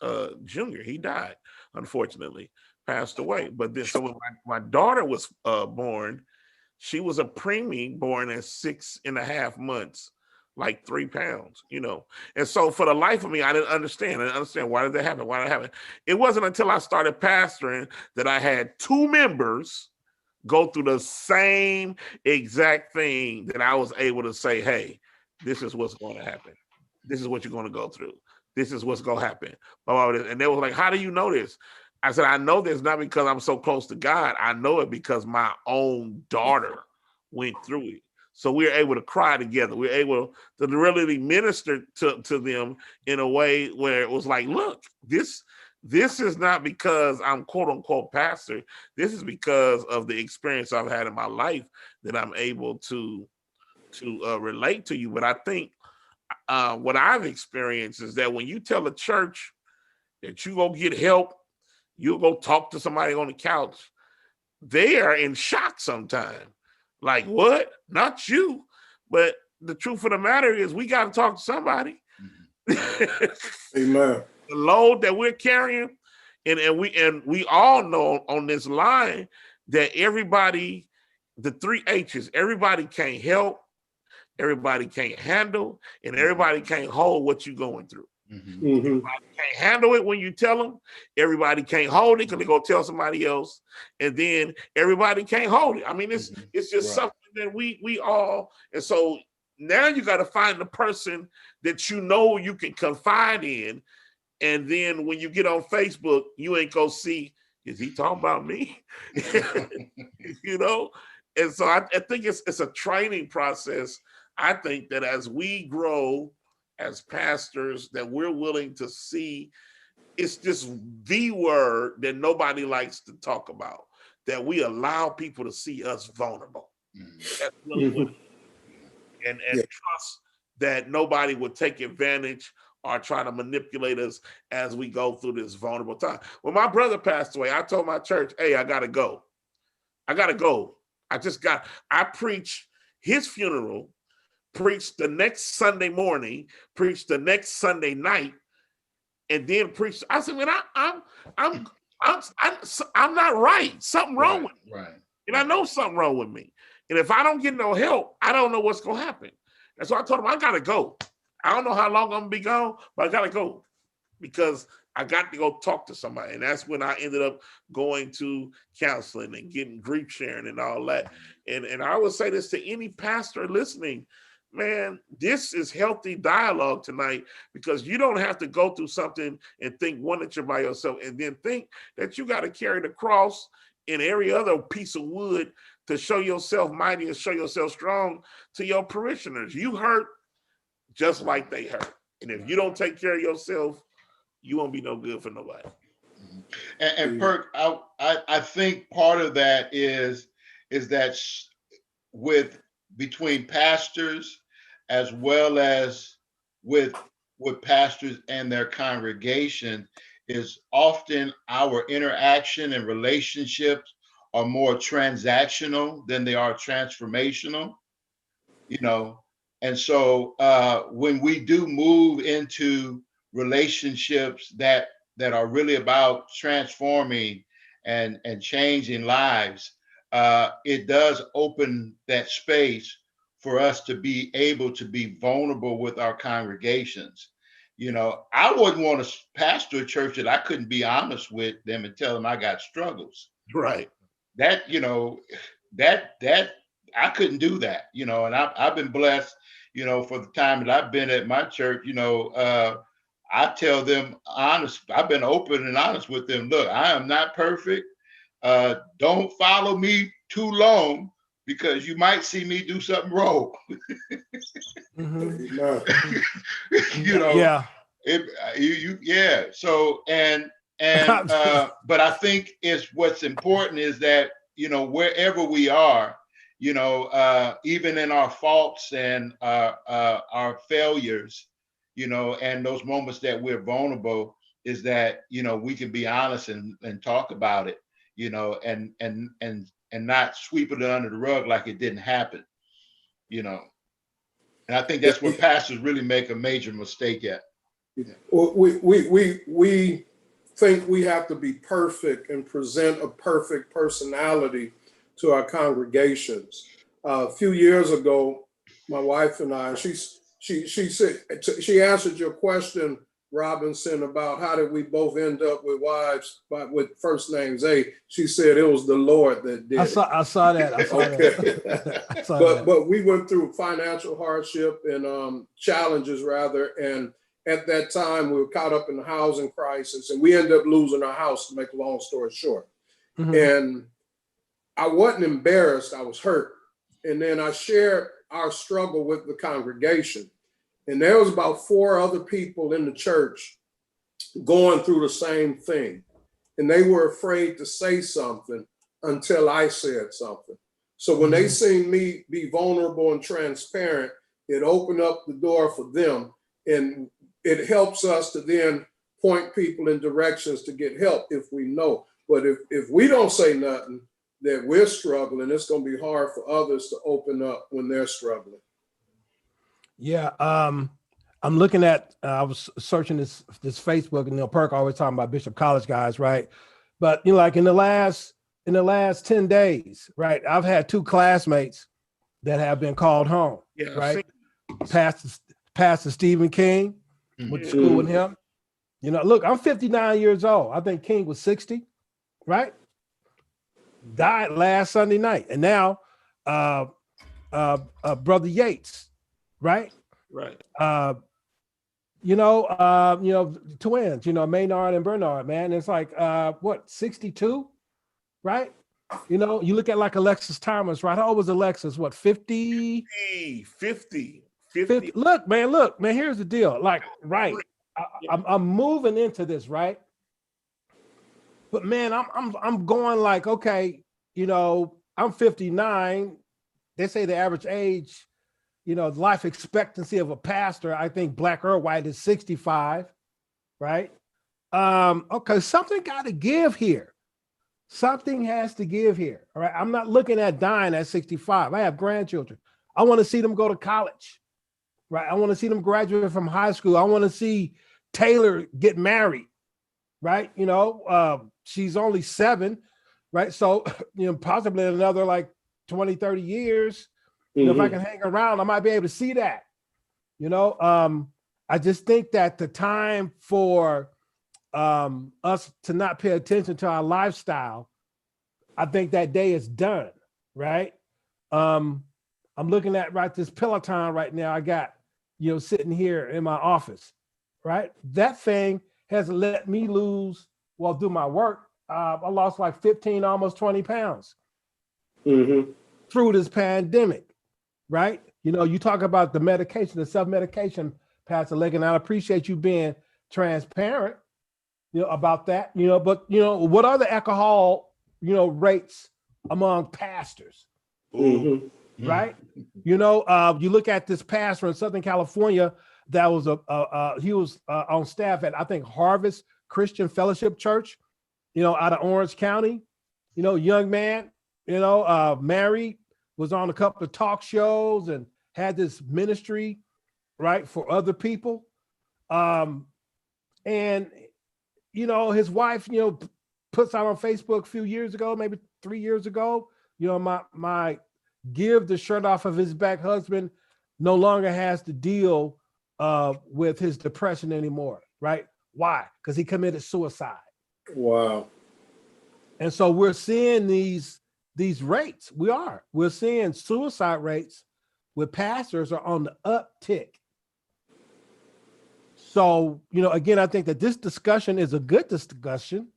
Jr. He died, unfortunately, passed away. But then, so when my daughter was born, she was a preemie born at 6.5 months, like 3 pounds, you know. And so for the life of me, I didn't understand. Why did that happen? Why did that happen? It wasn't until I started pastoring that I had 2 members go through the same exact thing that I was able to say, hey, this is what's going to happen. This is what you're going to go through. This is what's going to happen. And they were like, how do you know this? I said, I know this not because I'm so close to God. I know it because my own daughter went through it. So we were able to cry together. We were able to really minister to them in a way where it was like, look, this is not because I'm quote unquote pastor. This is because of the experience I've had in my life that I'm able to relate to you. But I think what I've experienced is that when you tell a church that you go get help, you'll go talk to somebody on the couch, they are in shock sometimes. Like, what? Not you. But the truth of the matter is we got to talk to somebody. Amen. The load that we're carrying, and we all know on this line that everybody, the 3 H's, everybody can't help, everybody can't handle, and everybody can't hold what you're going through. Everybody can't handle it when you tell them. Everybody can't hold it because they go tell somebody else, and then everybody can't hold it. I mean, it's just something that we all. And so now you got to find the person that you know you can confide in, and then when you get on Facebook, you ain't go see, is he talking about me? You know. And so I think it's a training process. I think that as we grow as pastors, that we're willing to see, it's this V word that nobody likes to talk about, that we allow people to see us vulnerable. That's really what it is. And trust that nobody would take advantage or try to manipulate us as we go through this vulnerable time. When my brother passed away, I told my church, hey, I gotta go. I preached his funeral, preached the next Sunday morning, preached the next Sunday night, and then preached. I said, man, I'm not right. Something wrong with me. Right. And I know something wrong with me. And if I don't get no help, I don't know what's gonna happen. And so I told him, I gotta go. I don't know how long I'm gonna be gone, but I gotta go because I got to go talk to somebody. And that's when I ended up going to counseling and getting grief sharing and all that. And I would say this to any pastor listening, man, this is healthy dialogue tonight, because you don't have to go through something and think one that you're by yourself and then think that you got to carry the cross and every other piece of wood to show yourself mighty and show yourself strong to your parishioners. You hurt just like they hurt. And if you don't take care of yourself, you won't be no good for nobody. And Perk, I think part of that is that with between pastors as well as with pastors and their congregation is often our interaction and relationships are more transactional than they are transformational, you know. And so when we do move into relationships that are really about transforming and changing lives, it does open that space for us to be able to be vulnerable with our congregations. You know, I wouldn't want to pastor a church that I couldn't be honest with them and tell them I got struggles. Right. That, you know, that I couldn't do that, you know, and I've been blessed, you know, for the time that I've been at my church, you know, I tell them honest, I've been open and honest with them. Look, I am not perfect. Don't follow me too long, because you might see me do something wrong. Mhm. You know, Yeah. yeah. So but I think what's important is that, you know, wherever we are, you know, even in our faults and our failures, you know, and those moments that we're vulnerable, is that, you know, we can be honest and talk about it, you know, and not sweep it under the rug like it didn't happen, you know. And I think that's where pastors really make a major mistake at. Well, we think we have to be perfect and present a perfect personality to our congregations. A few years ago, my wife and I, she said, she answered your question, Robinson, about how did we both end up with wives with first names A. She said it was the Lord that did. I saw that. that. I saw that. But we went through financial hardship and challenges rather, and at that time, we were caught up in the housing crisis, and we ended up losing our house, to make a long story short. Mhm. And I wasn't embarrassed, I was hurt. And then I shared our struggle with the congregation. And there was about 4 other people in the church going through the same thing. And they were afraid to say something until I said something. So when they seen me be vulnerable and transparent, it opened up the door for them. And it helps us to then point people in directions to get help if we know. But if we don't say nothing, that we're struggling, it's going to be hard for others to open up when they're struggling. Yeah. I'm looking at, I was searching this Facebook, and Perk always talking about Bishop College guys, right? But you know, like in the last 10 days, right? I've had 2 classmates that have been called home, Yeah, right? Pastor Stephen King, went to school with him. You know, look, I'm 59 years old. I think King was 60, right? Died last Sunday night. And now Brother Yates, right? Right. You know, twins, you know, Maynard and Bernard, man. It's like, 62, right? You know, you look at like Alexis Thomas, right? How old was Alexis? What, 50? 50. Look, man, here's the deal. Like, right. I'm moving into this, right? But man, I'm going like, okay, you know, I'm 59. They say the average age, you know, life expectancy of a pastor, I think black or white, is 65, right? Okay, something got to give here. Something has to give here. All right. I'm not looking at dying at 65. I have grandchildren. I want to see them go to college, right? I want to see them graduate from high school. I want to see Taylor get married, right? You know, she's only 7, right? So, you know, possibly in another like 20, 30 years, you know, if I can hang around, I might be able to see that. You know, I just think that the time for us to not pay attention to our lifestyle, I think that day is done, right? I'm looking at this Peloton right now. I got, you know, sitting here in my office, right? That thing has let me lose, well, do my work. I lost like 15, almost 20 pounds through this pandemic, right? You know, you talk about the medication, the self-medication, Pastor Lake, and I appreciate you being transparent, you know, about that, you know, but, you know, what are the alcohol, you know, rates among pastors, right? You know, you look at this pastor in Southern California that was he was on staff at, I think, Harvest Christian Fellowship Church, you know, out of Orange County, you know, young man, you know, married, was on a couple of talk shows and had this ministry, right, for other people. And, you know, his wife, you know, puts out on Facebook a few years ago, maybe 3 years ago, you know, my give the shirt off of his back husband no longer has to deal with his depression anymore, right? Why? Because he committed suicide. Wow. And so we're seeing these rates. We're seeing suicide rates with pastors are on the uptick. So, you know, again, I think that this discussion is a good discussion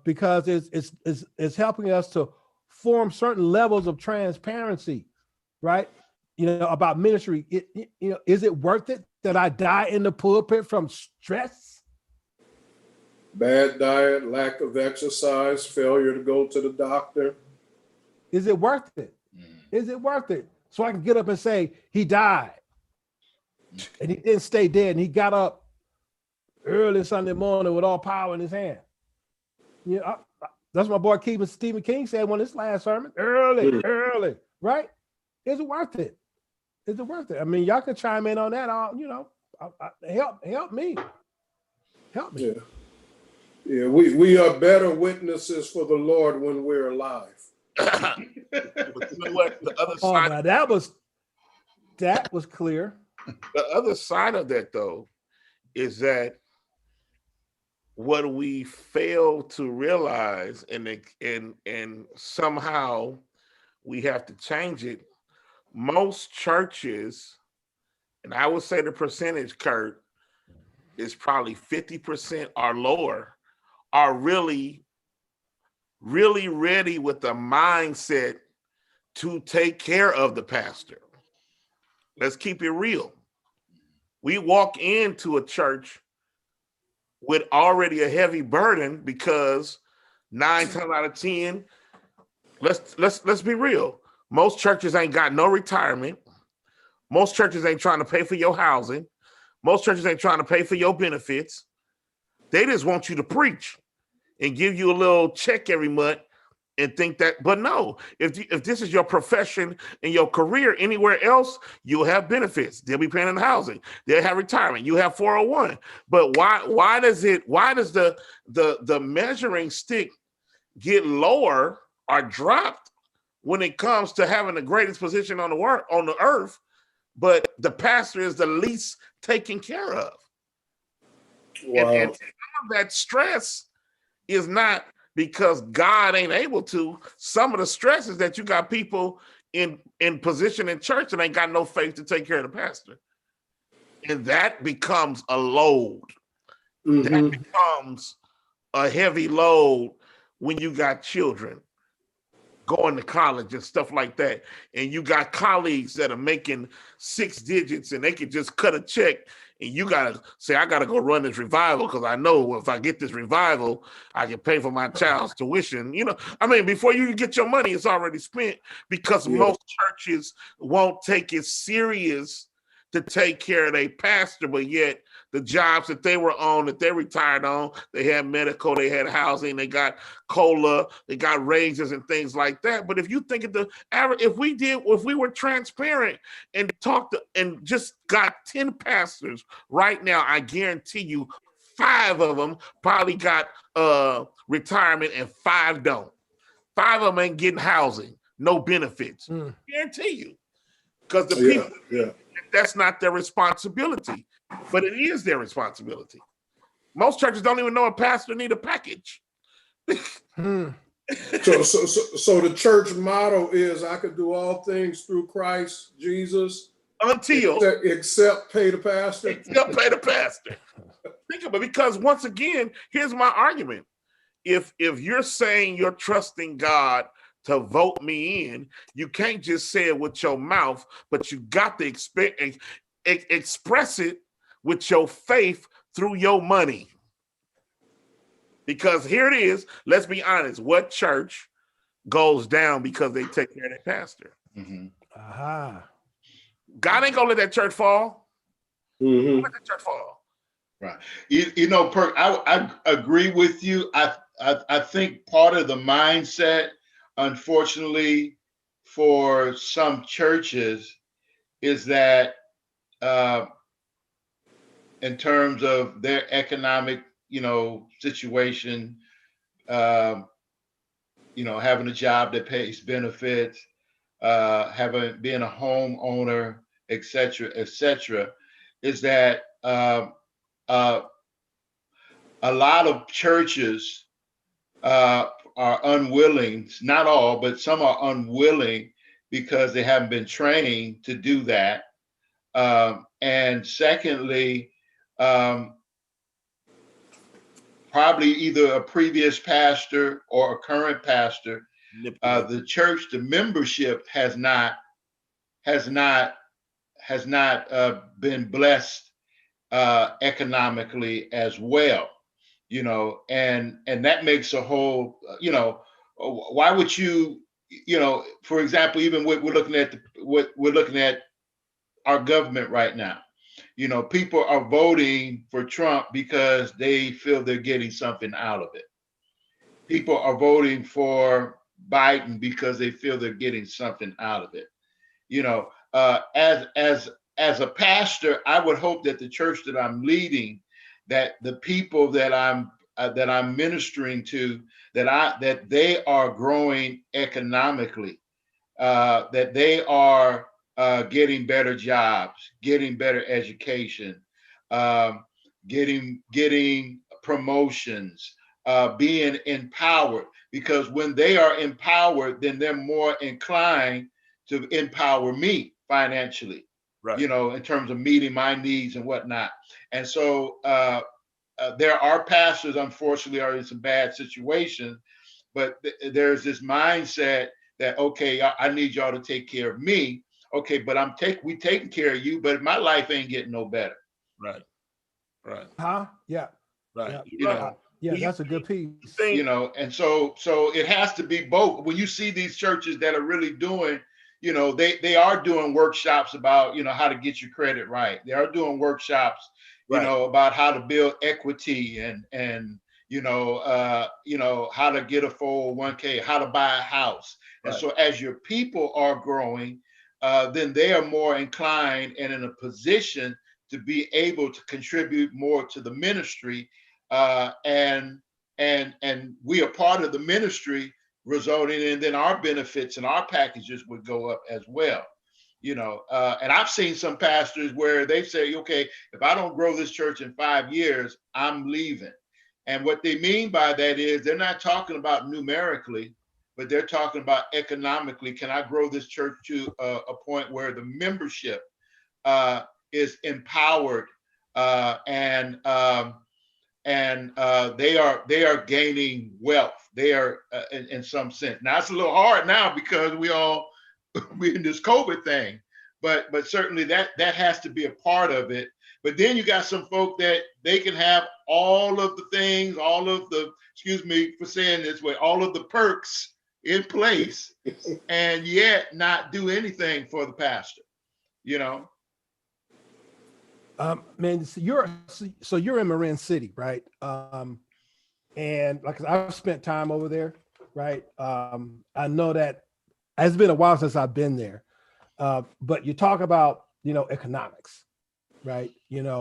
because it's helping us to form certain levels of transparency, right? About ministry. Is it worth it that I die in the pulpit from stress? Bad diet, lack of exercise, failure to go to the doctor. Is it worth it? Is it worth it? So I can get up and say, he died. And he didn't stay dead. And he got up early Sunday morning with all power in his hand. That's what my boy Stephen King said on his last sermon. Early, right? Is it worth it? Is it worth it? I mean, y'all can chime in on that. Help me. Help me. Yeah, we are better witnesses for the Lord when we're alive. But you know what? The other Oh, side. now that was clear. The other side of that, though, is that what we fail to realize, and somehow we have to change it. Most churches, and I would say the percentage, Kurt, is probably 50% or lower, are really, really ready with the mindset to take care of the pastor. Let's keep it real. We walk into a church with already a heavy burden because 9 times out of 10, let's be real. Most churches ain't got no retirement. Most churches ain't trying to pay for your housing. Most churches ain't trying to pay for your benefits. They just want you to preach and give you a little check every month and think that, but no, if this is your profession and your career anywhere else, you'll have benefits. They'll be paying in housing. They'll have retirement. You have 401. But why does the measuring stick get lower or dropped when it comes to having the greatest position on the earth, but the pastor is the least taken care of? Wow. And some of that stress is not because God ain't able to. Some of the stress is that you got people in position in church and ain't got no faith to take care of the pastor. And that becomes a load. That becomes a heavy load when you got children going to college and stuff like that. And you got colleagues that are making 6 digits and they can just cut a check. And you got to say, I got to go run this revival because I know if I get this revival, I can pay for my child's tuition. Before you get your money, it's already spent because most churches won't take it serious to take care of their pastor, but yet the jobs that they were on, that they retired on, they had medical, they had housing, they got COLA, they got raises and things like that. But if you think of the average, if we were transparent and talked and just got 10 pastors right now, I guarantee you 5 of them probably got retirement and 5 don't. 5 of them ain't getting housing, no benefits. Guarantee you. Because the people, that's not their responsibility, but it is their responsibility. Most churches don't even know a pastor need a package. So the church motto is, I could do all things through Christ Jesus except pay the pastor. Except pay the pastor. Think about it, because once again, here's my argument. If you're saying you're trusting God to vote me in, you can't just say it with your mouth, but you got to express it with your faith through your money. Because here it is, let's be honest, what church goes down because they take care of their pastor? God ain't gonna let that church fall. Let that church fall. Right. Perk, I agree with you. I think part of the mindset, unfortunately, for some churches is that in terms of their economic, situation, having a job that pays benefits, being a homeowner, et cetera, is that a lot of churches are unwilling, not all, but some are unwilling because they haven't been trained to do that. And secondly, probably either a previous pastor or a current pastor The church, the membership has not been blessed economically as well, and that makes a whole, why would you, for example, even we're looking at we're looking at our government right now. People are voting for Trump because they feel they're getting something out of it. People are voting for Biden because they feel they're getting something out of it. As a pastor, I would hope that the church that I'm leading, that the people that I'm ministering to, that they are growing economically, that they are getting better jobs, getting better education, getting promotions, being empowered. Because when they are empowered, then they're more inclined to empower me financially, Right. in terms of meeting my needs and whatnot. And so there are pastors, unfortunately, are in some bad situations, but there's this mindset that, okay, I need y'all to take care of me. Okay, but we taking care of you, but my life ain't getting no better. Right. Huh? Yeah. Right. Yeah, that's a good piece. And so it has to be both. When you see these churches that are really doing, they are doing workshops about, how to get your credit right. They are doing workshops, about how to build equity and how to get a 401k, how to buy a house. And so as your people are growing, then they are more inclined and in a position to be able to contribute more to the ministry. And we are part of the ministry, resulting in then our benefits and our packages would go up as well. And I've seen some pastors where they say, okay, if I don't grow this church in 5 years, I'm leaving. And what they mean by that is they're not talking about numerically, but they're talking about economically. Can I grow this church to a point where the membership is empowered and they are gaining wealth. They are in some sense. Now it's a little hard now because we're in this COVID thing, but certainly that has to be a part of it. But then you got some folk that they can have all of the things, all of the, excuse me for saying this way, all of the perks in place, and yet not do anything for the pastor. Man, so you're in Marin City, right? And like I've spent time over there, right? I know that it's been a while since I've been there, but you talk about economics, right?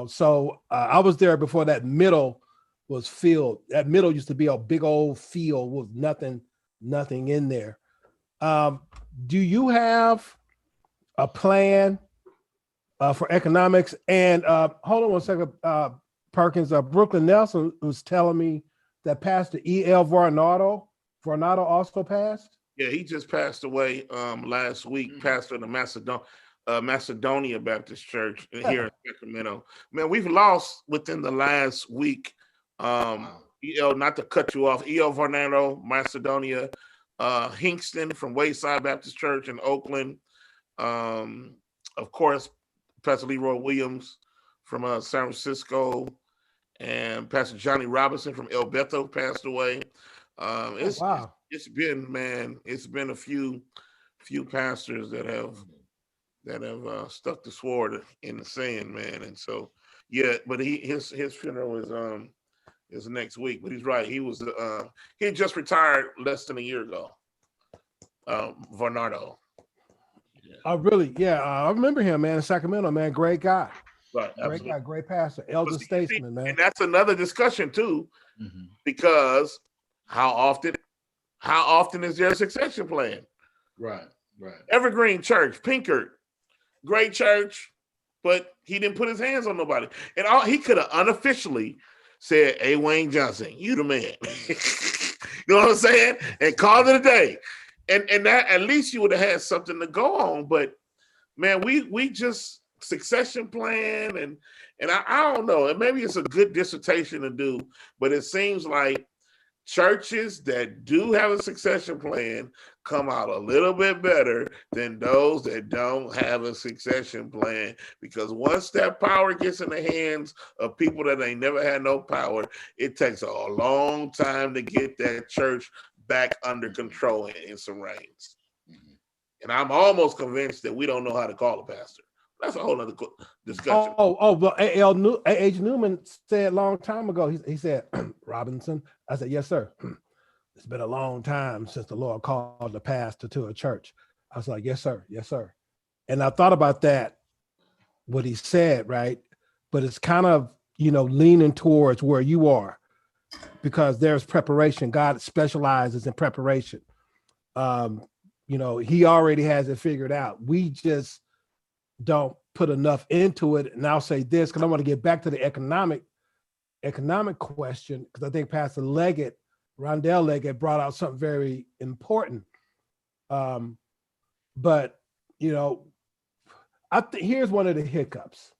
So I was there before that middle was filled. That middle used to be a big old field with nothing in there. Do you have a plan for economics? And hold on one second, Perkins. Brooklyn Nelson was telling me that Pastor E.L. Varnado also passed. Yeah, he just passed away last week. Pastor of the Macedonia Baptist Church here in Sacramento. Man, we've lost within the last week. E.L., not to cut you off, E.L. Varnado, Macedonia, Hinkston from Wayside Baptist Church in Oakland. Of course, Pastor Leroy Williams from San Francisco, and Pastor Johnny Robinson from El Beto passed away. It's been a few pastors that have stuck the sword in the sand, man. And so, yeah, but his funeral is next week. But he's right. He had just retired less than a year ago. Varnado. Yeah. Oh, really? Yeah, I remember him, man. In Sacramento, man. Great guy. Right. Great guy, great pastor, elder statesman, man. And that's another discussion too, because how often is there a succession plan? Right. Evergreen Church, Pinkert, great church, but he didn't put his hands on nobody. And he could have unofficially said, "Hey, Wayne Johnson, you the man." You know what I'm saying? And called it a day. And that at least you would have had something to go on. But man, we just succession plan and I don't know. And maybe it's a good dissertation to do, but it seems like churches that do have a succession plan come out a little bit better than those that don't have a succession plan, because once that power gets in the hands of people that ain't never had no power, it takes a long time to get that church back under control and in some reins. And I'm almost convinced that we don't know how to call a pastor. That's a whole other discussion. But A.H. Newman said a long time ago, he said, Robinson, I said, yes, sir. It's been a long time since the Lord called the pastor to a church. I was like, yes, sir. Yes, sir. And I thought about that, what he said, right? But it's kind of, leaning towards where you are, because there's preparation. God specializes in preparation. He already has it figured out. We just don't put enough into it. And I'll say this, because I want to get back to the economic question, because I think Pastor Rondell Leggett brought out something very important. But here's one of the hiccups.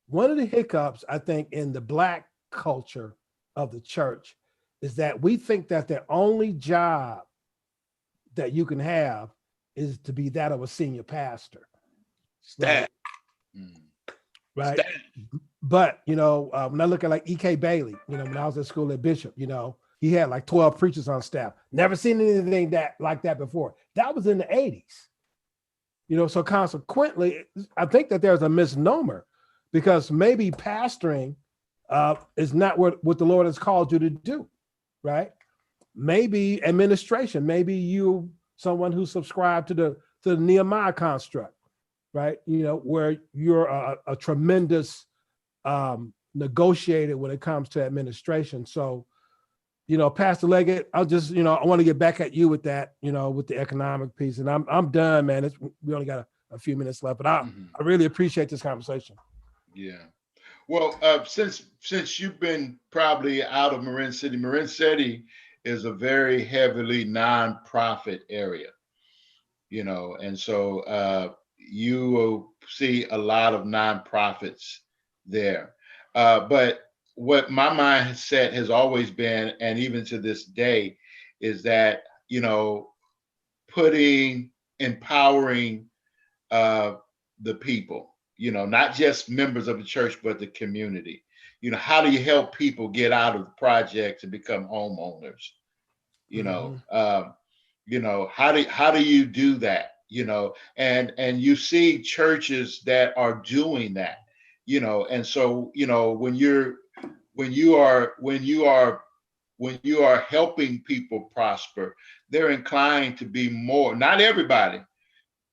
One of the hiccups, I think, in the Black culture of the church is that we think that the only job that you can have is to be that of a senior pastor. Staff. Right. Staff. But, when I look at like E.K. Bailey, when I was at school at Bishop, he had like 12 preachers on staff. Never seen anything like that before. That was in the 80s. So consequently, I think that there's a misnomer, because maybe pastoring is not what the Lord has called you to do, right? Maybe administration, maybe you someone who subscribed to the Nehemiah construct, right? Where you're a tremendous negotiator when it comes to administration. So, Pastor Leggett, I want to get back at you with that, with the economic piece. And I'm done, man. We only got a few minutes left, but I really appreciate this conversation. Yeah. Well, since you've been probably out of Marin City is a very heavily nonprofit area, and so you will see a lot of nonprofits there. But what my mindset has always been, and even to this day, is that, empowering the people, not just members of the church, but the community. How do you help people get out of the projects and become homeowners? How do you do that? And you see churches that are doing that, and so, when you are helping people prosper, they're inclined to be more, not everybody,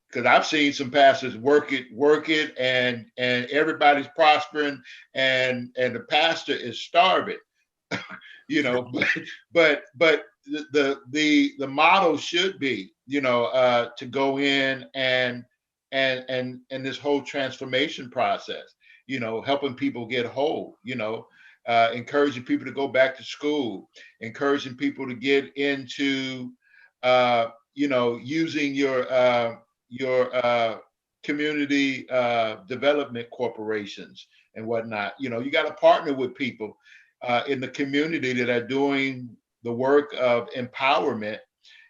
because I've seen some pastors work it and everybody's prospering and the pastor is starving. but the model should be, to go in and this whole transformation process, helping people get whole, encouraging people to go back to school, encouraging people to get into, using your community development corporations and whatnot. You got to partner with people in the community that are doing the work of empowerment.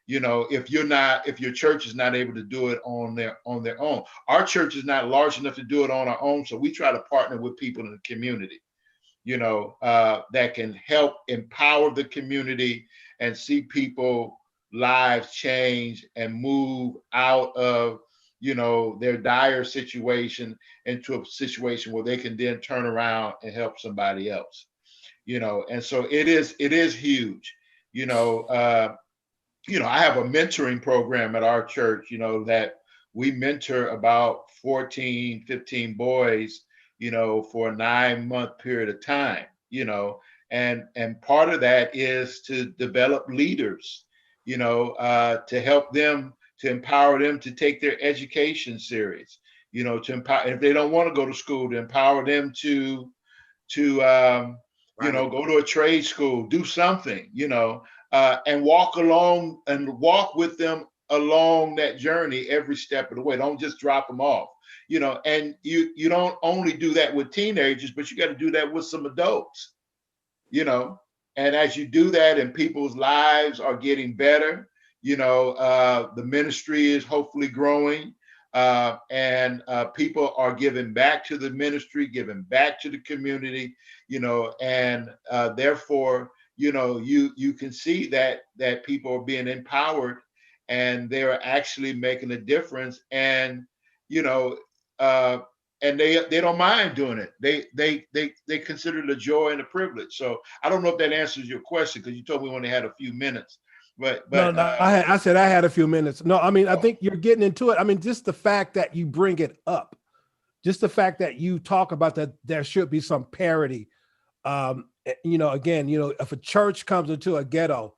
If your church is not able to do it on their own. Our church is not large enough to do it on our own, so we try to partner with people in the community, that can help empower the community and see people lives change and move out of, their dire situation into a situation where they can then turn around and help somebody else, and so it is huge. I have a mentoring program at our church, that we mentor about 14, 15 boys, for a 9-month period of time, and part of that is to develop leaders, to help them, to empower them to take their education serious, to empower, if they don't want to go to school, to empower them to go to a trade school, do something, and walk with them along that journey every step of the way. Don't just drop them off, and you don't only do that with teenagers, but you got to do that with some adults, And as you do that and people's lives are getting better, the ministry is hopefully growing, and people are giving back to the ministry, giving back to the community, and therefore, you can see that people are being empowered and they're actually making a difference. And, and they don't mind doing it. They consider it a joy and a privilege. So I don't know if that answers your question, because you told me we only had a few minutes. But no, I said I had a few minutes. No, I mean, I think you're getting into it. I mean, just the fact that you bring it up, just the fact that you talk about that there should be some parity. Again, if a church comes into a ghetto,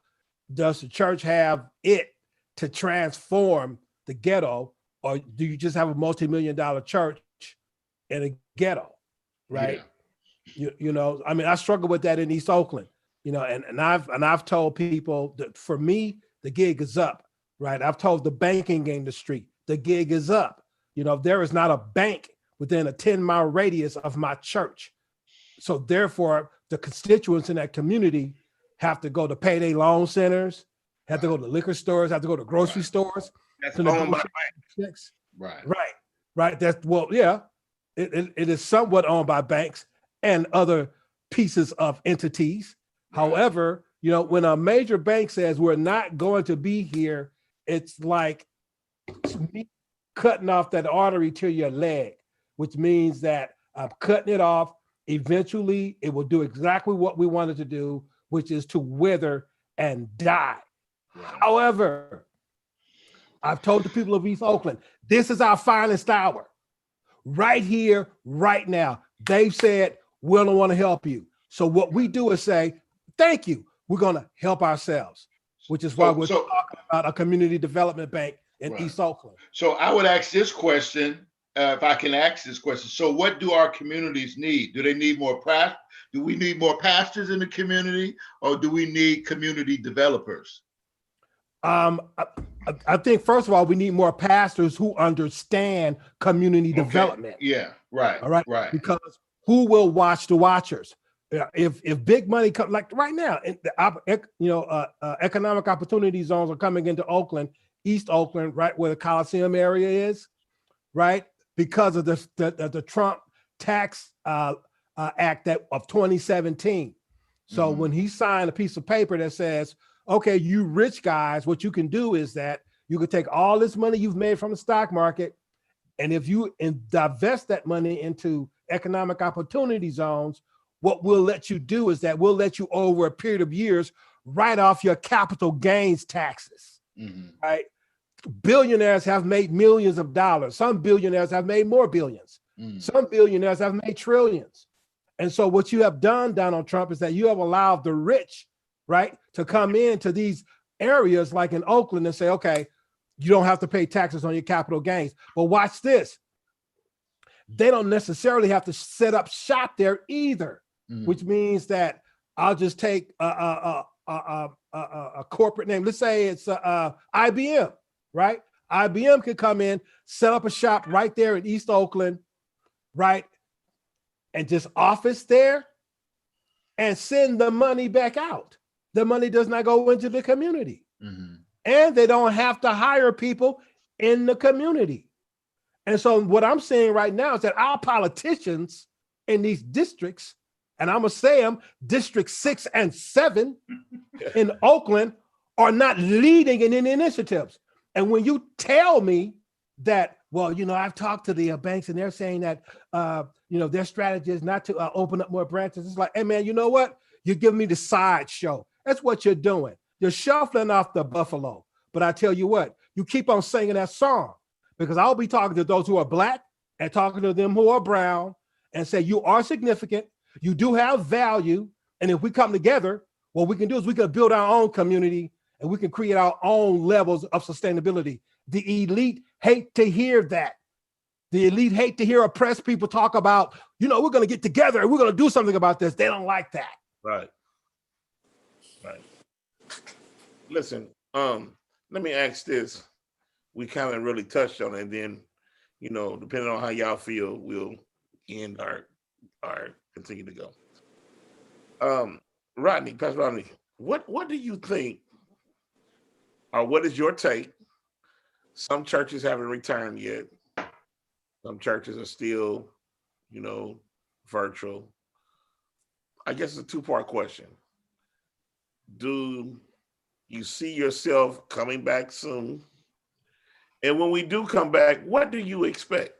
does the church have it to transform the ghetto, or do you just have a multi-million-dollar church in a ghetto, right? Yeah. I mean, I struggle with that in East Oakland, and I've told people that for me, the gig is up, right? I've told the banking industry, the gig is up. There is not a bank within a 10-mile radius of my church. So therefore, the constituents in that community have to go to payday loan centers, have to go to liquor stores, have to go to grocery stores. That's to owned by banks. Right. Right. It is somewhat owned by banks and other pieces of entities. Right. However, when a major bank says we're not going to be here, it's like cutting off that artery to your leg, which means that I'm cutting it off. Eventually, it will do exactly what we wanted to do, which is to wither and die. Right. However, I've told the people of East Oakland, this is our finest hour. Right here, right now. They've said, we don't want to help you. So what we do is say, thank you. We're going to help ourselves, which is why we're talking about a community development bank in East Oakland. So I would ask this question, if I can ask this question. So what do our communities need? Do they need more do we need more pastors in the community, or do we need community developers? I think, first of all, we need more pastors who understand community development. Yeah, right. All right. Right. Because who will watch the watchers? If big money comes, like right now, economic opportunity zones are coming into Oakland, East Oakland, right where the Coliseum area is, right? Because of the Trump tax act of 2017. So when he signed a piece of paper that says, okay, you rich guys, what you can do is that you can take all this money you've made from the stock market, and if you divest that money into economic opportunity zones, what we'll let you do is that we'll let you, over a period of years, write off your capital gains taxes, right? Billionaires have made millions of dollars. Some billionaires have made more billions. Some billionaires have made trillions. And so what you have done, Donald Trump, is that you have allowed the rich, right, to come into these areas like in Oakland and say, okay, you don't have to pay taxes on your capital gains. But watch this. They don't necessarily have to set up shop there either, which means that I'll just take a corporate name. Let's say it's IBM, right? IBM could come in, set up a shop right there in East Oakland, right? And just office there and send the money back out. The money does not go into the community. And they don't have to hire people in the community. And so what I'm saying right now is that our politicians in these districts, and I'm going to say them, District 6 and 7 in Oakland, are not leading in any initiatives. And when you tell me that, well, I've talked to the banks and they're saying that, their strategy is not to open up more branches. It's like, hey, man, you know what? You're giving me the sideshow. That's what you're doing. You're shuffling off the buffalo. But I tell you what, you keep on singing that song, because I'll be talking to those who are Black and talking to them who are brown and say, you are significant. You do have value. And if we come together, what we can do is we can build our own community and we can create our own levels of sustainability. The elite hate to hear that. The elite hate to hear oppressed people talk about, we're going to get together and we're going to do something about this. They don't like that. Right. Listen, let me ask this. We kind of really touched on it, and then, depending on how y'all feel, we'll end our continue to go. Rodney, Pastor Rodney, what do you think, or what is your take? Some churches haven't returned yet. Some churches are still, you know, virtual. I guess it's a two-part question. Do you see yourself coming back soon? And when we do come back, what do you expect?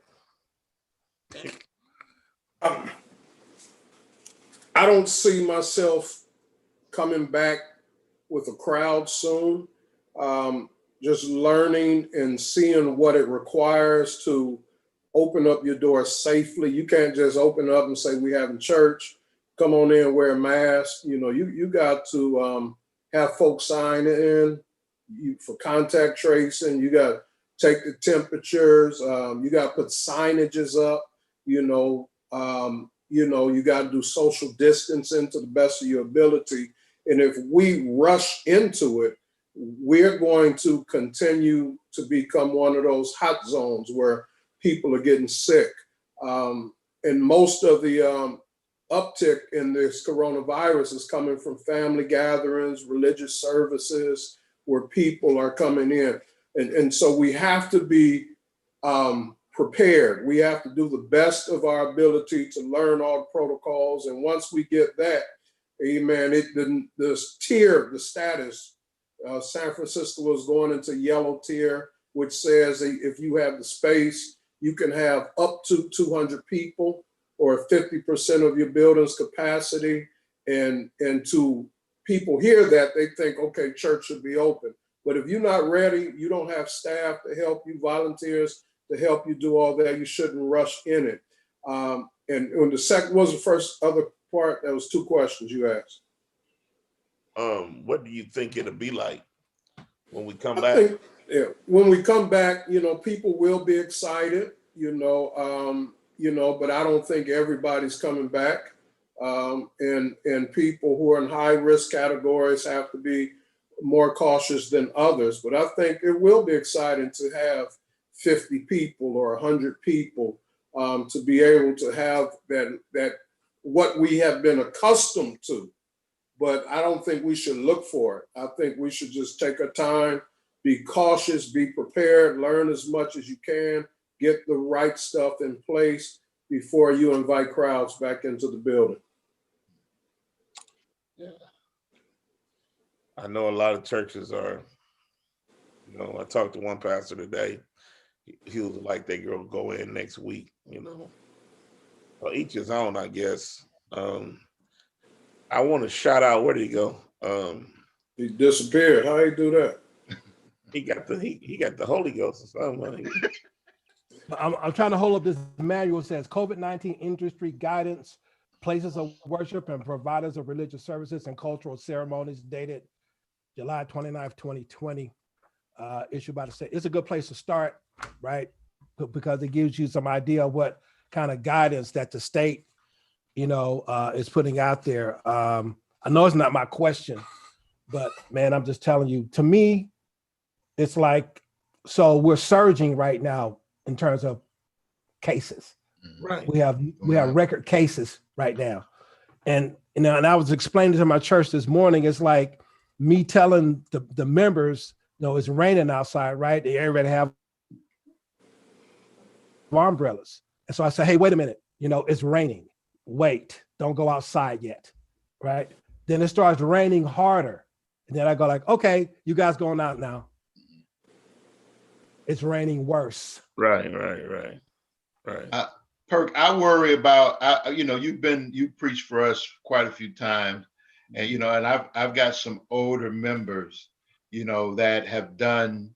I don't see myself coming back with a crowd soon. Just learning and seeing what it requires to open up your door safely. You can't just open up and say, we having church, come on in, wear a mask. You know, you got to have folks sign in for contact tracing. You got to take the temperatures. You got to put signages up. You got to do social distancing to the best of your ability. And if we rush into it, we're going to continue to become one of those hot zones where people are getting sick. And most of the uptick in this coronavirus is coming from family gatherings, religious services, where people are coming in. And so we have to be prepared. We have to do the best of our ability to learn all the protocols. And once we get that, amen, the status, San Francisco is going into yellow tier, which says if you have the space, you can have up to 200 people or 50% of your building's capacity. And to people hear that, they think, okay, church should be open. But if you're not ready, you don't have staff to help you, volunteers to help you do all that, you shouldn't rush in it. And when the second was the first other part, that was two questions you asked. What do you think it'll be like when we come back? When we come back, people will be excited, but I don't think everybody's coming back. And people who are in high risk categories have to be more cautious than others. But I think it will be exciting to have 50 people or 100 people to be able to have that what we have been accustomed to. But I don't think we should look for it. I think we should just take our time, be cautious, be prepared, learn as much as you can, get the right stuff in place before you invite crowds back into the building. Yeah. I know a lot of churches are, I talked to one pastor today. He was like, they go in next week, Well, each his own, I guess. I want to shout out, where did he go? He disappeared. How he do that? He got the Holy Ghost or something. I'm trying to hold up this manual. It says COVID-19 industry guidance, places of worship and providers of religious services and cultural ceremonies, dated July 29th, 2020, issued by the state. It's a good place to start, right? Because it gives you some idea of what kind of guidance that the state, is putting out there. I know it's not my question, but man, I'm just telling you, to me, it's like, so we're surging right now in terms of cases. Right. We have record cases right now. And and I was explaining to my church this morning, it's like me telling the members, it's raining outside, right? They already have umbrellas. And so I said, hey, wait a minute, it's raining. Wait, don't go outside yet, right? Then it starts raining harder. And then I go like, okay, you guys going out now. It's raining worse. Right. Perk, I worry about, you preached for us quite a few times, and and I've got some older members, that have done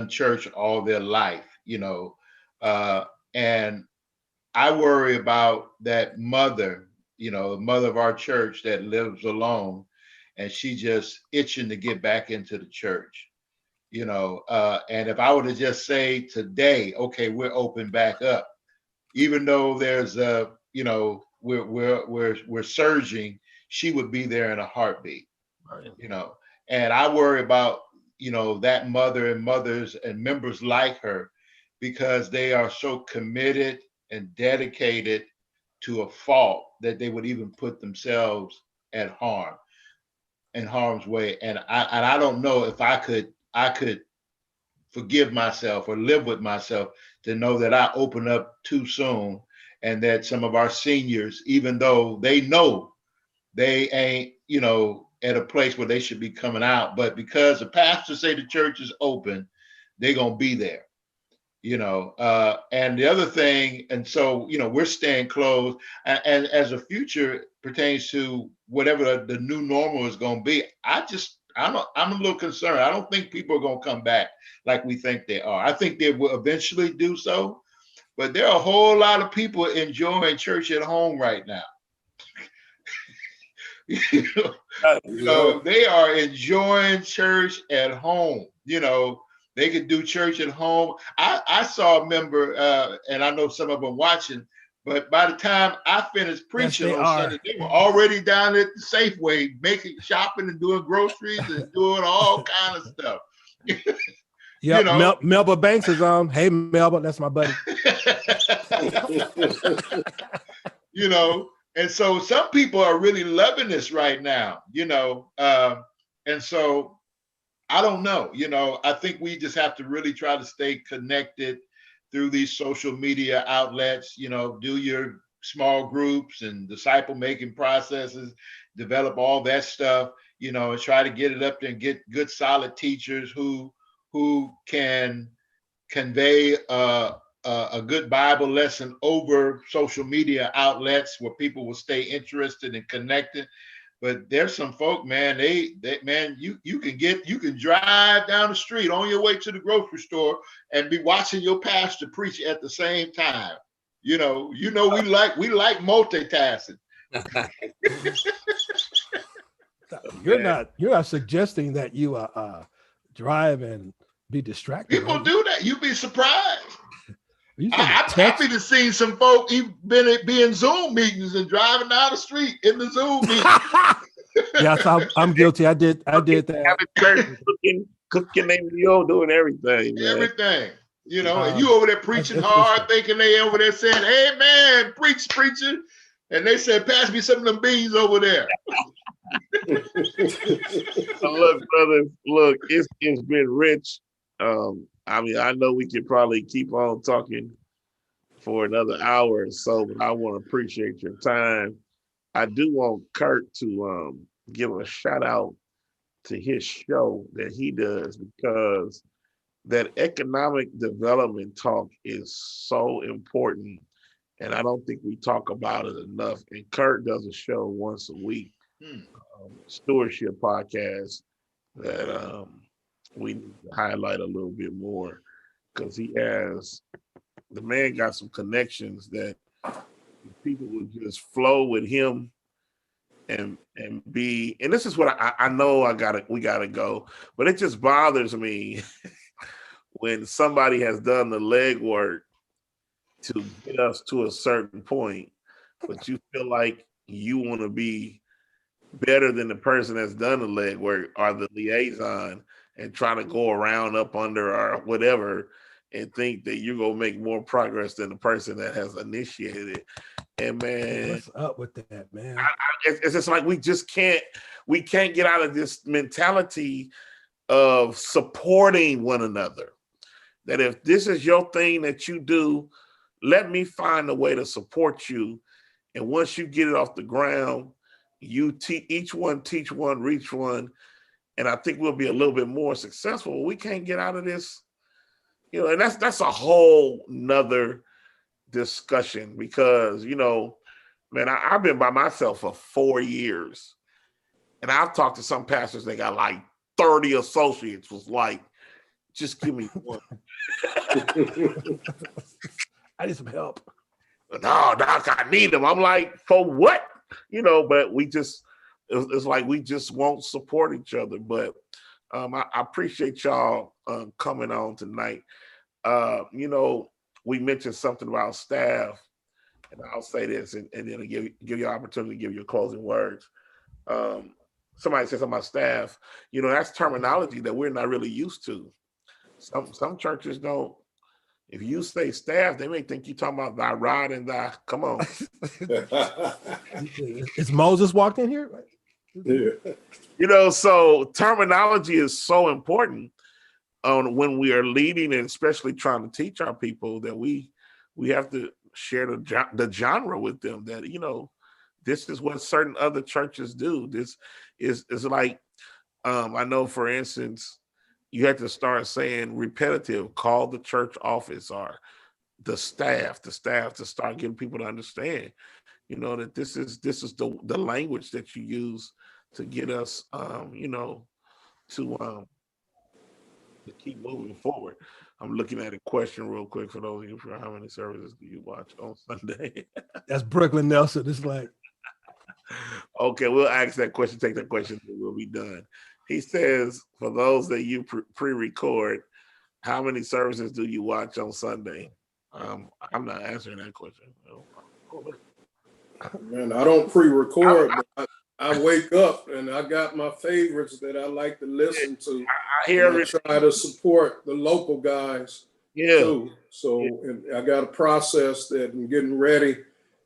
church all their life, and I worry about that mother, the mother of our church that lives alone, and she just itching to get back into the church. And if I were to just say today, okay, we're open back up, even though there's we're surging, she would be there in a heartbeat, Right. And I worry about, that mother and mothers and members like her, because they are so committed and dedicated to a fault that they would even put themselves at harm's way. And I don't know if I could forgive myself or live with myself to know that I opened up too soon, and that some of our seniors, even though they know they ain't, at a place where they should be coming out, but because the pastors say the church is open, they're gonna be there. And the other thing, and so we're staying closed, and as the future pertains to whatever the new normal is going to be, I'm a little concerned. I don't think people are going to come back like we think they are. I think they will eventually do so, but there are a whole lot of people enjoying church at home right now. They are enjoying church at home. They could do church at home. I saw a member, and I know some of them watching, but by the time I finished preaching on Sunday, they were already down at the Safeway making shopping and doing groceries and doing all kind of stuff. Yeah, Melba Banks is on. Hey, Melba, that's my buddy. And so some people are really loving this right now, and so I don't know, I think we just have to really try to stay connected through these social media outlets, do your small groups and disciple making processes, develop all that stuff, and try to get it up there and get good, solid teachers who can convey a good Bible lesson over social media outlets where people will stay interested and connected. But there's some folk, man, you can drive down the street on your way to the grocery store and be watching your pastor preach at the same time. We like multitasking. You're not suggesting that you drive and be distracted. People do that. You'd be surprised. I'm happy to see some folk be in Zoom meetings and driving down the street in the Zoom meeting. Yes, I'm guilty. I did that. Cooking their meal, doing everything. Man. Everything. And you over there preaching hard, thinking they over there saying, "Hey man, preach, preacher," and they said, "Pass me some of them beans over there." Look, brother, it's been rich. I know we could probably keep on talking for another hour or so, but I want to appreciate your time. I do want Kurt to give a shout out to his show that he does, because that economic development talk is so important, and I don't think we talk about it enough. And Kurt does a show once a week, Stewardship Podcast, that we need to highlight a little bit more, because the man got some connections that people would just flow with him and this is what I know we gotta go, but it just bothers me when somebody has done the legwork to get us to a certain point, but you feel like you want to be better than the person that's done the legwork or the liaison, and try to go around up under or whatever and think that you're going to make more progress than the person that has initiated it. And man, what's up with that, man? It's just like we can't get out of this mentality of supporting one another. That if this is your thing that you do, let me find a way to support you. And once you get it off the ground, you each one teach one, reach one. And I think we'll be a little bit more successful. We can't get out of this, and that's a whole nother discussion, because, man, I've been by myself for 4 years, and I've talked to some pastors that got like 30 associates, was like, just give me one. I need some help. No, Doc, I need them. I'm like, for what? But it's like we just won't support each other. But I appreciate y'all coming on tonight. We mentioned something about staff, and I'll say this, and then I'll give you an opportunity to give your closing words. Somebody said something about staff. That's terminology that we're not really used to. Some churches don't. If you say staff, they may think you're talking about thy rod and thy. Come on. Is Moses walked in here? Yeah. You know, so terminology is so important on when we are leading and especially trying to teach our people that we have to share the genre with them that, you know, this is what certain other churches do. This is like, I know, for instance, you have to start saying repetitive, call the church office or the staff to start getting people to understand, you know, that this is the language that you use to get us, you know, to keep moving forward. I'm looking at a question real quick for those of you, for how many services do you watch on Sunday? That's Brooklyn Nelson. It's like, Okay, we'll ask that question, take that question, and we'll be done. He says, for those that you pre-record, how many services do you watch on Sunday? I'm not answering that question. Man, I don't pre-record, but I wake up and I got my favorites that I like to listen to. I hear and I try to support the local guys too. So and I got a process that I'm getting ready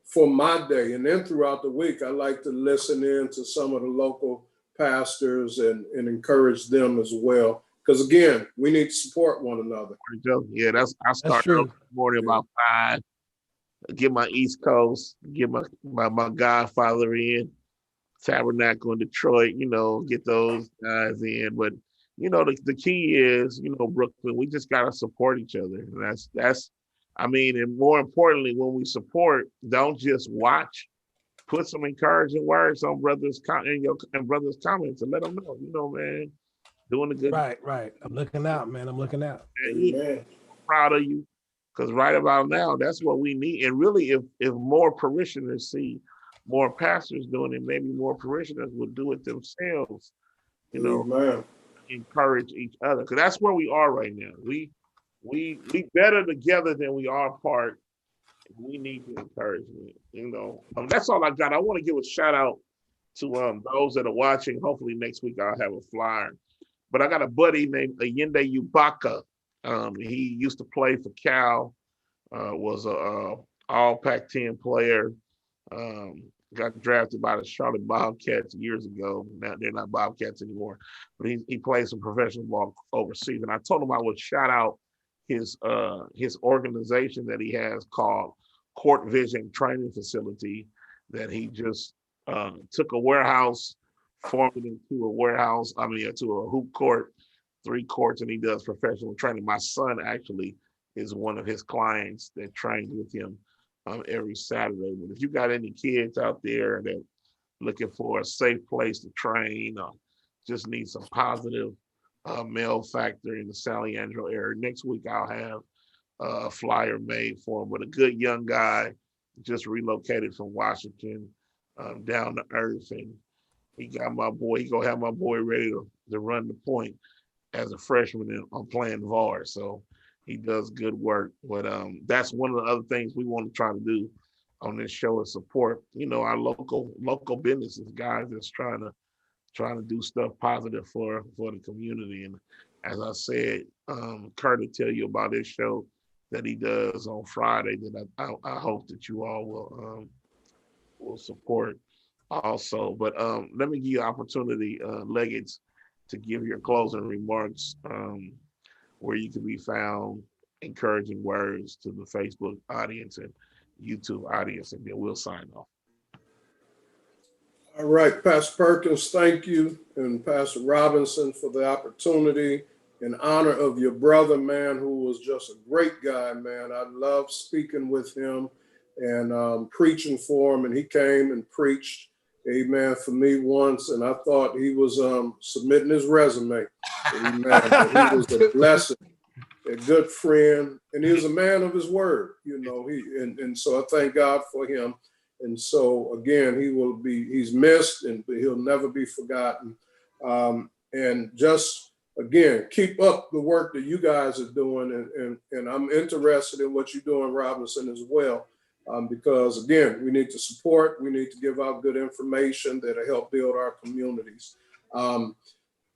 for my day. And then throughout the week, I like to listen in to some of the local pastors and encourage them as well. Because again, we need to support one another. Yeah, I start early in the morning about 5. Get my East Coast, get my Godfather in, Tabernacle in Detroit, you know, get those guys in. But you know, the key is, you know, Brooklyn, we just gotta support each other. And that's I mean, and more importantly, when we support, don't just watch. Put some encouraging words on brothers' comments and let them know, you know, man, doing a good right. I'm looking out, man. I'm looking out. I'm proud of you. Because right about now, that's what we need. And really, if more parishioners see more pastors doing it, maybe more parishioners will do it themselves, you know, encourage each other. Because that's where we are right now. We better together than we are apart. We need the encouragement, you know. That's all I got. I want to give a shout out to those that are watching. Hopefully next week I'll have a flyer. But I got a buddy named Ayinde Ubaka. He used to play for Cal, was a all Pac-10 player, got drafted by the Charlotte Bobcats years ago. Now they're not Bobcats anymore, but he plays some professional ball overseas. And I told him I would shout out his organization that he has called Court Vision Training Facility, that he just took a warehouse, formed it into a warehouse, to a hoop court, 3 courts, and he does professional training. My son actually is one of his clients that trains with him every Saturday. But if you got any kids out there that looking for a safe place to train, or just need some positive male factor in the San Leandro area, next week I'll have a flyer made for him. But a good young guy, just relocated from Washington, down to earth, and he got my boy. He gonna have my boy ready to run the point as a freshman on playing VAR. So he does good work. But that's one of the other things we want to try to do on this show is support, you know, our local businesses, guys that's trying to do stuff positive for the community. And as I said, Kurt will tell you about this show that he does on Friday that I hope that you all will support also. But let me give you an opportunity, Leggett, to give your closing remarks, where you can be found, encouraging words to the Facebook audience and YouTube audience, and then we'll sign off. All right, Pastor Perkins, thank you, and Pastor Robinson for the opportunity in honor of your brother, man, who was just a great guy, man. I love speaking with him and preaching for him, and he came and preached, amen, for me once, and I thought he was submitting his resume, amen, but he was a blessing, a good friend, and he was a man of his word, you know, and so I thank God for him. And so again, he's missed, and he'll never be forgotten. And just again, keep up the work that you guys are doing, and I'm interested in what you're doing, Robinson, as well, because again, we need to support, we need to give out good information that'll help build our communities.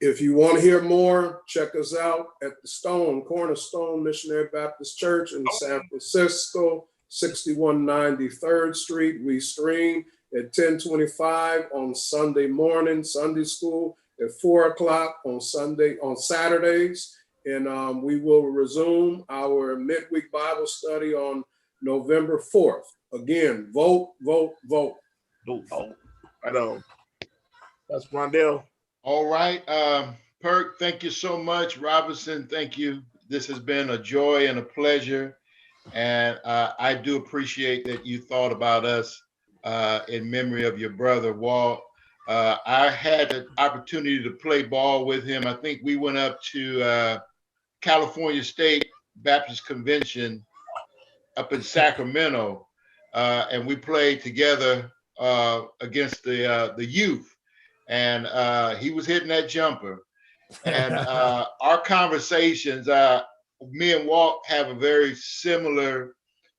If you want to hear more, check us out at the Cornerstone Missionary Baptist Church in San Francisco, 6190 3rd Street. We stream at 10:25 on Sunday morning, Sunday school at 4 o'clock on Saturdays. And we will resume our midweek Bible study on November 4th. Again, vote, vote, vote. Oh, right on. That's Rondell. All right. Perk, thank you so much. Robinson, thank you. This has been a joy and a pleasure. And I do appreciate that you thought about us in memory of your brother, Walt. I had the opportunity to play ball with him. I think we went up to California State Baptist Convention up in Sacramento, and we played together against the youth. And he was hitting that jumper. And our conversations, me and Walt have a very similar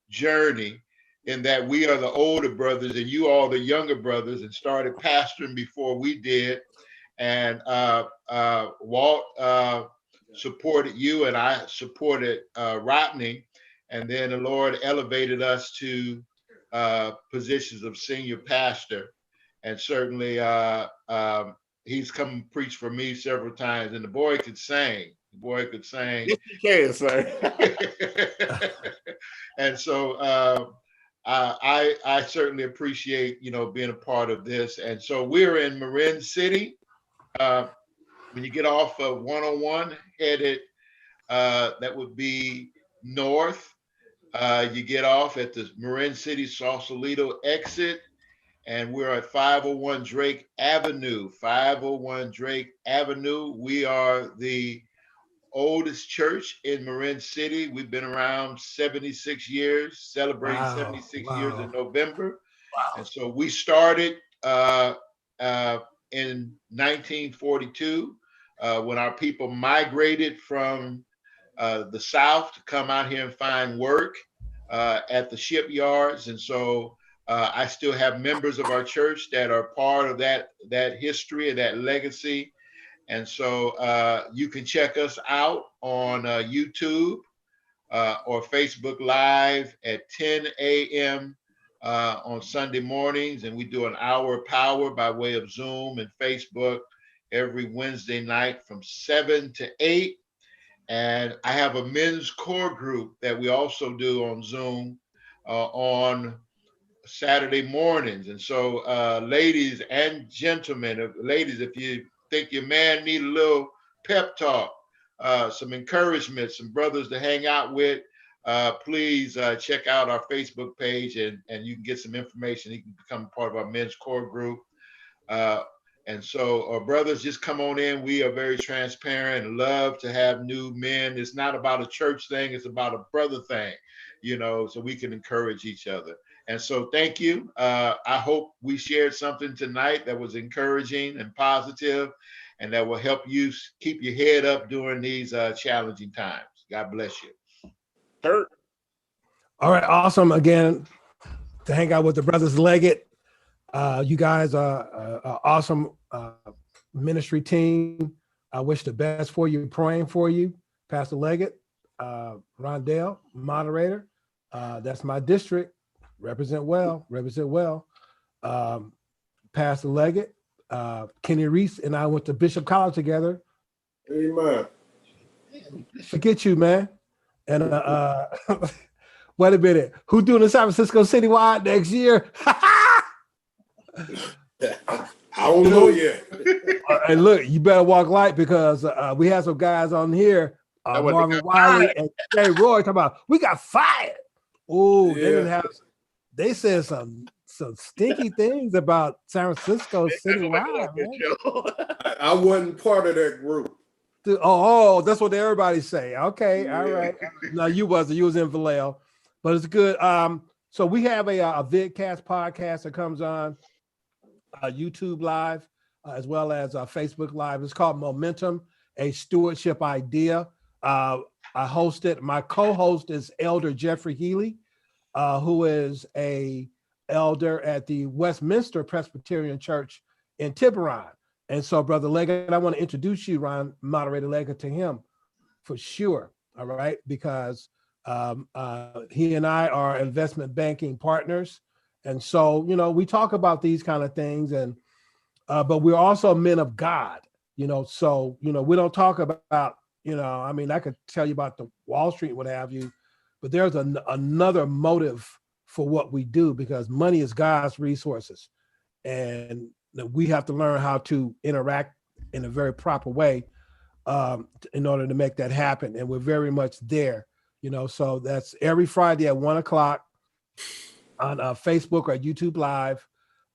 journey in that we are the older brothers and you all the younger brothers, and started pastoring before we did. And Walt supported you and I supported Rodney. And then the Lord elevated us to positions of senior pastor. And certainly he's come and preached for me several times, and the boy could sing. The boy could sing. Yes, you can, sir. And so I certainly appreciate, being a part of this. And so we're in Marin City. When you get off of 101 headed, that would be north. You get off at the Marin City Sausalito exit. And we're at 501 Drake Avenue. 501 Drake Avenue. We are the oldest church in Marin City. We've been around 76 years, celebrating 76 years in November. Wow. And so we started in 1942 when our people migrated from the South to come out here and find work at the shipyards. And so I still have members of our church that are part of that history and that legacy. And so you can check us out on YouTube or Facebook Live at 10 a.m. On Sunday mornings. And we do an hour of power by way of Zoom and Facebook every Wednesday night from 7 to 8. And I have a men's core group that we also do on Zoom on Saturday mornings. And so ladies and gentlemen, ladies, if you think your man need a little pep talk, some encouragement, some brothers to hang out with, please check out our Facebook page and you can get some information. You can become part of our men's core group. And so brothers, just come on in. We are very transparent and love to have new men. It's not about a church thing. It's about a brother thing, so we can encourage each other. And so thank you. I hope we shared something tonight that was encouraging and positive and that will help you keep your head up during these challenging times. God bless you. Kurt. All right, awesome. Again, to hang out with the brothers Leggett. You guys are an awesome ministry team. I wish the best for you, praying for you. Pastor Leggett, Rondell, moderator. That's my district. Represent well. Pastor Leggett, Kenny Reese and I went to Bishop College together. Amen. Forget you, man. And wait a minute. Who doing the San Francisco Citywide next year? I don't know yet. And look, you better walk light because we have some guys on here, Marvin Wiley and Jay Roy, talking about we got fired. Oh, Yeah. they said some stinky things about San Francisco Citywide. I wasn't part of that group. Oh, that's what everybody say. Okay, all right. No, you wasn't. You was in Vallejo, but it's good. So we have a vidcast podcast that comes on YouTube Live as well as Facebook Live. It's called Momentum, a Stewardship Idea. I host it. My co-host is Elder Jeffrey Healy, who is a elder at the Westminster Presbyterian Church in Tiburon. And so, Brother Leggett, I want to introduce you, Ron, Moderator Leggett, to him for sure. All right, because He and I are investment banking partners. And so, we talk about these kind of things, and but we're also men of God, so, we don't talk about, I could tell you about the Wall Street, what have you, but there's another motive for what we do, because money is God's resources. And we have to learn how to interact in a very proper way in order to make that happen. And we're very much there, so that's every Friday at 1:00 on Facebook or YouTube Live.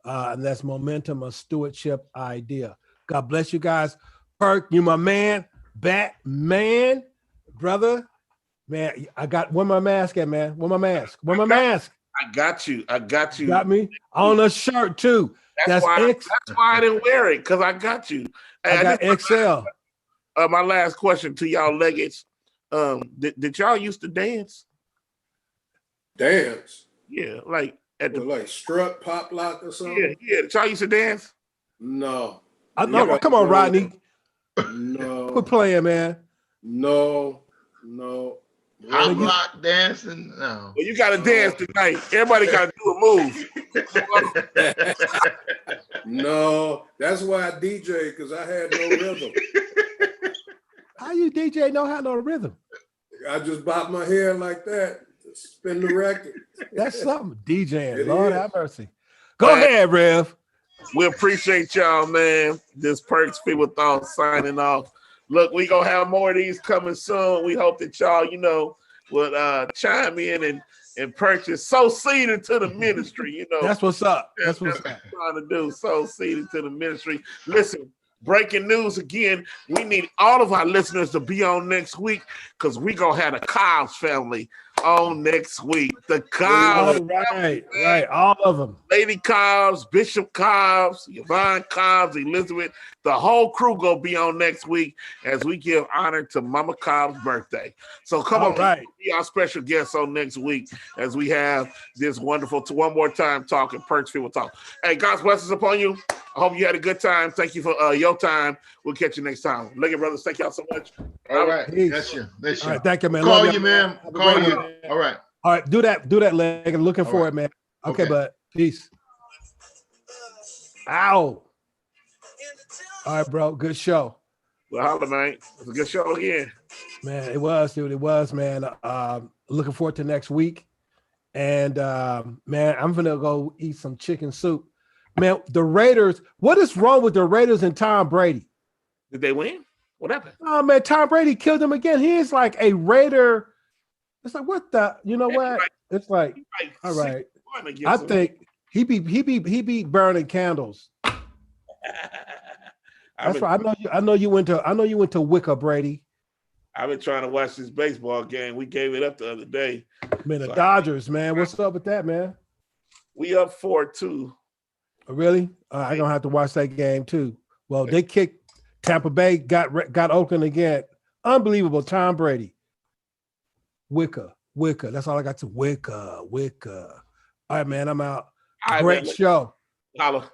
And that's Momentum, a Stewardship Idea. God bless you guys. Perk, you my man, Batman, brother. Man, where my mask at, man? Where my mask? I got you. Got me on a shirt too. That's why I didn't wear it, because I got you. Hey, I got XL. My last question to y'all legates. Did y'all used to dance? Dance? Yeah, like at the like strut, pop lock or something? Yeah. Did y'all used to dance? No. No, come on, Rodney. No. Quit playing, man. No. Hot block dancing? No. Well, you got to dance tonight. Everybody got to do a move. No, that's why I DJ, because I had no rhythm. How you DJ don't have no rhythm? I just bop my hair like that, spin the record. That's something. DJing. It Lord is. have mercy. Go ahead, Rev. We appreciate y'all, man. This Perks People Thought signing off. Look, we gonna have more of these coming soon. We hope that y'all, will chime in and purchase, sow seed into the ministry. That's what's up. That's what's up. Trying to do, sow seed into the ministry. Listen, breaking news again. We need all of our listeners to be on next week, because we gonna have the Cobbs family on next week. The Cobbs, right, all of them. Lady Cobbs, Bishop Cobbs, Yvonne Cobbs, Elizabeth, the whole crew gonna be on next week as we give honor to Mama Cobb's birthday. So come on, be our special guest on next week as we have this wonderful one more time talking Perks People Talk. Hey, God's blessings upon you. I hope you had a good time. Thank you for your time. We'll catch you next time. Look at brothers. Thank y'all so much. All right. That's you. All right, thank you, man. Call you, man. Call you. All right. All right, do that, leg. I'm looking for it, man. Okay, bud. Peace. Ow. All right, bro. Good show. Well, holla, man. It's a good show again. Man, it was, dude. It was, man. Looking forward to next week. And man, I'm gonna go eat some chicken soup. Man, the Raiders, what is wrong with the Raiders and Tom Brady? Did they win? What happened? Oh, man, Tom Brady killed him again. He is like a Raider. It's like, what the, what? It's like all right. I think he beat burning candles. That's right. I know you went to Wicca, Brady. I've been trying to watch this baseball game. We gave it up the other day. Man, the Dodgers, man. What's up with that, man? We up 4-2. Oh, really? I'm gonna have to watch that game too. Well, they kicked Tampa Bay, got Oakland again. Unbelievable, Tom Brady. Wicca. That's all I got to Wicca. All right, man. I'm out. Great show. Holla.